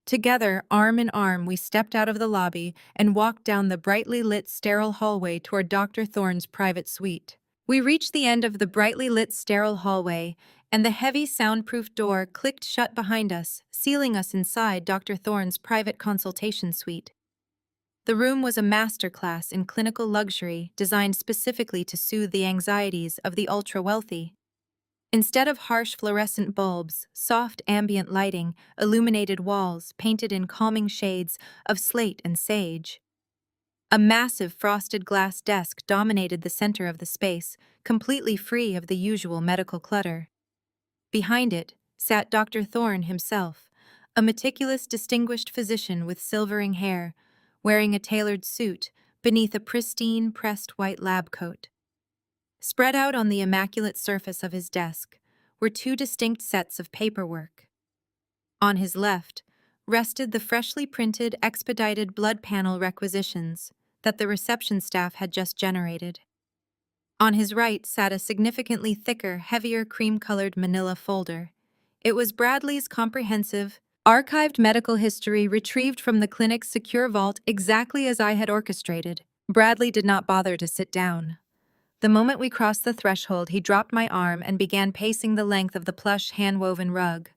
Together, arm in arm, we stepped out of the lobby and walked down the brightly lit sterile hallway toward Dr. Thorne's private suite. We reached the end of the brightly lit sterile hallway, and the heavy soundproof door clicked shut behind us, sealing us inside Dr. Thorne's private consultation suite. The room was a masterclass in clinical luxury designed specifically to soothe the anxieties of the ultra-wealthy. Instead of harsh fluorescent bulbs, soft ambient lighting illuminated walls painted in calming shades of slate and sage. A massive frosted glass desk dominated the center of the space, completely free of the usual medical clutter. Behind it sat Dr. Thorne himself, a meticulous, distinguished physician with silvering hair, wearing a tailored suit beneath a pristine, pressed white lab coat. Spread out on the immaculate surface of his desk were two distinct sets of paperwork. On his left rested the freshly printed, expedited blood panel requisitions that the reception staff had just generated. On his right sat a significantly thicker, heavier cream-colored manila folder. It was Bradley's comprehensive, archived medical history retrieved from the clinic's secure vault exactly as I had orchestrated. Bradley did not bother to sit down. The moment we crossed the threshold, he dropped my arm and began pacing the length of the plush, hand-woven rug.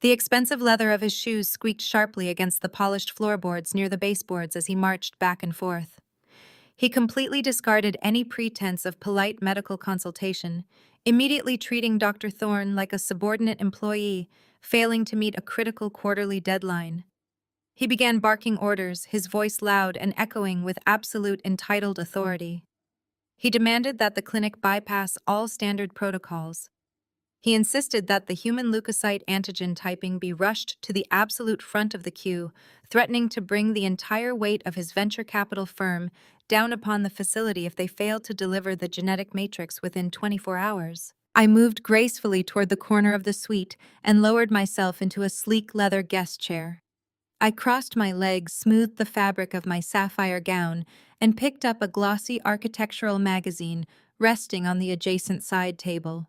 The expensive leather of his shoes squeaked sharply against the polished floorboards near the baseboards as he marched back and forth. He completely discarded any pretense of polite medical consultation, immediately treating Dr. Thorne like a subordinate employee, failing to meet a critical quarterly deadline. He began barking orders, his voice loud and echoing with absolute entitled authority. He demanded that the clinic bypass all standard protocols. He insisted that the human leukocyte antigen typing be rushed to the absolute front of the queue, threatening to bring the entire weight of his venture capital firm down upon the facility if they failed to deliver the genetic matrix within 24 hours. I moved gracefully toward the corner of the suite and lowered myself into a sleek leather guest chair. I crossed my legs, smoothed the fabric of my sapphire gown, and picked up a glossy architectural magazine resting on the adjacent side table.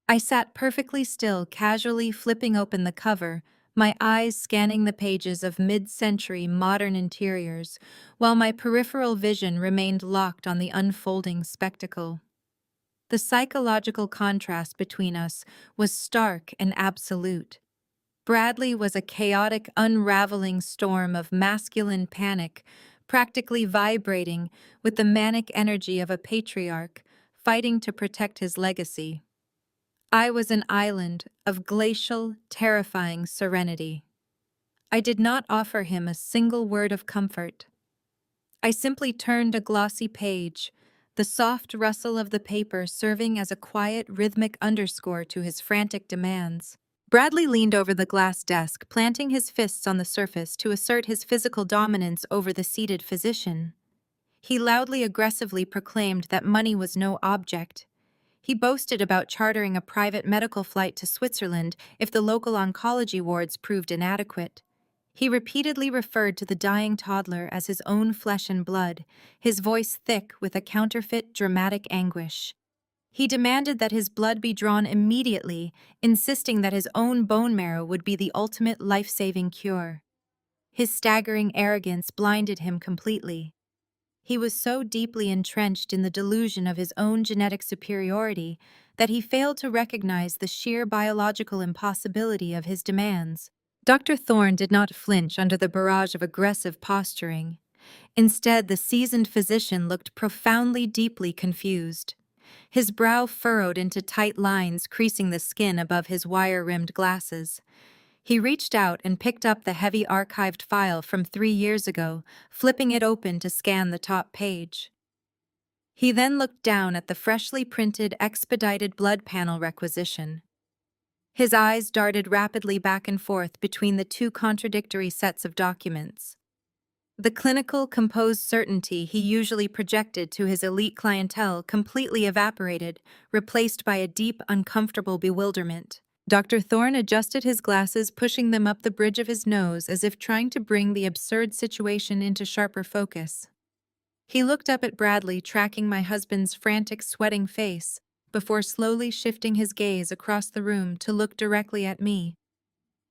I sat perfectly still, casually flipping open the cover, my eyes scanning the pages of mid-century modern interiors, while my peripheral vision remained locked on the unfolding spectacle. The psychological contrast between us was stark and absolute. Bradley was a chaotic, unraveling storm of masculine panic, practically vibrating with the manic energy of a patriarch fighting to protect his legacy. I was an island of glacial, terrifying serenity. I did not offer him a single word of comfort. I simply turned a glossy page, the soft rustle of the paper serving as a quiet, rhythmic underscore to his frantic demands. Bradley leaned over the glass desk, planting his fists on the surface to assert his physical dominance over the seated physician. He loudly, aggressively proclaimed that money was no object. He boasted about chartering a private medical flight to Switzerland if the local oncology wards proved inadequate. He repeatedly referred to the dying toddler as his own flesh and blood, his voice thick with a counterfeit, dramatic anguish. He demanded that his blood be drawn immediately, insisting that his own bone marrow would be the ultimate life-saving cure. His staggering arrogance blinded him completely. He was so deeply entrenched in the delusion of his own genetic superiority that he failed to recognize the sheer biological impossibility of his demands. Dr. Thorne did not flinch under the barrage of aggressive posturing. Instead, the seasoned physician looked profoundly, deeply confused. His brow furrowed into tight lines, creasing the skin above his wire-rimmed glasses. He reached out and picked up the heavy archived file from 3 years ago, flipping it open to scan the top page. He then looked down at the freshly printed, expedited blood panel requisition. His eyes darted rapidly back and forth between the two contradictory sets of documents. The clinical, composed certainty he usually projected to his elite clientele completely evaporated, replaced by a deep, uncomfortable bewilderment. Dr. Thorne adjusted his glasses, pushing them up the bridge of his nose as if trying to bring the absurd situation into sharper focus. He looked up at Bradley, tracking my husband's frantic, sweating face, before slowly shifting his gaze across the room to look directly at me.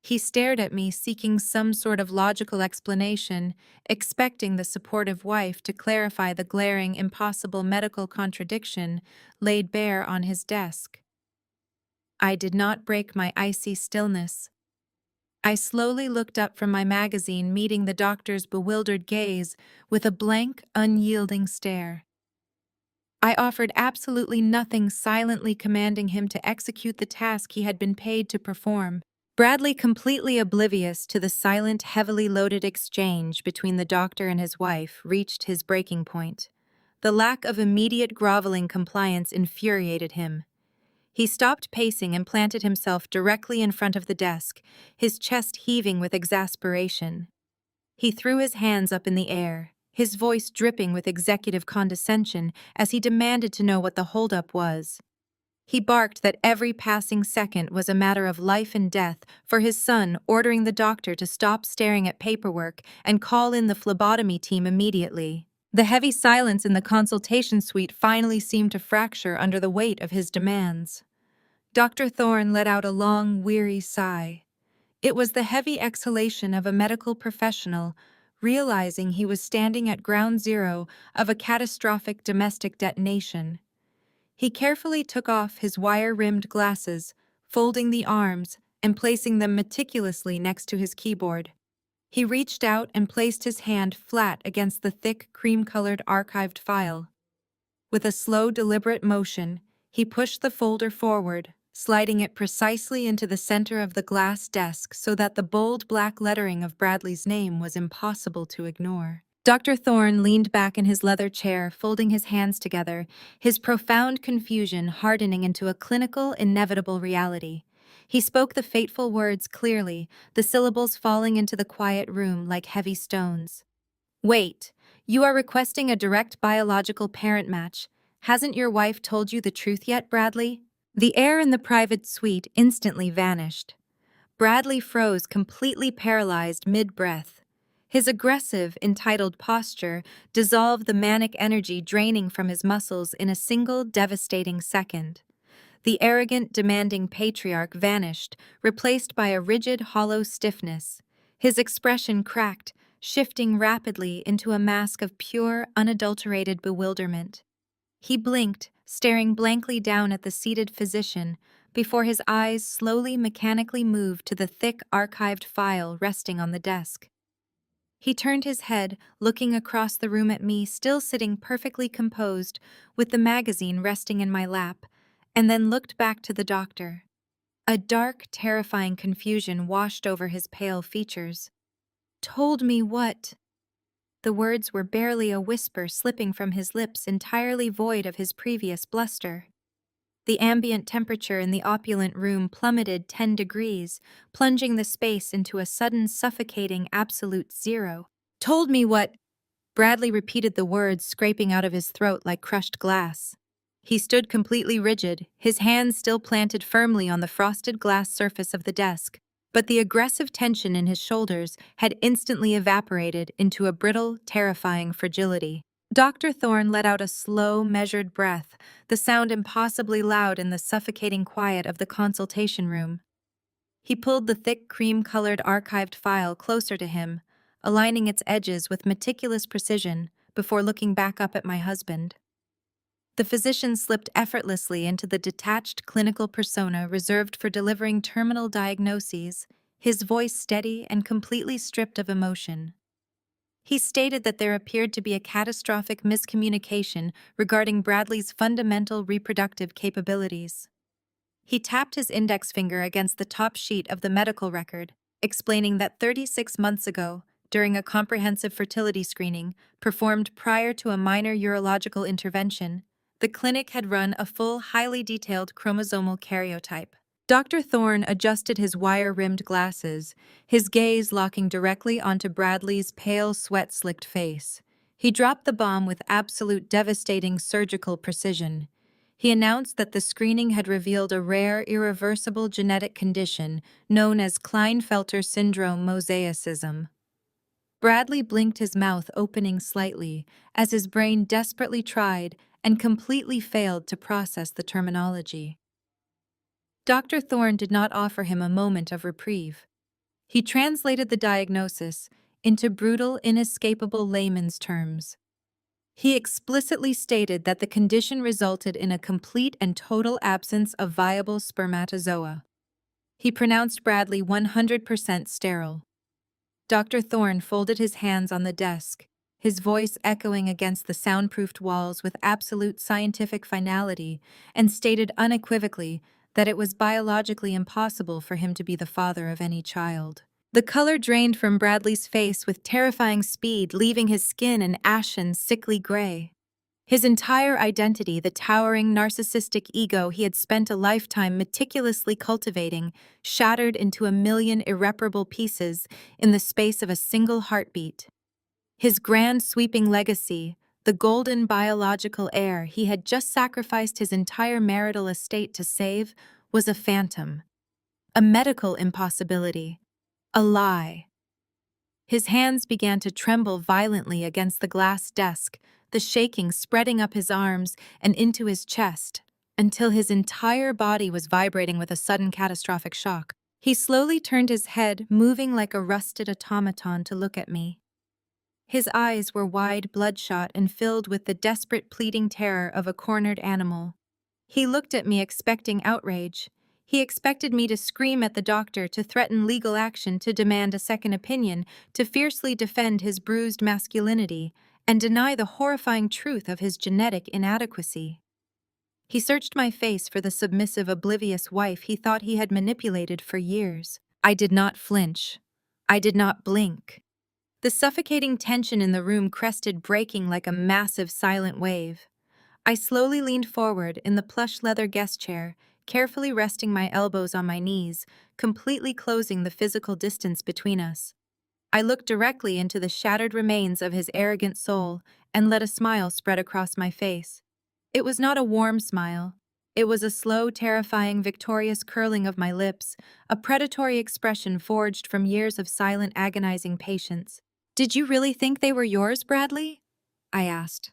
He stared at me, seeking some sort of logical explanation, expecting the supportive wife to clarify the glaring, impossible medical contradiction laid bare on his desk. I did not break my icy stillness. I slowly looked up from my magazine, meeting the doctor's bewildered gaze with a blank, unyielding stare. I offered absolutely nothing, silently commanding him to execute the task he had been paid to perform. Bradley, completely oblivious to the silent, heavily loaded exchange between the doctor and his wife, reached his breaking point. The lack of immediate groveling compliance infuriated him. He stopped pacing and planted himself directly in front of the desk, his chest heaving with exasperation. He threw his hands up in the air, his voice dripping with executive condescension as he demanded to know what the holdup was. He barked that every passing second was a matter of life and death for his son, ordering the doctor to stop staring at paperwork and call in the phlebotomy team immediately. The heavy silence in the consultation suite finally seemed to fracture under the weight of his demands. Dr. Thorne let out a long, weary sigh. It was the heavy exhalation of a medical professional, realizing he was standing at ground zero of a catastrophic domestic detonation. He carefully took off his wire-rimmed glasses, folding the arms and placing them meticulously next to his keyboard. He reached out and placed his hand flat against the thick, cream-colored archived file. With a slow, deliberate motion, he pushed the folder forward, sliding it precisely into the center of the glass desk so that the bold black lettering of Bradley's name was impossible to ignore. Dr. Thorne leaned back in his leather chair, folding his hands together, his profound confusion hardening into a clinical, inevitable reality. He spoke the fateful words clearly, the syllables falling into the quiet room like heavy stones. "Wait, you are requesting a direct biological parent match. Hasn't your wife told you the truth yet, Bradley?" The air in the private suite instantly vanished. Bradley froze, completely paralyzed mid-breath. His aggressive, entitled posture dissolved the manic energy draining from his muscles in a single devastating second. The arrogant, demanding patriarch vanished, replaced by a rigid, hollow stiffness. His expression cracked, shifting rapidly into a mask of pure, unadulterated bewilderment. He blinked, staring blankly down at the seated physician, before his eyes slowly, mechanically moved to the thick, archived file resting on the desk. He turned his head, looking across the room at me, still sitting perfectly composed, with the magazine resting in my lap, and then looked back to the doctor. A dark, terrifying confusion washed over his pale features. "Told me what?" The words were barely a whisper slipping from his lips, entirely void of his previous bluster. The ambient temperature in the opulent room plummeted 10 degrees, plunging the space into a sudden suffocating absolute zero. "Told me what?" Bradley repeated the words, scraping out of his throat like crushed glass. He stood completely rigid, his hands still planted firmly on the frosted glass surface of the desk, but the aggressive tension in his shoulders had instantly evaporated into a brittle, terrifying fragility. Dr. Thorne let out a slow, measured breath, the sound impossibly loud in the suffocating quiet of the consultation room. He pulled the thick, cream-colored archived file closer to him, aligning its edges with meticulous precision before looking back up at my husband. The physician slipped effortlessly into the detached clinical persona reserved for delivering terminal diagnoses, his voice steady and completely stripped of emotion. He stated that there appeared to be a catastrophic miscommunication regarding Bradley's fundamental reproductive capabilities. He tapped his index finger against the top sheet of the medical record, explaining that 36 months ago, during a comprehensive fertility screening performed prior to a minor urological intervention, the clinic had run a full, highly detailed chromosomal karyotype. Dr. Thorne adjusted his wire-rimmed glasses, his gaze locking directly onto Bradley's pale, sweat-slicked face. He dropped the bomb with absolute devastating surgical precision. He announced that the screening had revealed a rare, irreversible genetic condition known as Klinefelter syndrome mosaicism. Bradley blinked, his mouth opening slightly, as his brain desperately tried and completely failed to process the terminology. Dr. Thorne did not offer him a moment of reprieve. He translated the diagnosis into brutal, inescapable layman's terms. He explicitly stated that the condition resulted in a complete and total absence of viable spermatozoa. He pronounced Bradley 100% sterile. Dr. Thorne folded his hands on the desk, his voice echoing against the soundproofed walls with absolute scientific finality, and stated unequivocally that it was biologically impossible for him to be the father of any child. The color drained from Bradley's face with terrifying speed, leaving his skin an ashen, sickly gray. His entire identity, the towering narcissistic ego he had spent a lifetime meticulously cultivating, shattered into a million irreparable pieces in the space of a single heartbeat. His grand sweeping legacy, the golden biological heir he had just sacrificed his entire marital estate to save, was a phantom, a medical impossibility, a lie. His hands began to tremble violently against the glass desk, the shaking spreading up his arms and into his chest, until his entire body was vibrating with a sudden catastrophic shock. He slowly turned his head, moving like a rusted automaton, to look at me. His eyes were wide, bloodshot, and filled with the desperate pleading terror of a cornered animal. He looked at me expecting outrage. He expected me to scream at the doctor, to threaten legal action, to demand a second opinion, to fiercely defend his bruised masculinity, and deny the horrifying truth of his genetic inadequacy. He searched my face for the submissive, oblivious wife he thought he had manipulated for years. I did not flinch. I did not blink. The suffocating tension in the room crested, breaking like a massive silent wave. I slowly leaned forward in the plush leather guest chair, carefully resting my elbows on my knees, completely closing the physical distance between us. I looked directly into the shattered remains of his arrogant soul and let a smile spread across my face. It was not a warm smile. It was a slow, terrifying, victorious curling of my lips, a predatory expression forged from years of silent, agonizing patience. "Did you really think they were yours, Bradley?" I asked,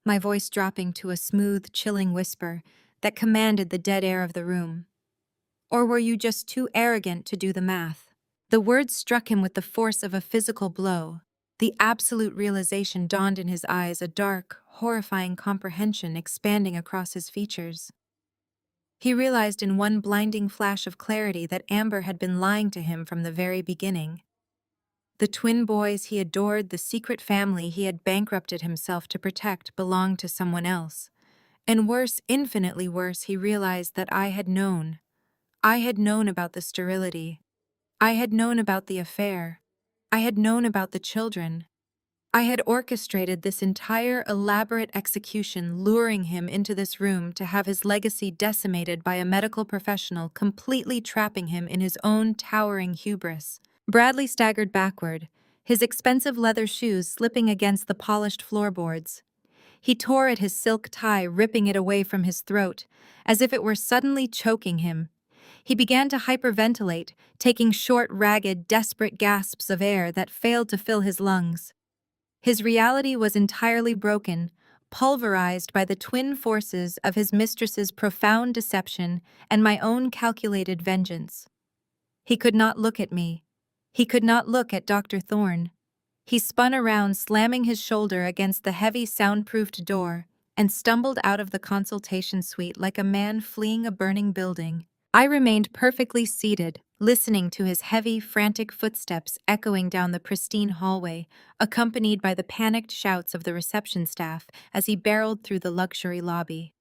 my voice dropping to a smooth, chilling whisper that commanded the dead air of the room. "Or were you just too arrogant to do the math?" The words struck him with the force of a physical blow. The absolute realization dawned in his eyes, a dark, horrifying comprehension expanding across his features. He realized in one blinding flash of clarity that Amber had been lying to him from the very beginning. The twin boys he adored, the secret family he had bankrupted himself to protect, belonged to someone else. And worse, infinitely worse, he realized that I had known. I had known about the sterility. I had known about the affair. I had known about the children. I had orchestrated this entire elaborate execution, luring him into this room to have his legacy decimated by a medical professional, completely trapping him in his own towering hubris. Bradley staggered backward, his expensive leather shoes slipping against the polished floorboards. He tore at his silk tie, ripping it away from his throat, as if it were suddenly choking him. He began to hyperventilate, taking short, ragged, desperate gasps of air that failed to fill his lungs. His reality was entirely broken, pulverized by the twin forces of his mistress's profound deception and my own calculated vengeance. He could not look at me. He could not look at Dr. Thorne. He spun around, slamming his shoulder against the heavy, soundproofed door, and stumbled out of the consultation suite like a man fleeing a burning building. I remained perfectly seated, listening to his heavy, frantic footsteps echoing down the pristine hallway, accompanied by the panicked shouts of the reception staff as he barreled through the luxury lobby.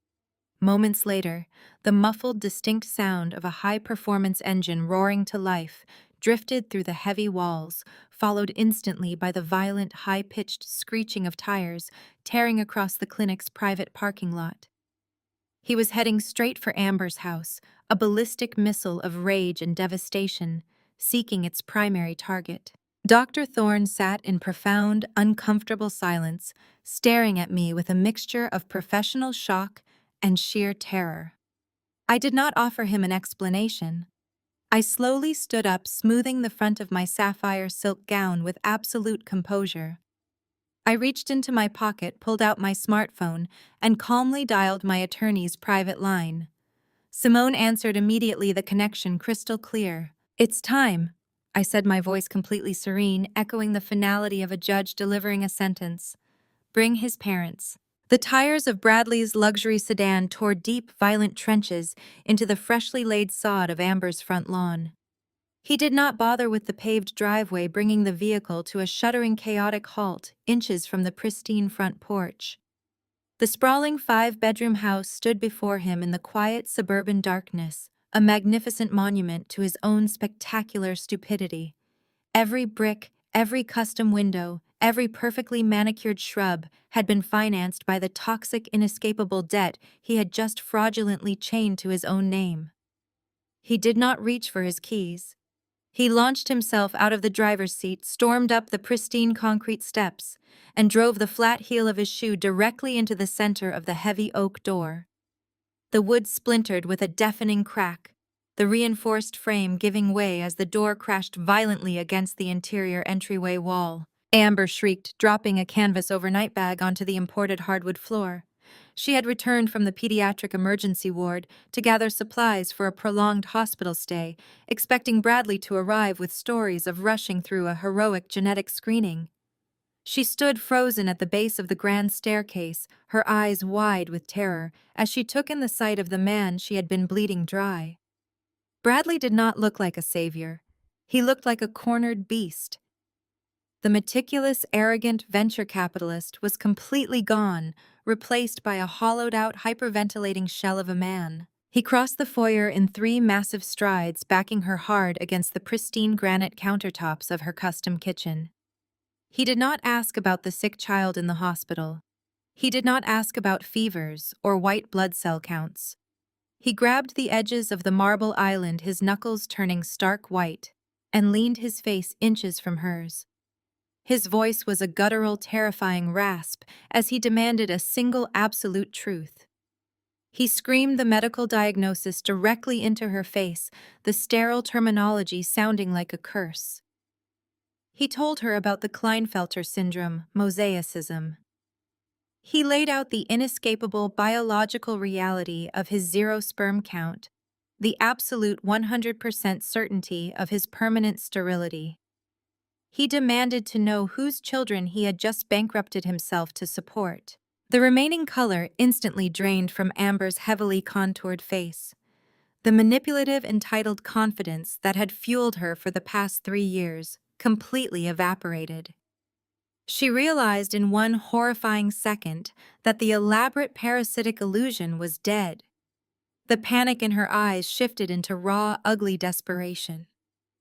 Moments later, the muffled, distinct sound of a high-performance engine roaring to life drifted through the heavy walls, followed instantly by the violent, high-pitched screeching of tires tearing across the clinic's private parking lot. He was heading straight for Amber's house, a ballistic missile of rage and devastation, seeking its primary target. Dr. Thorne sat in profound, uncomfortable silence, staring at me with a mixture of professional shock and sheer terror. I did not offer him an explanation. I slowly stood up, smoothing the front of my sapphire silk gown with absolute composure. I reached into my pocket, pulled out my smartphone, and calmly dialed my attorney's private line. Simone answered immediately, the connection crystal clear. "It's time," I said, my voice completely serene, echoing the finality of a judge delivering a sentence. "Bring his parents." The tires of Bradley's luxury sedan tore deep, violent trenches into the freshly laid sod of Amber's front lawn. He did not bother with the paved driveway, bringing the vehicle to a shuddering, chaotic halt inches from the pristine front porch. The sprawling 5-bedroom house stood before him in the quiet suburban darkness, a magnificent monument to his own spectacular stupidity. Every brick, every custom window, every perfectly manicured shrub had been financed by the toxic, inescapable debt he had just fraudulently chained to his own name. He did not reach for his keys. He launched himself out of the driver's seat, stormed up the pristine concrete steps, and drove the flat heel of his shoe directly into the center of the heavy oak door. The wood splintered with a deafening crack, the reinforced frame giving way as the door crashed violently against the interior entryway wall. Amber shrieked, dropping a canvas overnight bag onto the imported hardwood floor. She had returned from the pediatric emergency ward to gather supplies for a prolonged hospital stay, expecting Bradley to arrive with stories of rushing through a heroic genetic screening. She stood frozen at the base of the grand staircase, her eyes wide with terror, as she took in the sight of the man she had been bleeding dry. Bradley did not look like a savior. He looked like a cornered beast. The meticulous, arrogant venture capitalist was completely gone, replaced by a hollowed-out, hyperventilating shell of a man. He crossed the foyer in 3 massive strides, backing her hard against the pristine granite countertops of her custom kitchen. He did not ask about the sick child in the hospital. He did not ask about fevers or white blood cell counts. He grabbed the edges of the marble island, his knuckles turning stark white, and leaned his face inches from hers. His voice was a guttural, terrifying rasp as he demanded a single absolute truth. He screamed the medical diagnosis directly into her face, the sterile terminology sounding like a curse. He told her about the Klinefelter syndrome, mosaicism. He laid out the inescapable biological reality of his 0 sperm count, the absolute 100% certainty of his permanent sterility. He demanded to know whose children he had just bankrupted himself to support. The remaining color instantly drained from Amber's heavily contoured face. The manipulative, entitled confidence that had fueled her for the past 3 years completely evaporated. She realized in one horrifying second that the elaborate parasitic illusion was dead. The panic in her eyes shifted into raw, ugly desperation.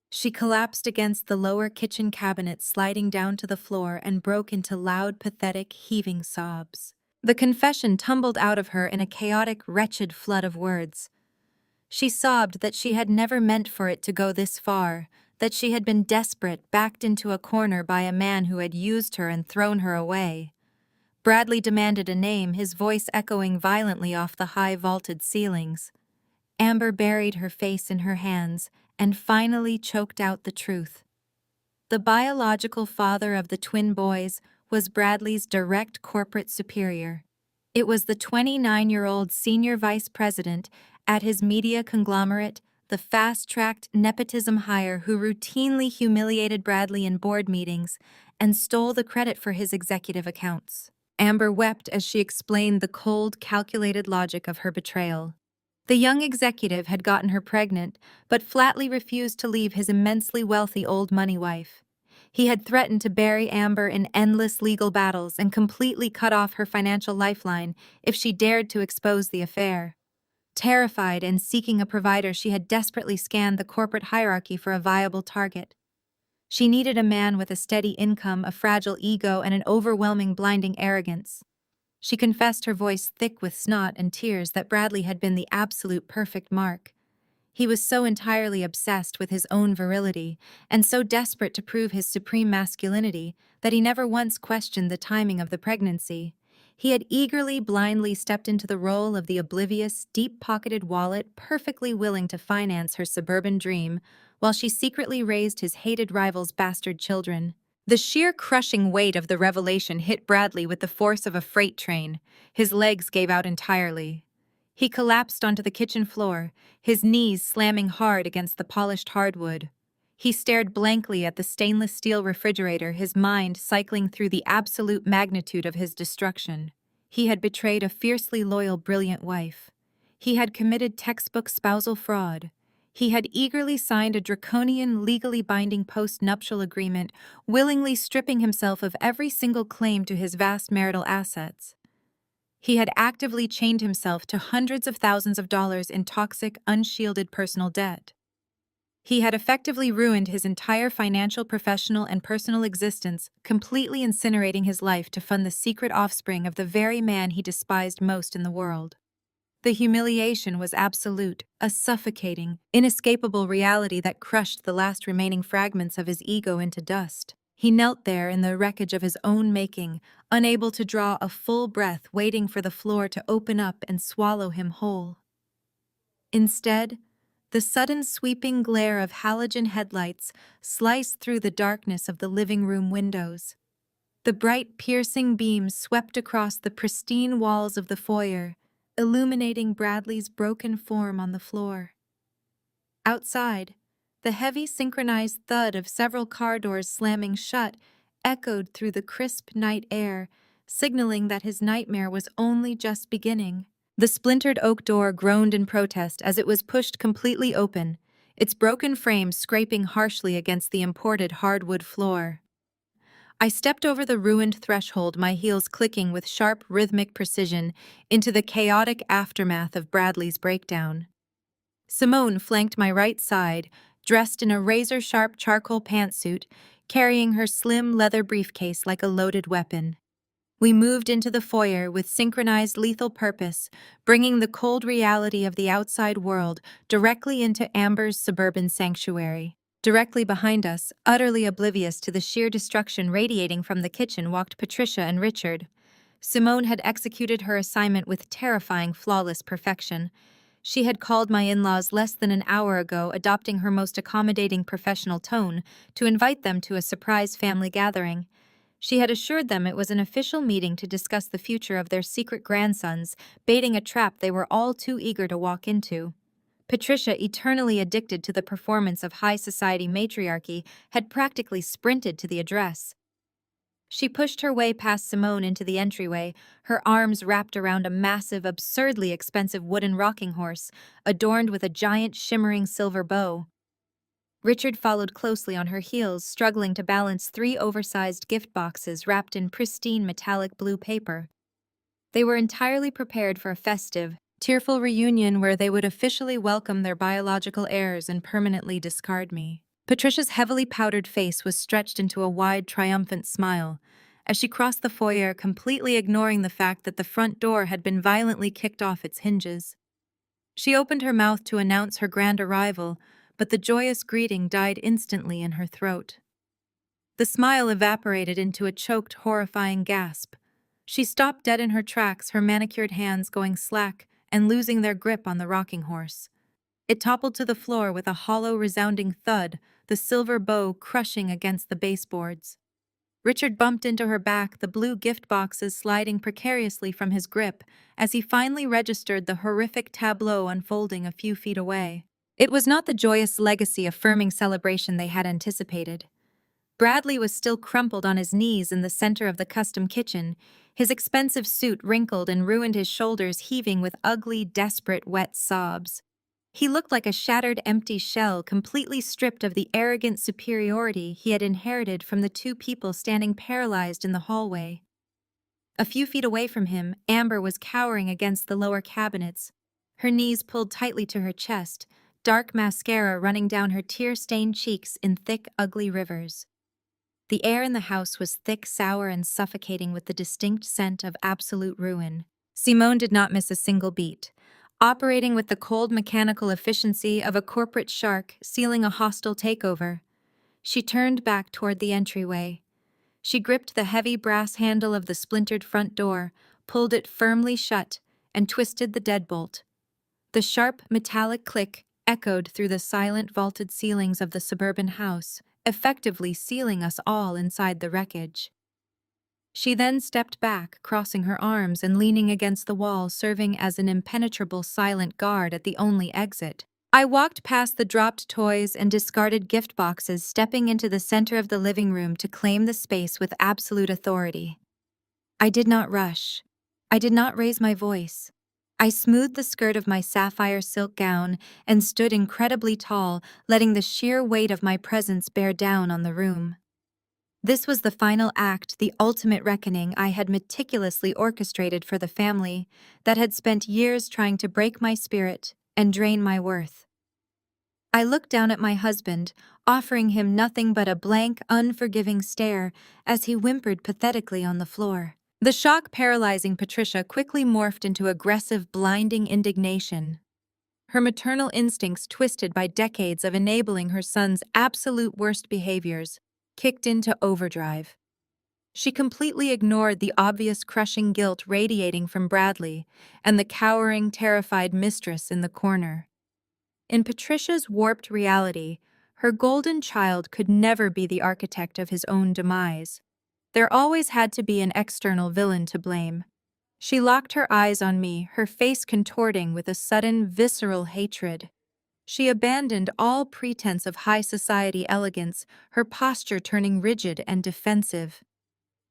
She collapsed against the lower kitchen cabinet, sliding down to the floor, and broke into loud, pathetic, heaving sobs. The confession tumbled out of her in a chaotic, wretched flood of words. She sobbed that she had never meant for it to go this far, that she had been desperate, backed into a corner by a man who had used her and thrown her away. Bradley demanded a name, his voice echoing violently off the high vaulted ceilings. Amber buried her face in her hands and finally choked out the truth. The biological father of the twin boys was Bradley's direct corporate superior. It was the 29-year-old senior vice president at his media conglomerate, the fast-tracked nepotism hire who routinely humiliated Bradley in board meetings and stole the credit for his executive accounts. Amber wept as she explained the cold, calculated logic of her betrayal. The young executive had gotten her pregnant, but flatly refused to leave his immensely wealthy old money wife. He had threatened to bury Amber in endless legal battles and completely cut off her financial lifeline if she dared to expose the affair. Terrified and seeking a provider, she had desperately scanned the corporate hierarchy for a viable target. She needed a man with a steady income, a fragile ego, and an overwhelming, blinding arrogance. She confessed, her voice thick with snot and tears, that Bradley had been the absolute perfect mark. He was so entirely obsessed with his own virility and so desperate to prove his supreme masculinity that he never once questioned the timing of the pregnancy. He had eagerly, blindly stepped into the role of the oblivious, deep-pocketed wallet, perfectly willing to finance her suburban dream, while she secretly raised his hated rival's bastard children. The sheer crushing weight of the revelation hit Bradley with the force of a freight train. His legs gave out entirely. He collapsed onto the kitchen floor, his knees slamming hard against the polished hardwood. He stared blankly at the stainless steel refrigerator, his mind cycling through the absolute magnitude of his destruction. He had betrayed a fiercely loyal, brilliant wife. He had committed textbook spousal fraud. He had eagerly signed a draconian, legally binding post-nuptial agreement, willingly stripping himself of every single claim to his vast marital assets. He had actively chained himself to hundreds of thousands of dollars in toxic, unshielded personal debt. He had effectively ruined his entire financial, professional, and personal existence, completely incinerating his life to fund the secret offspring of the very man he despised most in the world. The humiliation was absolute, a suffocating, inescapable reality that crushed the last remaining fragments of his ego into dust. He knelt there in the wreckage of his own making, unable to draw a full breath, waiting for the floor to open up and swallow him whole. Instead, the sudden sweeping glare of halogen headlights sliced through the darkness of the living room windows. The bright, piercing beams swept across the pristine walls of the foyer, illuminating Bradley's broken form on the floor. Outside, the heavy synchronized thud of several car doors slamming shut echoed through the crisp night air, signaling that his nightmare was only just beginning. The splintered oak door groaned in protest as it was pushed completely open, its broken frame scraping harshly against the imported hardwood floor. I stepped over the ruined threshold, my heels clicking with sharp, rhythmic precision, into the chaotic aftermath of Bradley's breakdown. Simone flanked my right side, dressed in a razor-sharp charcoal pantsuit, carrying her slim leather briefcase like a loaded weapon. We moved into the foyer with synchronized lethal purpose, bringing the cold reality of the outside world directly into Amber's suburban sanctuary. Directly behind us, utterly oblivious to the sheer destruction radiating from the kitchen, walked Patricia and Richard. Simone had executed her assignment with terrifying, flawless perfection. She had called my in-laws less than an hour ago, adopting her most accommodating professional tone, to invite them to a surprise family gathering. She had assured them it was an official meeting to discuss the future of their secret grandsons, baiting a trap they were all too eager to walk into. Patricia, eternally addicted to the performance of high society matriarchy, had practically sprinted to the address. She pushed her way past Simone into the entryway, her arms wrapped around a massive, absurdly expensive wooden rocking horse, adorned with a giant shimmering silver bow. Richard followed closely on her heels, struggling to balance 3 oversized gift boxes wrapped in pristine metallic blue paper. They were entirely prepared for a festive, tearful reunion where they would officially welcome their biological heirs and permanently discard me. Patricia's heavily powdered face was stretched into a wide, triumphant smile as she crossed the foyer, completely ignoring the fact that the front door had been violently kicked off its hinges. She opened her mouth to announce her grand arrival, but the joyous greeting died instantly in her throat. The smile evaporated into a choked, horrifying gasp. She stopped dead in her tracks, her manicured hands going slack and losing their grip on the rocking horse. It toppled to the floor with a hollow, resounding thud, the silver bow crushing against the baseboards. Richard bumped into her back, the blue gift boxes sliding precariously from his grip as he finally registered the horrific tableau unfolding a few feet away. It was not the joyous, legacy-affirming celebration they had anticipated. Bradley was still crumpled on his knees in the center of the custom kitchen, his expensive suit wrinkled and ruined, his shoulders heaving with ugly, desperate, wet sobs. He looked like a shattered, empty shell, completely stripped of the arrogant superiority he had inherited from the 2 people standing paralyzed in the hallway. A few feet away from him, Amber was cowering against the lower cabinets, her knees pulled tightly to her chest, dark mascara running down her tear-stained cheeks in thick, ugly rivers. The air in the house was thick, sour, and suffocating with the distinct scent of absolute ruin. Simone did not miss a single beat, operating with the cold mechanical efficiency of a corporate shark sealing a hostile takeover. She turned back toward the entryway. She gripped the heavy brass handle of the splintered front door, pulled it firmly shut, and twisted the deadbolt. The sharp, metallic click echoed through the silent, vaulted ceilings of the suburban house, effectively sealing us all inside the wreckage. She then stepped back, crossing her arms and leaning against the wall, serving as an impenetrable silent guard at the only exit. I walked past the dropped toys and discarded gift boxes, stepping into the center of the living room to claim the space with absolute authority. I did not rush. I did not raise my voice. I smoothed the skirt of my sapphire silk gown and stood incredibly tall, letting the sheer weight of my presence bear down on the room. This was the final act, the ultimate reckoning I had meticulously orchestrated for the family that had spent years trying to break my spirit and drain my worth. I looked down at my husband, offering him nothing but a blank, unforgiving stare as he whimpered pathetically on the floor. The shock paralyzing Patricia quickly morphed into aggressive, blinding indignation. Her maternal instincts, twisted by decades of enabling her son's absolute worst behaviors, kicked into overdrive. She completely ignored the obvious crushing guilt radiating from Bradley and the cowering, terrified mistress in the corner. In Patricia's warped reality, her golden child could never be the architect of his own demise. There always had to be an external villain to blame. She locked her eyes on me, her face contorting with a sudden, visceral hatred. She abandoned all pretense of high society elegance, her posture turning rigid and defensive.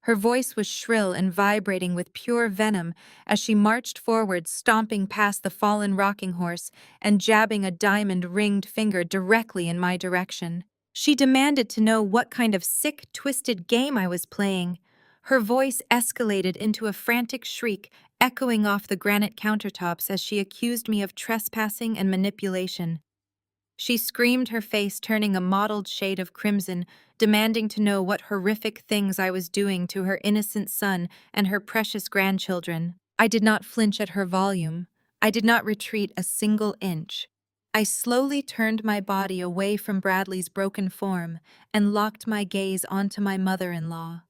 Her voice was shrill and vibrating with pure venom as she marched forward, stomping past the fallen rocking horse and jabbing a diamond-ringed finger directly in my direction. She demanded to know what kind of sick, twisted game I was playing. Her voice escalated into a frantic shriek, echoing off the granite countertops as she accused me of trespassing and manipulation. She screamed, her face turning a mottled shade of crimson, demanding to know what horrific things I was doing to her innocent son and her precious grandchildren. I did not flinch at her volume. I did not retreat a single inch. I slowly turned my body away from Bradley's broken form and locked my gaze onto my mother-in-law.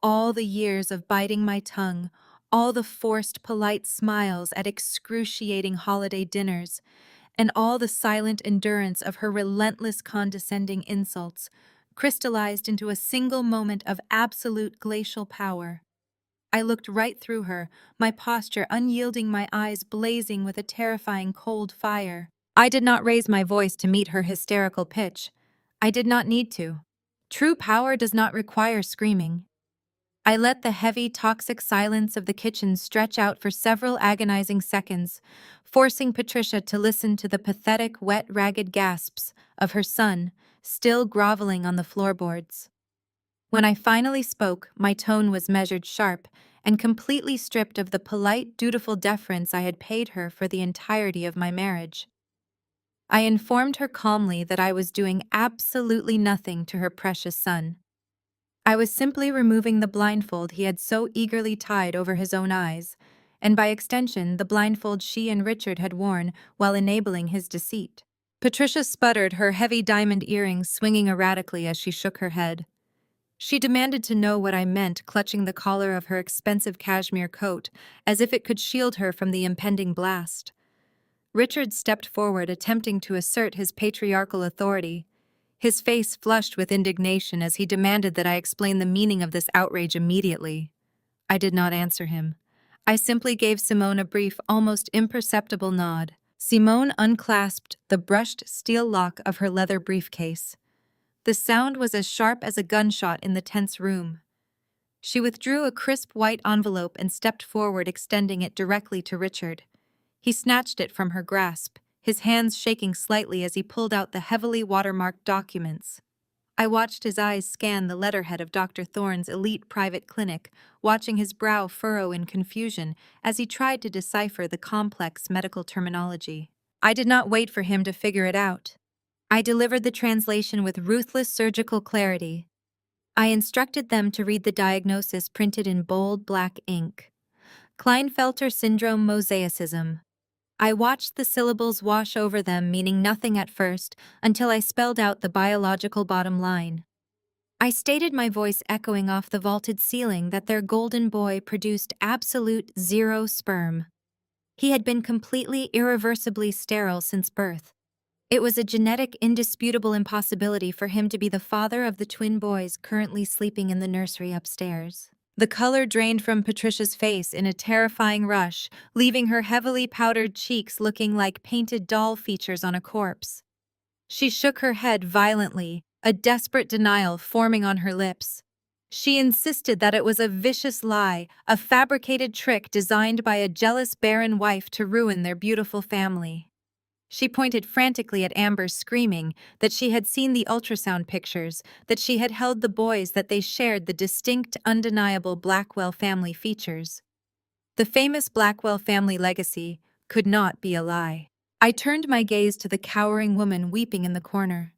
All the years of biting my tongue, all the forced polite smiles at excruciating holiday dinners, and all the silent endurance of her relentless condescending insults crystallized into a single moment of absolute glacial power. I looked right through her, my posture unyielding, my eyes blazing with a terrifying cold fire. I did not raise my voice to meet her hysterical pitch. I did not need to. True power does not require screaming. I let the heavy, toxic silence of the kitchen stretch out for several agonizing seconds, forcing Patricia to listen to the pathetic, wet, ragged gasps of her son, still groveling on the floorboards. When I finally spoke, my tone was measured, sharp, and completely stripped of the polite, dutiful deference I had paid her for the entirety of my marriage. I informed her calmly that I was doing absolutely nothing to her precious son. I was simply removing the blindfold he had so eagerly tied over his own eyes, and by extension the blindfold she and Richard had worn while enabling his deceit. Patricia sputtered, her heavy diamond earrings swinging erratically as she shook her head. She demanded to know what I meant, clutching the collar of her expensive cashmere coat as if it could shield her from the impending blast. Richard stepped forward, attempting to assert his patriarchal authority. His face flushed with indignation as he demanded that I explain the meaning of this outrage immediately. I did not answer him. I simply gave Simone a brief, almost imperceptible nod. Simone unclasped the brushed steel lock of her leather briefcase. The sound was as sharp as a gunshot in the tense room. She withdrew a crisp white envelope and stepped forward, extending it directly to Richard. He snatched it from her grasp, his hands shaking slightly as he pulled out the heavily watermarked documents. I watched his eyes scan the letterhead of Dr. Thorne's elite private clinic, watching his brow furrow in confusion as he tried to decipher the complex medical terminology. I did not wait for him to figure it out. I delivered the translation with ruthless surgical clarity. I instructed them to read the diagnosis printed in bold black ink. Klinefelter syndrome mosaicism. I watched the syllables wash over them, meaning nothing at first, until I spelled out the biological bottom line. I stated, my voice echoing off the vaulted ceiling, that their golden boy produced absolute zero sperm. He had been completely, irreversibly sterile since birth. It was a genetic, indisputable impossibility for him to be the father of the twin boys currently sleeping in the nursery upstairs. The color drained from Patricia's face in a terrifying rush, leaving her heavily powdered cheeks looking like painted doll features on a corpse. She shook her head violently, a desperate denial forming on her lips. She insisted that it was a vicious lie, a fabricated trick designed by a jealous barren wife to ruin their beautiful family. She pointed frantically at Amber, screaming that she had seen the ultrasound pictures, that she had held the boys, that they shared the distinct, undeniable Blackwell family features. The famous Blackwell family legacy could not be a lie. I turned my gaze to the cowering woman weeping in the corner.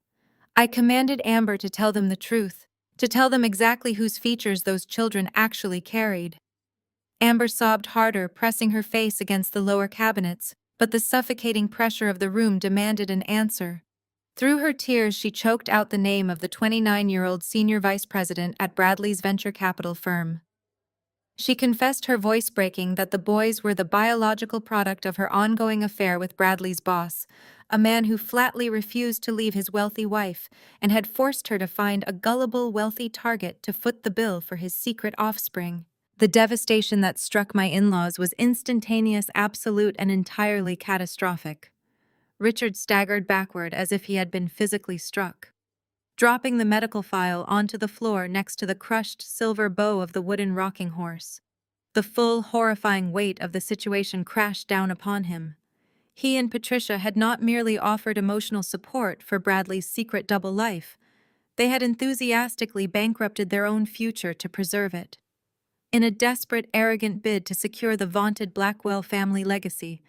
I commanded Amber to tell them the truth, to tell them exactly whose features those children actually carried. Amber sobbed harder, pressing her face against the lower cabinets, but the suffocating pressure of the room demanded an answer. Through her tears, she choked out the name of the 29-year-old senior vice president at Bradley's venture capital firm. She confessed, her voice breaking, that the boys were the biological product of her ongoing affair with Bradley's boss, a man who flatly refused to leave his wealthy wife and had forced her to find a gullible, wealthy target to foot the bill for his secret offspring. The devastation that struck my in-laws was instantaneous, absolute, and entirely catastrophic. Richard staggered backward as if he had been physically struck. Dropping the medical file onto the floor next to the crushed silver bow of the wooden rocking horse, the full, horrifying weight of the situation crashed down upon him. He and Patricia had not merely offered emotional support for Bradley's secret double life, they had enthusiastically bankrupted their own future to preserve it. In a desperate, arrogant bid to secure the vaunted Blackwell family legacy,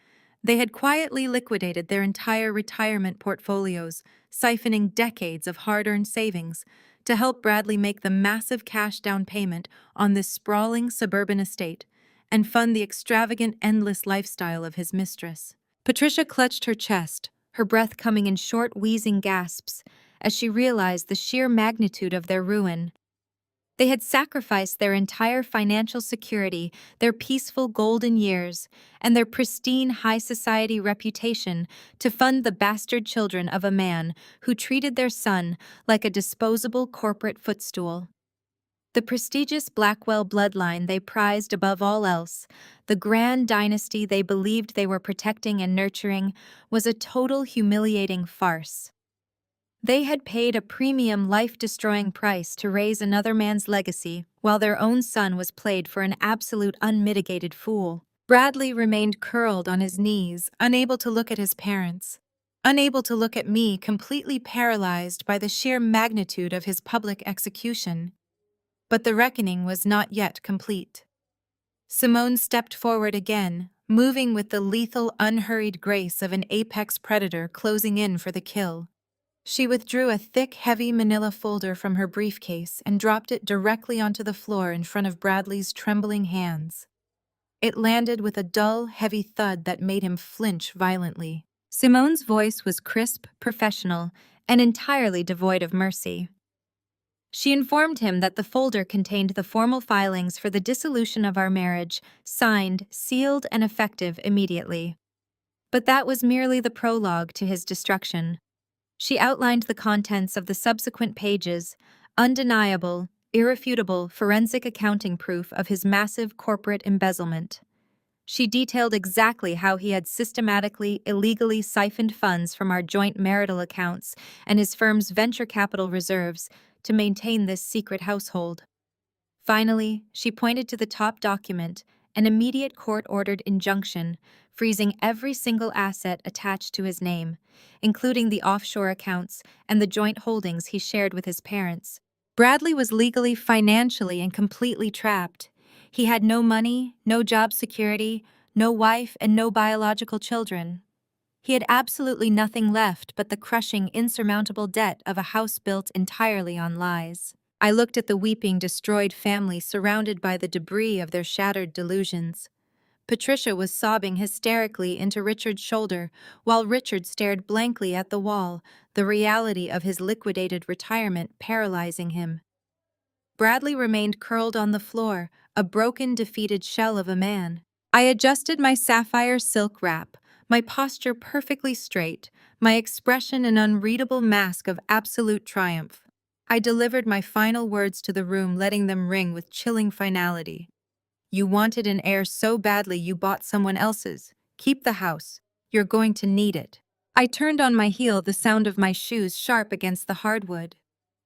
they had quietly liquidated their entire retirement portfolios, siphoning decades of hard-earned savings to help Bradley make the massive cash down payment on this sprawling suburban estate and fund the extravagant, endless lifestyle of his mistress. Patricia clutched her chest, her breath coming in short, wheezing gasps as she realized the sheer magnitude of their ruin. They had sacrificed their entire financial security, their peaceful golden years, and their pristine high society reputation to fund the bastard children of a man who treated their son like a disposable corporate footstool. The prestigious Blackwell bloodline they prized above all else, the grand dynasty they believed they were protecting and nurturing, was a total humiliating farce. They had paid a premium, life-destroying price to raise another man's legacy, while their own son was played for an absolute, unmitigated fool. Bradley remained curled on his knees, unable to look at his parents, unable to look at me, completely paralyzed by the sheer magnitude of his public execution. But the reckoning was not yet complete. Simone stepped forward again, moving with the lethal, unhurried grace of an apex predator closing in for the kill. She withdrew a thick, heavy manila folder from her briefcase and dropped it directly onto the floor in front of Bradley's trembling hands. It landed with a dull, heavy thud that made him flinch violently. Simone's voice was crisp, professional, and entirely devoid of mercy. She informed him that the folder contained the formal filings for the dissolution of our marriage, signed, sealed, and effective immediately. But that was merely the prologue to his destruction. She outlined the contents of the subsequent pages, undeniable, irrefutable forensic accounting proof of his massive corporate embezzlement. She detailed exactly how he had systematically, illegally siphoned funds from our joint marital accounts and his firm's venture capital reserves to maintain this secret household. Finally, she pointed to the top document, an immediate court-ordered injunction, freezing every single asset attached to his name, including the offshore accounts and the joint holdings he shared with his parents. Bradley was legally, financially, and completely trapped. He had no money, no job security, no wife, and no biological children. He had absolutely nothing left but the crushing, insurmountable debt of a house built entirely on lies. I looked at the weeping, destroyed family surrounded by the debris of their shattered delusions. Patricia was sobbing hysterically into Richard's shoulder, while Richard stared blankly at the wall, the reality of his liquidated retirement paralyzing him. Bradley remained curled on the floor, a broken, defeated shell of a man. I adjusted my sapphire silk wrap, my posture perfectly straight, my expression an unreadable mask of absolute triumph. I delivered my final words to the room, letting them ring with chilling finality. You wanted an heir so badly you bought someone else's. Keep the house. You're going to need it. I turned on my heel, the sound of my shoes sharp against the hardwood.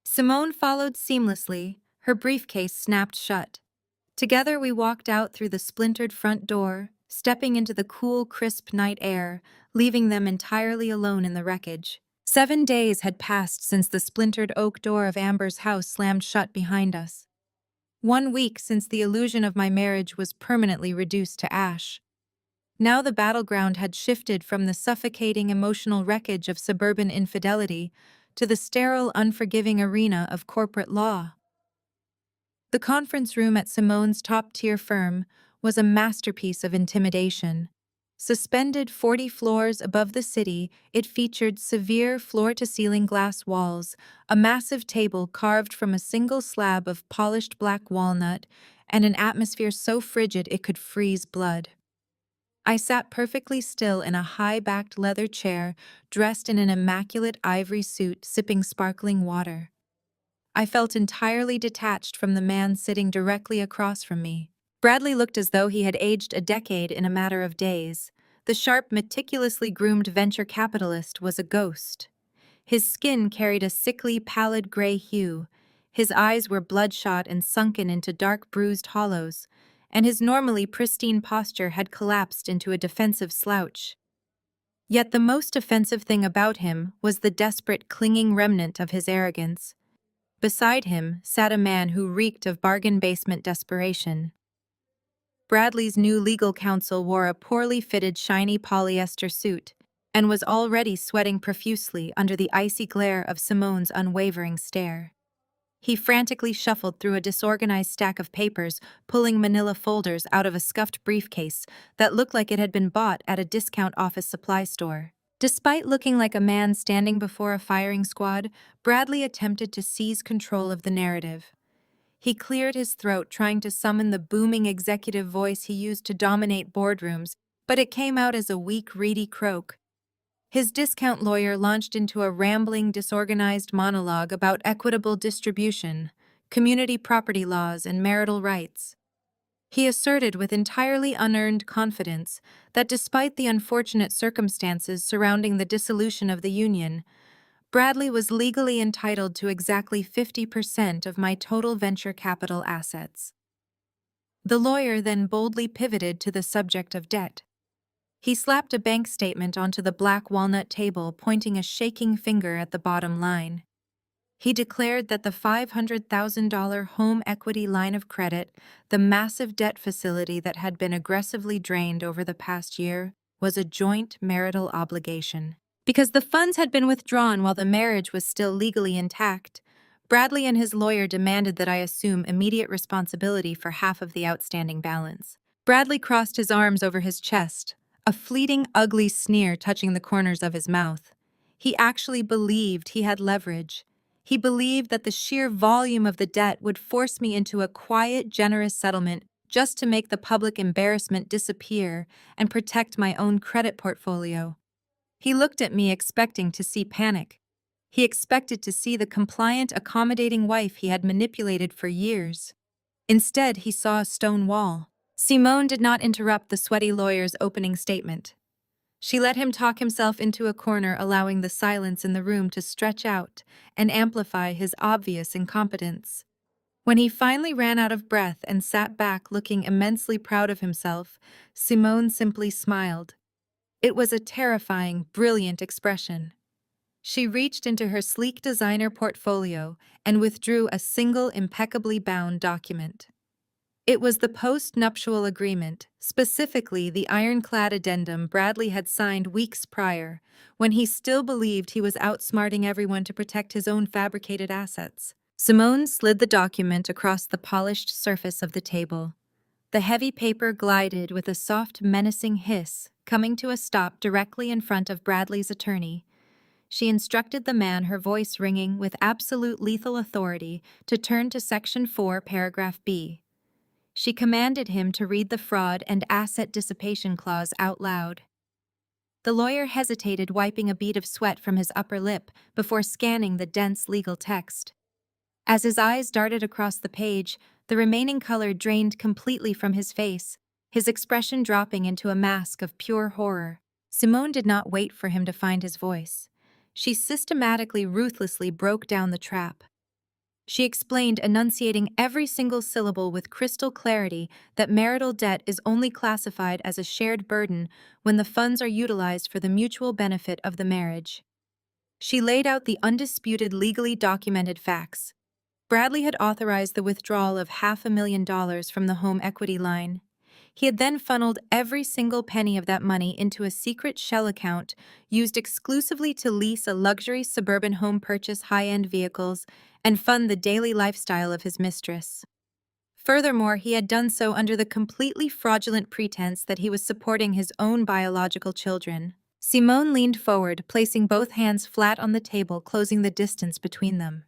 Simone followed seamlessly, her briefcase snapped shut. Together we walked out through the splintered front door, stepping into the cool, crisp night air, leaving them entirely alone in the wreckage. 7 days had passed since the splintered oak door of Amber's house slammed shut behind us. 1 week since the illusion of my marriage was permanently reduced to ash. Now the battleground had shifted from the suffocating emotional wreckage of suburban infidelity to the sterile, unforgiving arena of corporate law. The conference room at Simone's top-tier firm was a masterpiece of intimidation. Suspended 40 floors above the city, it featured severe floor-to-ceiling glass walls, a massive table carved from a single slab of polished black walnut, and an atmosphere so frigid it could freeze blood. I sat perfectly still in a high-backed leather chair, dressed in an immaculate ivory suit, sipping sparkling water. I felt entirely detached from the man sitting directly across from me. Bradley looked as though he had aged a decade in a matter of days. The sharp, meticulously groomed venture capitalist was a ghost. His skin carried a sickly, pallid gray hue. His eyes were bloodshot and sunken into dark, bruised hollows, and his normally pristine posture had collapsed into a defensive slouch. Yet the most offensive thing about him was the desperate, clinging remnant of his arrogance. Beside him sat a man who reeked of bargain basement desperation. Bradley's new legal counsel wore a poorly fitted, shiny polyester suit and was already sweating profusely under the icy glare of Simone's unwavering stare. He frantically shuffled through a disorganized stack of papers, pulling manila folders out of a scuffed briefcase that looked like it had been bought at a discount office supply store. Despite looking like a man standing before a firing squad, Bradley attempted to seize control of the narrative. He cleared his throat, trying to summon the booming executive voice he used to dominate boardrooms, but it came out as a weak, reedy croak. His discount lawyer launched into a rambling, disorganized monologue about equitable distribution, community property laws, and marital rights. He asserted with entirely unearned confidence that despite the unfortunate circumstances surrounding the dissolution of the union, Bradley was legally entitled to exactly 50% of my total venture capital assets. The lawyer then boldly pivoted to the subject of debt. He slapped a bank statement onto the black walnut table, pointing a shaking finger at the bottom line. He declared that the $500,000 home equity line of credit, the massive debt facility that had been aggressively drained over the past year, was a joint marital obligation. Because the funds had been withdrawn while the marriage was still legally intact, Bradley and his lawyer demanded that I assume immediate responsibility for half of the outstanding balance. Bradley crossed his arms over his chest, a fleeting, ugly sneer touching the corners of his mouth. He actually believed he had leverage. He believed that the sheer volume of the debt would force me into a quiet, generous settlement just to make the public embarrassment disappear and protect my own credit portfolio. He looked at me expecting to see panic. He expected to see the compliant, accommodating wife he had manipulated for years. Instead, he saw a stone wall. Simone did not interrupt the sweaty lawyer's opening statement. She let him talk himself into a corner, allowing the silence in the room to stretch out and amplify his obvious incompetence. When he finally ran out of breath and sat back looking immensely proud of himself, Simone simply smiled. It was a terrifying, brilliant expression. She reached into her sleek designer portfolio and withdrew a single impeccably bound document. It was the post-nuptial agreement, specifically the ironclad addendum Bradley had signed weeks prior, when he still believed he was outsmarting everyone to protect his own fabricated assets. Simone slid the document across the polished surface of the table. The heavy paper glided with a soft, menacing hiss, coming to a stop directly in front of Bradley's attorney. She instructed the man, her voice ringing with absolute lethal authority, to turn to Section 4, Paragraph B. She commanded him to read the fraud and asset dissipation clause out loud. The lawyer hesitated, wiping a bead of sweat from his upper lip before scanning the dense legal text. As his eyes darted across the page, the remaining color drained completely from his face, his expression dropping into a mask of pure horror. Simone did not wait for him to find his voice. She systematically, ruthlessly broke down the trap. She explained, enunciating every single syllable with crystal clarity, that marital debt is only classified as a shared burden when the funds are utilized for the mutual benefit of the marriage. She laid out the undisputed, legally documented facts. Bradley had authorized the withdrawal of $500,000 from the home equity line. He had then funneled every single penny of that money into a secret shell account used exclusively to lease a luxury suburban home, purchase high-end vehicles, and fund the daily lifestyle of his mistress. Furthermore, he had done so under the completely fraudulent pretense that he was supporting his own biological children. Simone leaned forward, placing both hands flat on the table, closing the distance between them.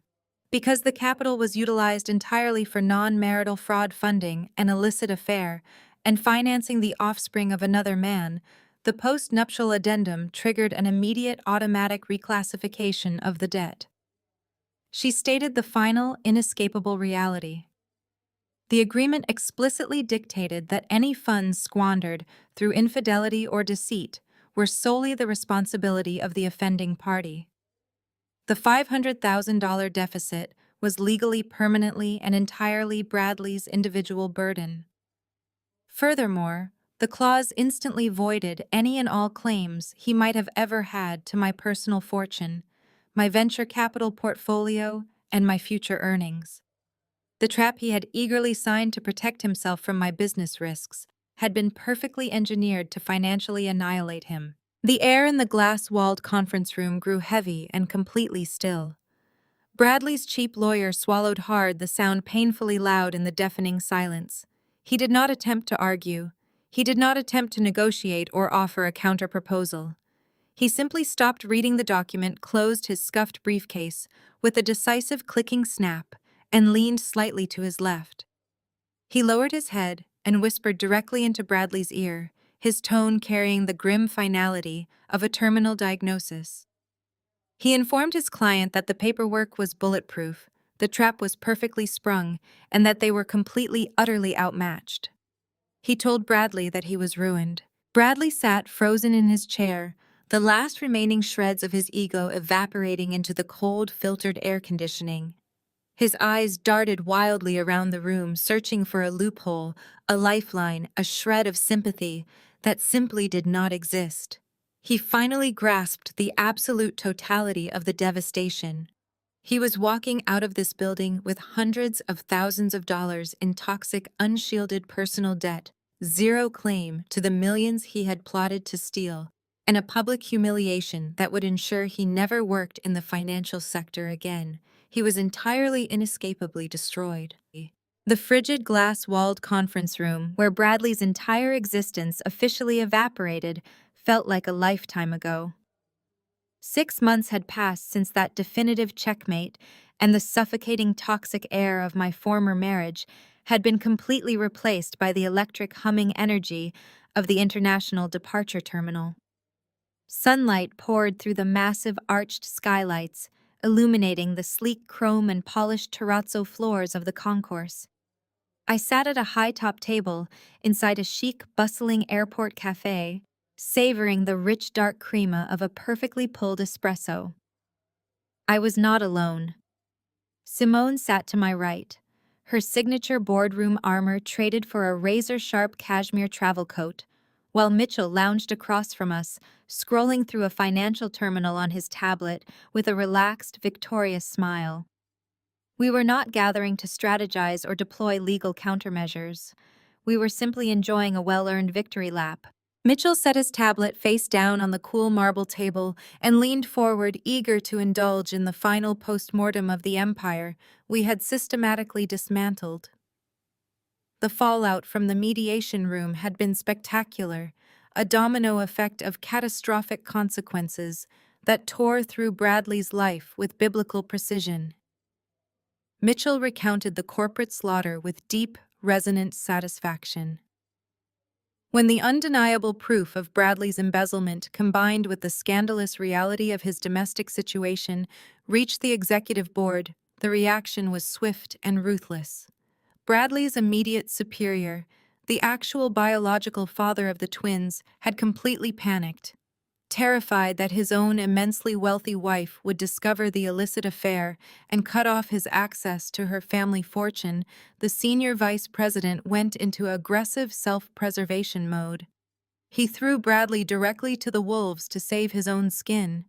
Because the capital was utilized entirely for non-marital fraud funding, an illicit affair, and financing the offspring of another man, the post-nuptial addendum triggered an immediate automatic reclassification of the debt. She stated the final, inescapable reality. The agreement explicitly dictated that any funds squandered through infidelity or deceit were solely the responsibility of the offending party. The $500,000 deficit was legally, permanently, and entirely Bradley's individual burden. Furthermore, the clause instantly voided any and all claims he might have ever had to my personal fortune, my venture capital portfolio, and my future earnings. The trap he had eagerly signed to protect himself from my business risks had been perfectly engineered to financially annihilate him. The air in the glass-walled conference room grew heavy and completely still. Bradley's cheap lawyer swallowed hard, the sound painfully loud in the deafening silence. He did not attempt to argue. He did not attempt to negotiate or offer a counter-proposal. He simply stopped reading the document, closed his scuffed briefcase with a decisive clicking snap, and leaned slightly to his left. He lowered his head and whispered directly into Bradley's ear, his tone carrying the grim finality of a terminal diagnosis. He informed his client that the paperwork was bulletproof, the trap was perfectly sprung, and that they were completely, utterly outmatched. He told Bradley that he was ruined. Bradley sat frozen in his chair, the last remaining shreds of his ego evaporating into the cold, filtered air conditioning. His eyes darted wildly around the room, searching for a loophole, a lifeline, a shred of sympathy that simply did not exist. He finally grasped the absolute totality of the devastation. He was walking out of this building with hundreds of thousands of dollars in toxic, unshielded personal debt, zero claim to the millions he had plotted to steal, and a public humiliation that would ensure he never worked in the financial sector again. He was entirely, inescapably destroyed. The frigid, glass-walled conference room, where Bradley's entire existence officially evaporated, felt like a lifetime ago. 6 months had passed since that definitive checkmate, and the suffocating, toxic air of my former marriage had been completely replaced by the electric, humming energy of the International Departure Terminal. Sunlight poured through the massive, arched skylights, illuminating the sleek chrome and polished terrazzo floors of the concourse. I sat at a high-top table inside a chic, bustling airport cafe, savoring the rich, dark crema of a perfectly pulled espresso. I was not alone. Simone sat to my right, her signature boardroom armor traded for a razor-sharp cashmere travel coat, while Mitchell lounged across from us, scrolling through a financial terminal on his tablet with a relaxed, victorious smile. We were not gathering to strategize or deploy legal countermeasures. We were simply enjoying a well-earned victory lap. Mitchell set his tablet face down on the cool marble table and leaned forward, eager to indulge in the final post-mortem of the empire we had systematically dismantled. The fallout from the mediation room had been spectacular, a domino effect of catastrophic consequences that tore through Bradley's life with biblical precision. Mitchell recounted the corporate slaughter with deep, resonant satisfaction. When the undeniable proof of Bradley's embezzlement combined with the scandalous reality of his domestic situation reached the executive board, the reaction was swift and ruthless. Bradley's immediate superior, the actual biological father of the twins, had completely panicked. Terrified that his own immensely wealthy wife would discover the illicit affair and cut off his access to her family fortune, the senior vice president went into aggressive self-preservation mode. He threw Bradley directly to the wolves to save his own skin.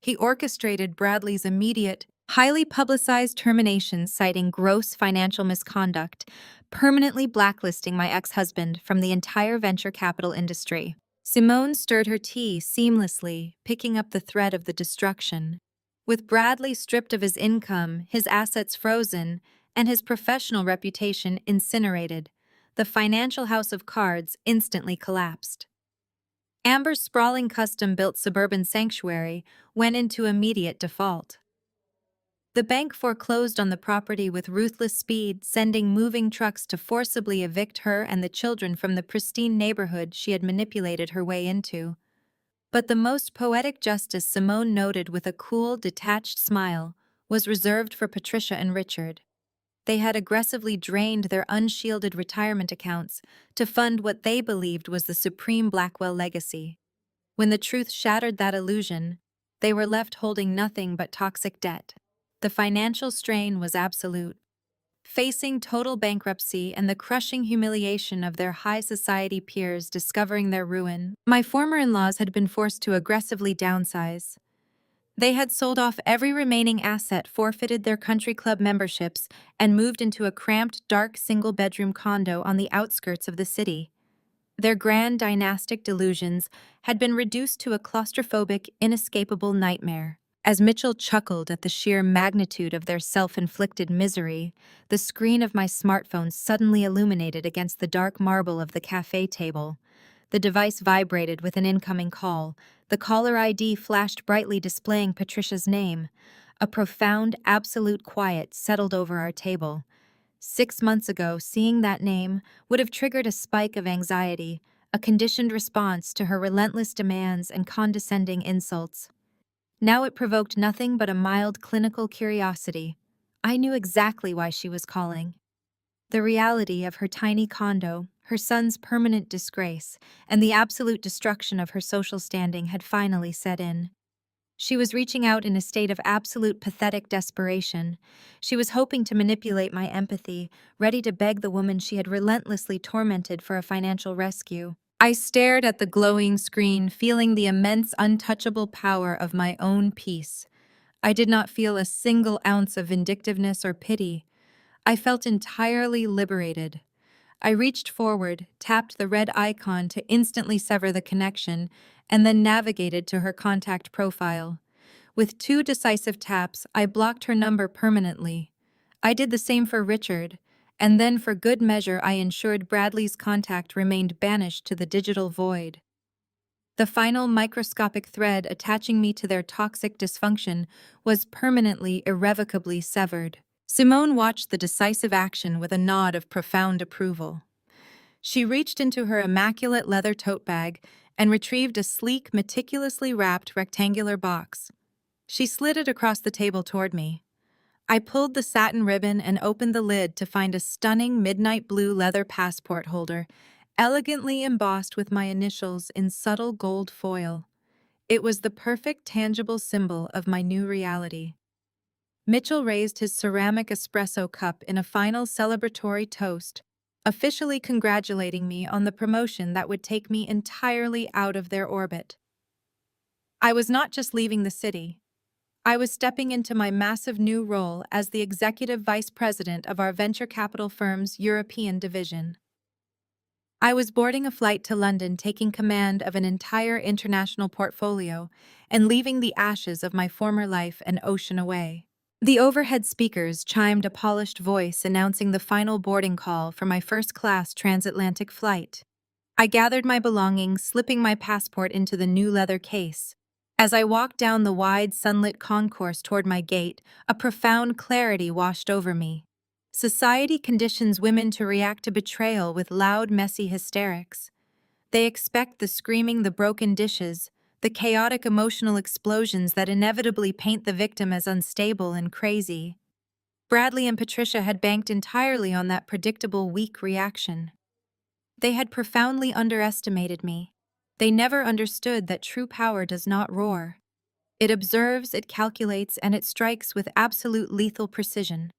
He orchestrated Bradley's immediate, highly publicized termination, citing gross financial misconduct, permanently blacklisting my ex-husband from the entire venture capital industry. Simone stirred her tea seamlessly, picking up the thread of the destruction. With Bradley stripped of his income, his assets frozen, and his professional reputation incinerated, the financial house of cards instantly collapsed. Amber's sprawling custom-built suburban sanctuary went into immediate default. The bank foreclosed on the property with ruthless speed, sending moving trucks to forcibly evict her and the children from the pristine neighborhood she had manipulated her way into. But the most poetic justice, Simone noted with a cool, detached smile, was reserved for Patricia and Richard. They had aggressively drained their unshielded retirement accounts to fund what they believed was the supreme Blackwell legacy. When the truth shattered that illusion, they were left holding nothing but toxic debt. The financial strain was absolute. Facing total bankruptcy and the crushing humiliation of their high society peers discovering their ruin, my former in-laws had been forced to aggressively downsize. They had sold off every remaining asset, forfeited their country club memberships, and moved into a cramped, dark single-bedroom condo on the outskirts of the city. Their grand dynastic delusions had been reduced to a claustrophobic, inescapable nightmare. As Mitchell chuckled at the sheer magnitude of their self-inflicted misery, the screen of my smartphone suddenly illuminated against the dark marble of the cafe table. The device vibrated with an incoming call. The caller ID flashed brightly, displaying Patricia's name. A profound, absolute quiet settled over our table. 6 months ago, seeing that name would have triggered a spike of anxiety, a conditioned response to her relentless demands and condescending insults. Now it provoked nothing but a mild clinical curiosity. I knew exactly why she was calling. The reality of her tiny condo, her son's permanent disgrace, and the absolute destruction of her social standing had finally set in. She was reaching out in a state of absolute pathetic desperation. She was hoping to manipulate my empathy, ready to beg the woman she had relentlessly tormented for a financial rescue. I stared at the glowing screen, feeling the immense, untouchable power of my own peace. I did not feel a single ounce of vindictiveness or pity. I felt entirely liberated. I reached forward, tapped the red icon to instantly sever the connection, and then navigated to her contact profile. With 2 decisive taps, I blocked her number permanently. I did the same for Richard, and then for good measure I ensured Bradley's contact remained banished to the digital void. The final microscopic thread attaching me to their toxic dysfunction was permanently, irrevocably severed. Simone watched the decisive action with a nod of profound approval. She reached into her immaculate leather tote bag and retrieved a sleek, meticulously wrapped rectangular box. She slid it across the table toward me. I pulled the satin ribbon and opened the lid to find a stunning midnight blue leather passport holder, elegantly embossed with my initials in subtle gold foil. It was the perfect tangible symbol of my new reality. Mitchell raised his ceramic espresso cup in a final celebratory toast, officially congratulating me on the promotion that would take me entirely out of their orbit. I was not just leaving the city. I was stepping into my massive new role as the executive vice president of our venture capital firm's European division. I was boarding a flight to London, taking command of an entire international portfolio and leaving the ashes of my former life an ocean away. The overhead speakers chimed a polished voice announcing the final boarding call for my first-class transatlantic flight. I gathered my belongings, slipping my passport into the new leather case. As I walked down the wide, sunlit concourse toward my gate, a profound clarity washed over me. Society conditions women to react to betrayal with loud, messy hysterics. They expect the screaming, the broken dishes, the chaotic emotional explosions that inevitably paint the victim as unstable and crazy. Bradley and Patricia had banked entirely on that predictable, weak reaction. They had profoundly underestimated me. They never understood that true power does not roar. It observes, it calculates, and it strikes with absolute lethal precision.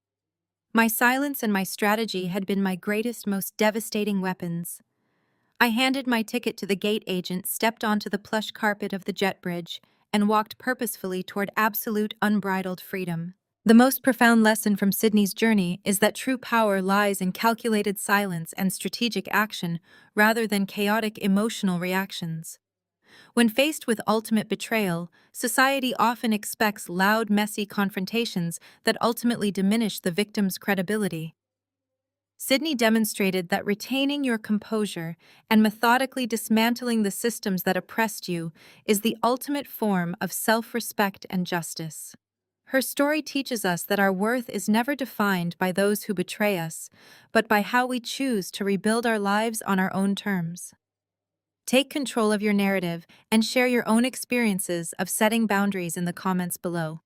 My silence and my strategy had been my greatest, most devastating weapons. I handed my ticket to the gate agent, stepped onto the plush carpet of the jet bridge, and walked purposefully toward absolute, unbridled freedom. The most profound lesson from Sydney's journey is that true power lies in calculated silence and strategic action rather than chaotic emotional reactions. When faced with ultimate betrayal, society often expects loud, messy confrontations that ultimately diminish the victim's credibility. Sydney demonstrated that retaining your composure and methodically dismantling the systems that oppressed you is the ultimate form of self-respect and justice. Her story teaches us that our worth is never defined by those who betray us, but by how we choose to rebuild our lives on our own terms. Take control of your narrative and share your own experiences of setting boundaries in the comments below.